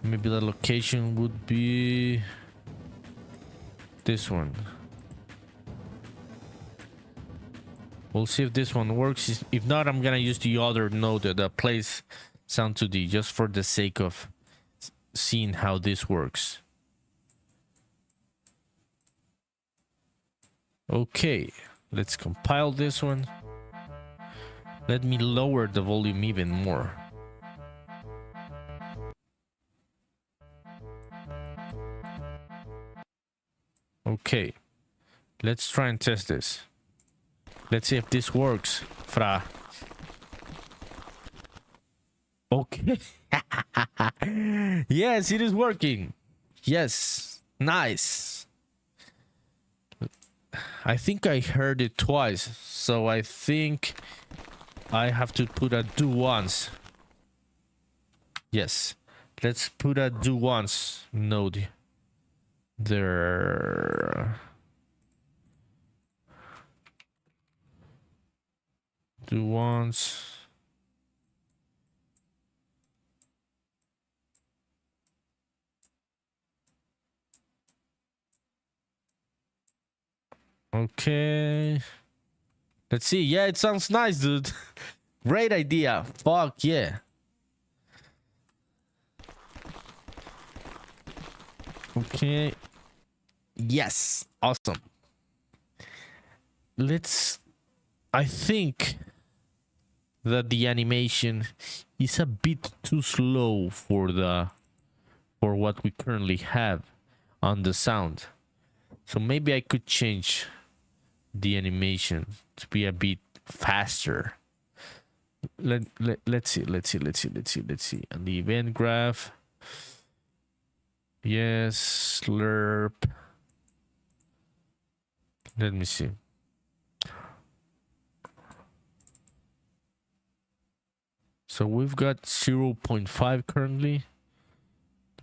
Maybe the location would be this one. We'll see if this one works. If not, I'm gonna use the other node that plays sound 2D just for the sake of seeing how this works. Okay, let's compile this one. Let me lower the volume even more. Okay, let's try and test this. Let's see if this works, fra. Okay. Yes, it is working. Yes, nice. I think I heard it twice, so I think I have to put a do once. Yes, let's put a do once node there. Do once. Okay. Let's see. Yeah, it sounds nice, dude. Great idea. Fuck yeah. Okay. Yes. Awesome. I think that the animation is a bit too slow for what we currently have on the sound. So maybe I could change the animation to be a bit faster. Let's see. On the event graph. Yes, slurp. Let me see. So we've got 0.5 currently.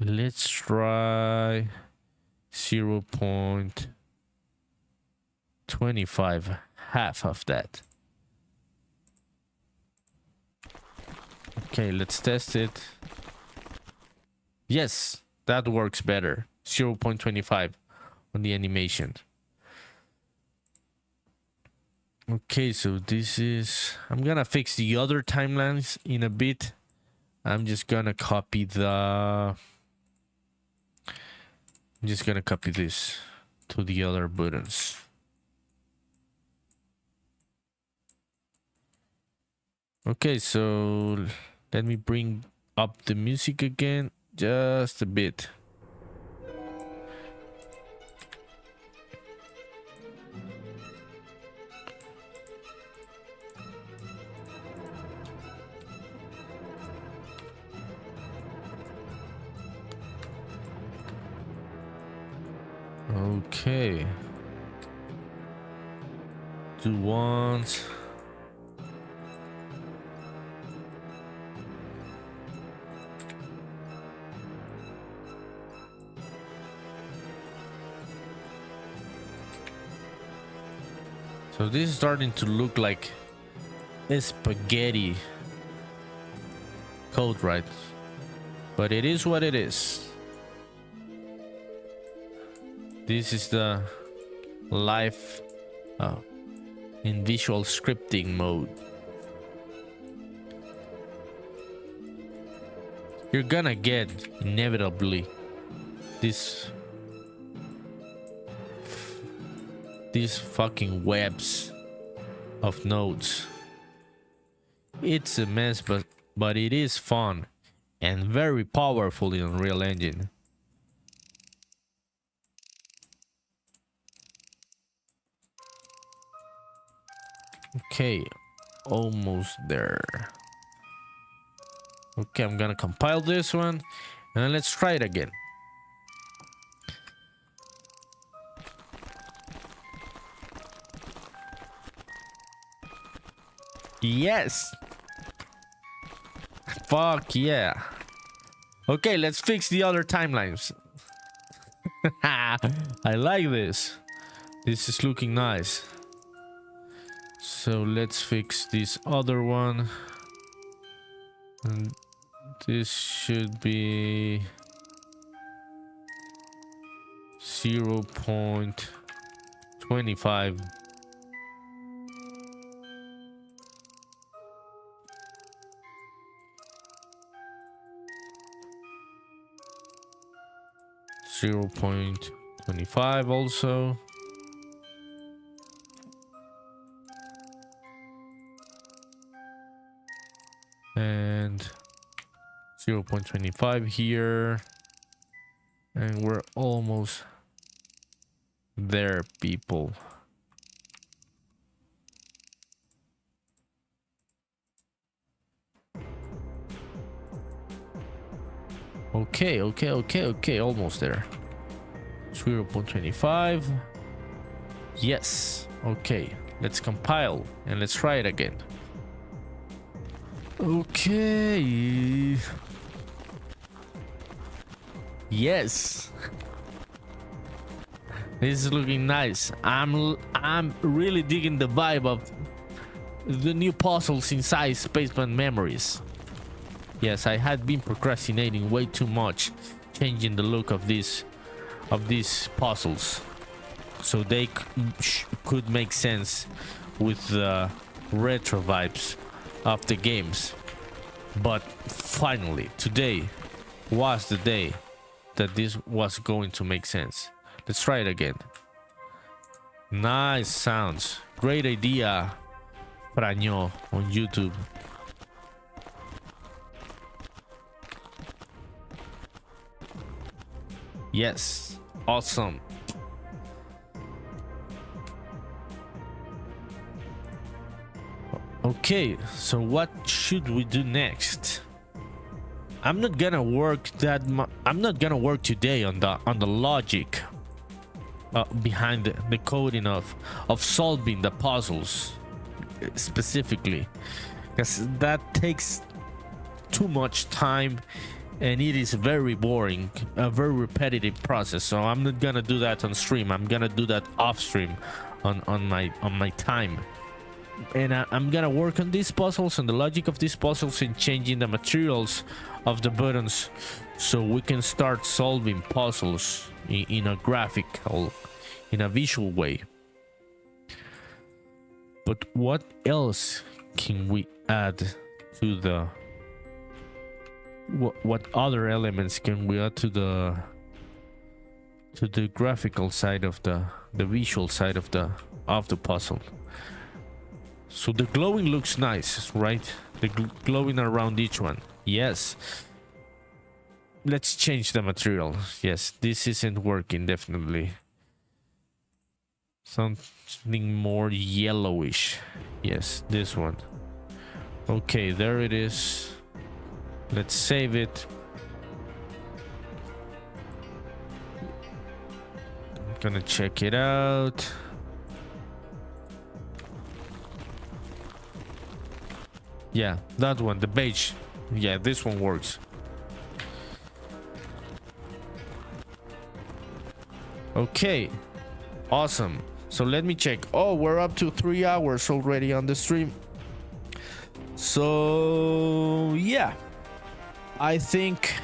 Let's try 0.25, half of that. Okay, let's test it. Yes, that works better. 0.25 on the animation. Okay, so this is... I'm gonna fix the other timelines in a bit. I'm just gonna copy the... I'm just gonna copy this to the other buttons. Okay, so let me bring up the music again just a bit. Okay. Do once. So this is starting to look like a spaghetti code, right? But it is what it is. This is the live in visual scripting mode. You're gonna get inevitably these fucking webs of nodes. It's a mess, but it is fun and very powerful in Unreal Engine. Okay, almost there. Okay, I'm gonna compile this one and let's try it again. Yes. Fuck yeah. Okay, let's fix the other timelines. I like this. This is looking nice. So let's fix this other one. And this should be 0.25. .25 also. And 0.25 here. And we're almost there, people. Okay, almost there. 0.25. Yes. Okay, let's compile and let's try it again. Okay. Yes. This is looking nice. I'm really digging the vibe of the new puzzles inside Spaceman Memories. Yes, I had been procrastinating way too much, changing the look of these puzzles, so they could make sense with the retro vibes of the games. But finally, today was the day that this was going to make sense. Let's try it again. Nice sounds. Great idea, Franyo on YouTube. Yes, awesome. Okay, so what should we do next? I'm not gonna work today on the logic behind the coding of solving the puzzles specifically, because that takes too much time and it is very boring, a very repetitive process. So I'm not gonna do that on stream. I'm gonna do that off stream on my time. And I'm gonna work on these puzzles and the logic of these puzzles and changing the materials of the buttons so we can start solving puzzles in a graphical, in a visual way. But what else can we add to the what other elements can we add to the graphical side of the visual side of the puzzle? So the glowing looks nice, right? The glowing around each one. Yes. Let's change the material. Yes, this isn't working, definitely. Something more yellowish. Yes, this one. Okay, there it is. Let's save it. I'm gonna check it out. Yeah, that one, the beige. Yeah, this one works. Okay, awesome. So let me check. Oh, we're up to 3 hours already on the stream. So yeah, I think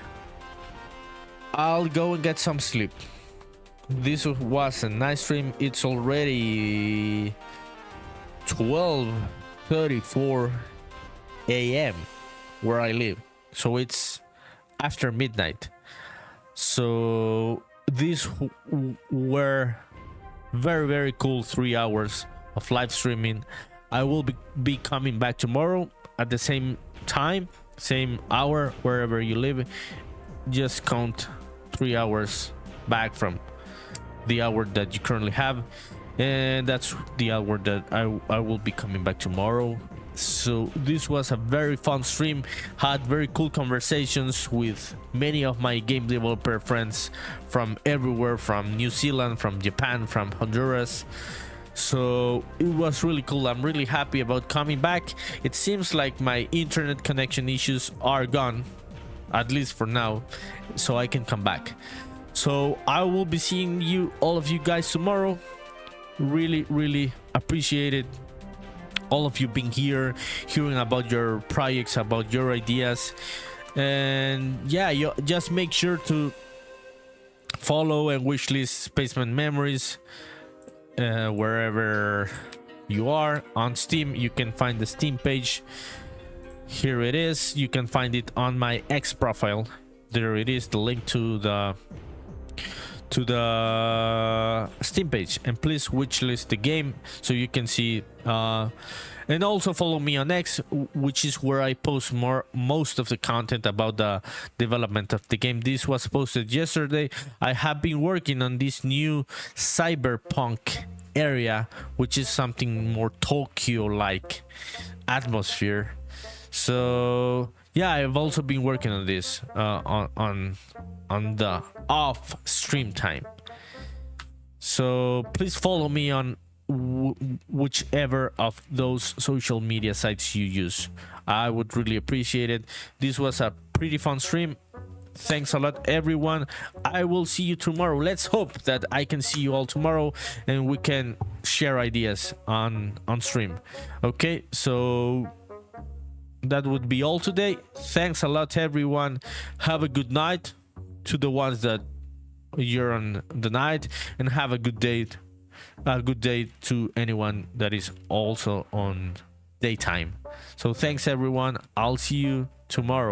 I'll go and get some sleep. This was a nice stream. It's already 12:34 a.m. where I live, so it's after midnight. So these were very cool 3 hours of live streaming. I will be coming back tomorrow at the same time, same hour, wherever you live. Just count 3 hours back from the hour that you currently have, and that's the hour that I will be coming back tomorrow. So this was a very fun stream. Had very cool conversations with many of my game developer friends from everywhere, from New Zealand, from Japan, from Honduras. So it was really cool. I'm really happy about coming back. It seems like my internet connection issues are gone, at least for now, so I can come back. So I will be seeing you, all of you guys, tomorrow. Really appreciate it, all of you being here, hearing about your projects, about your ideas. And yeah, you just make sure to follow and wishlist Spaceman Memories wherever you are. On Steam, you can find the Steam page. Here it is. You can find it on my X profile. There it is, the link to the Steam page. And please wishlist the game so you can see, and also follow me on X, which is where I post most of the content about the development of the game. This was posted yesterday. I have been working on this new cyberpunk area, which is something more Tokyo-like atmosphere. So yeah, I've also been working on this on the off stream time. So please follow me on whichever of those social media sites you use. I would really appreciate it. This was a pretty fun stream. Thanks a lot, everyone. I will see you tomorrow. Let's hope that I can see you all tomorrow and we can share ideas on stream. Okay, so that would be all today. Thanks a lot, everyone. Have a good night to the ones that you're on the night, and have a good day. A good day to anyone that is also on daytime. So thanks, everyone. I'll see you tomorrow.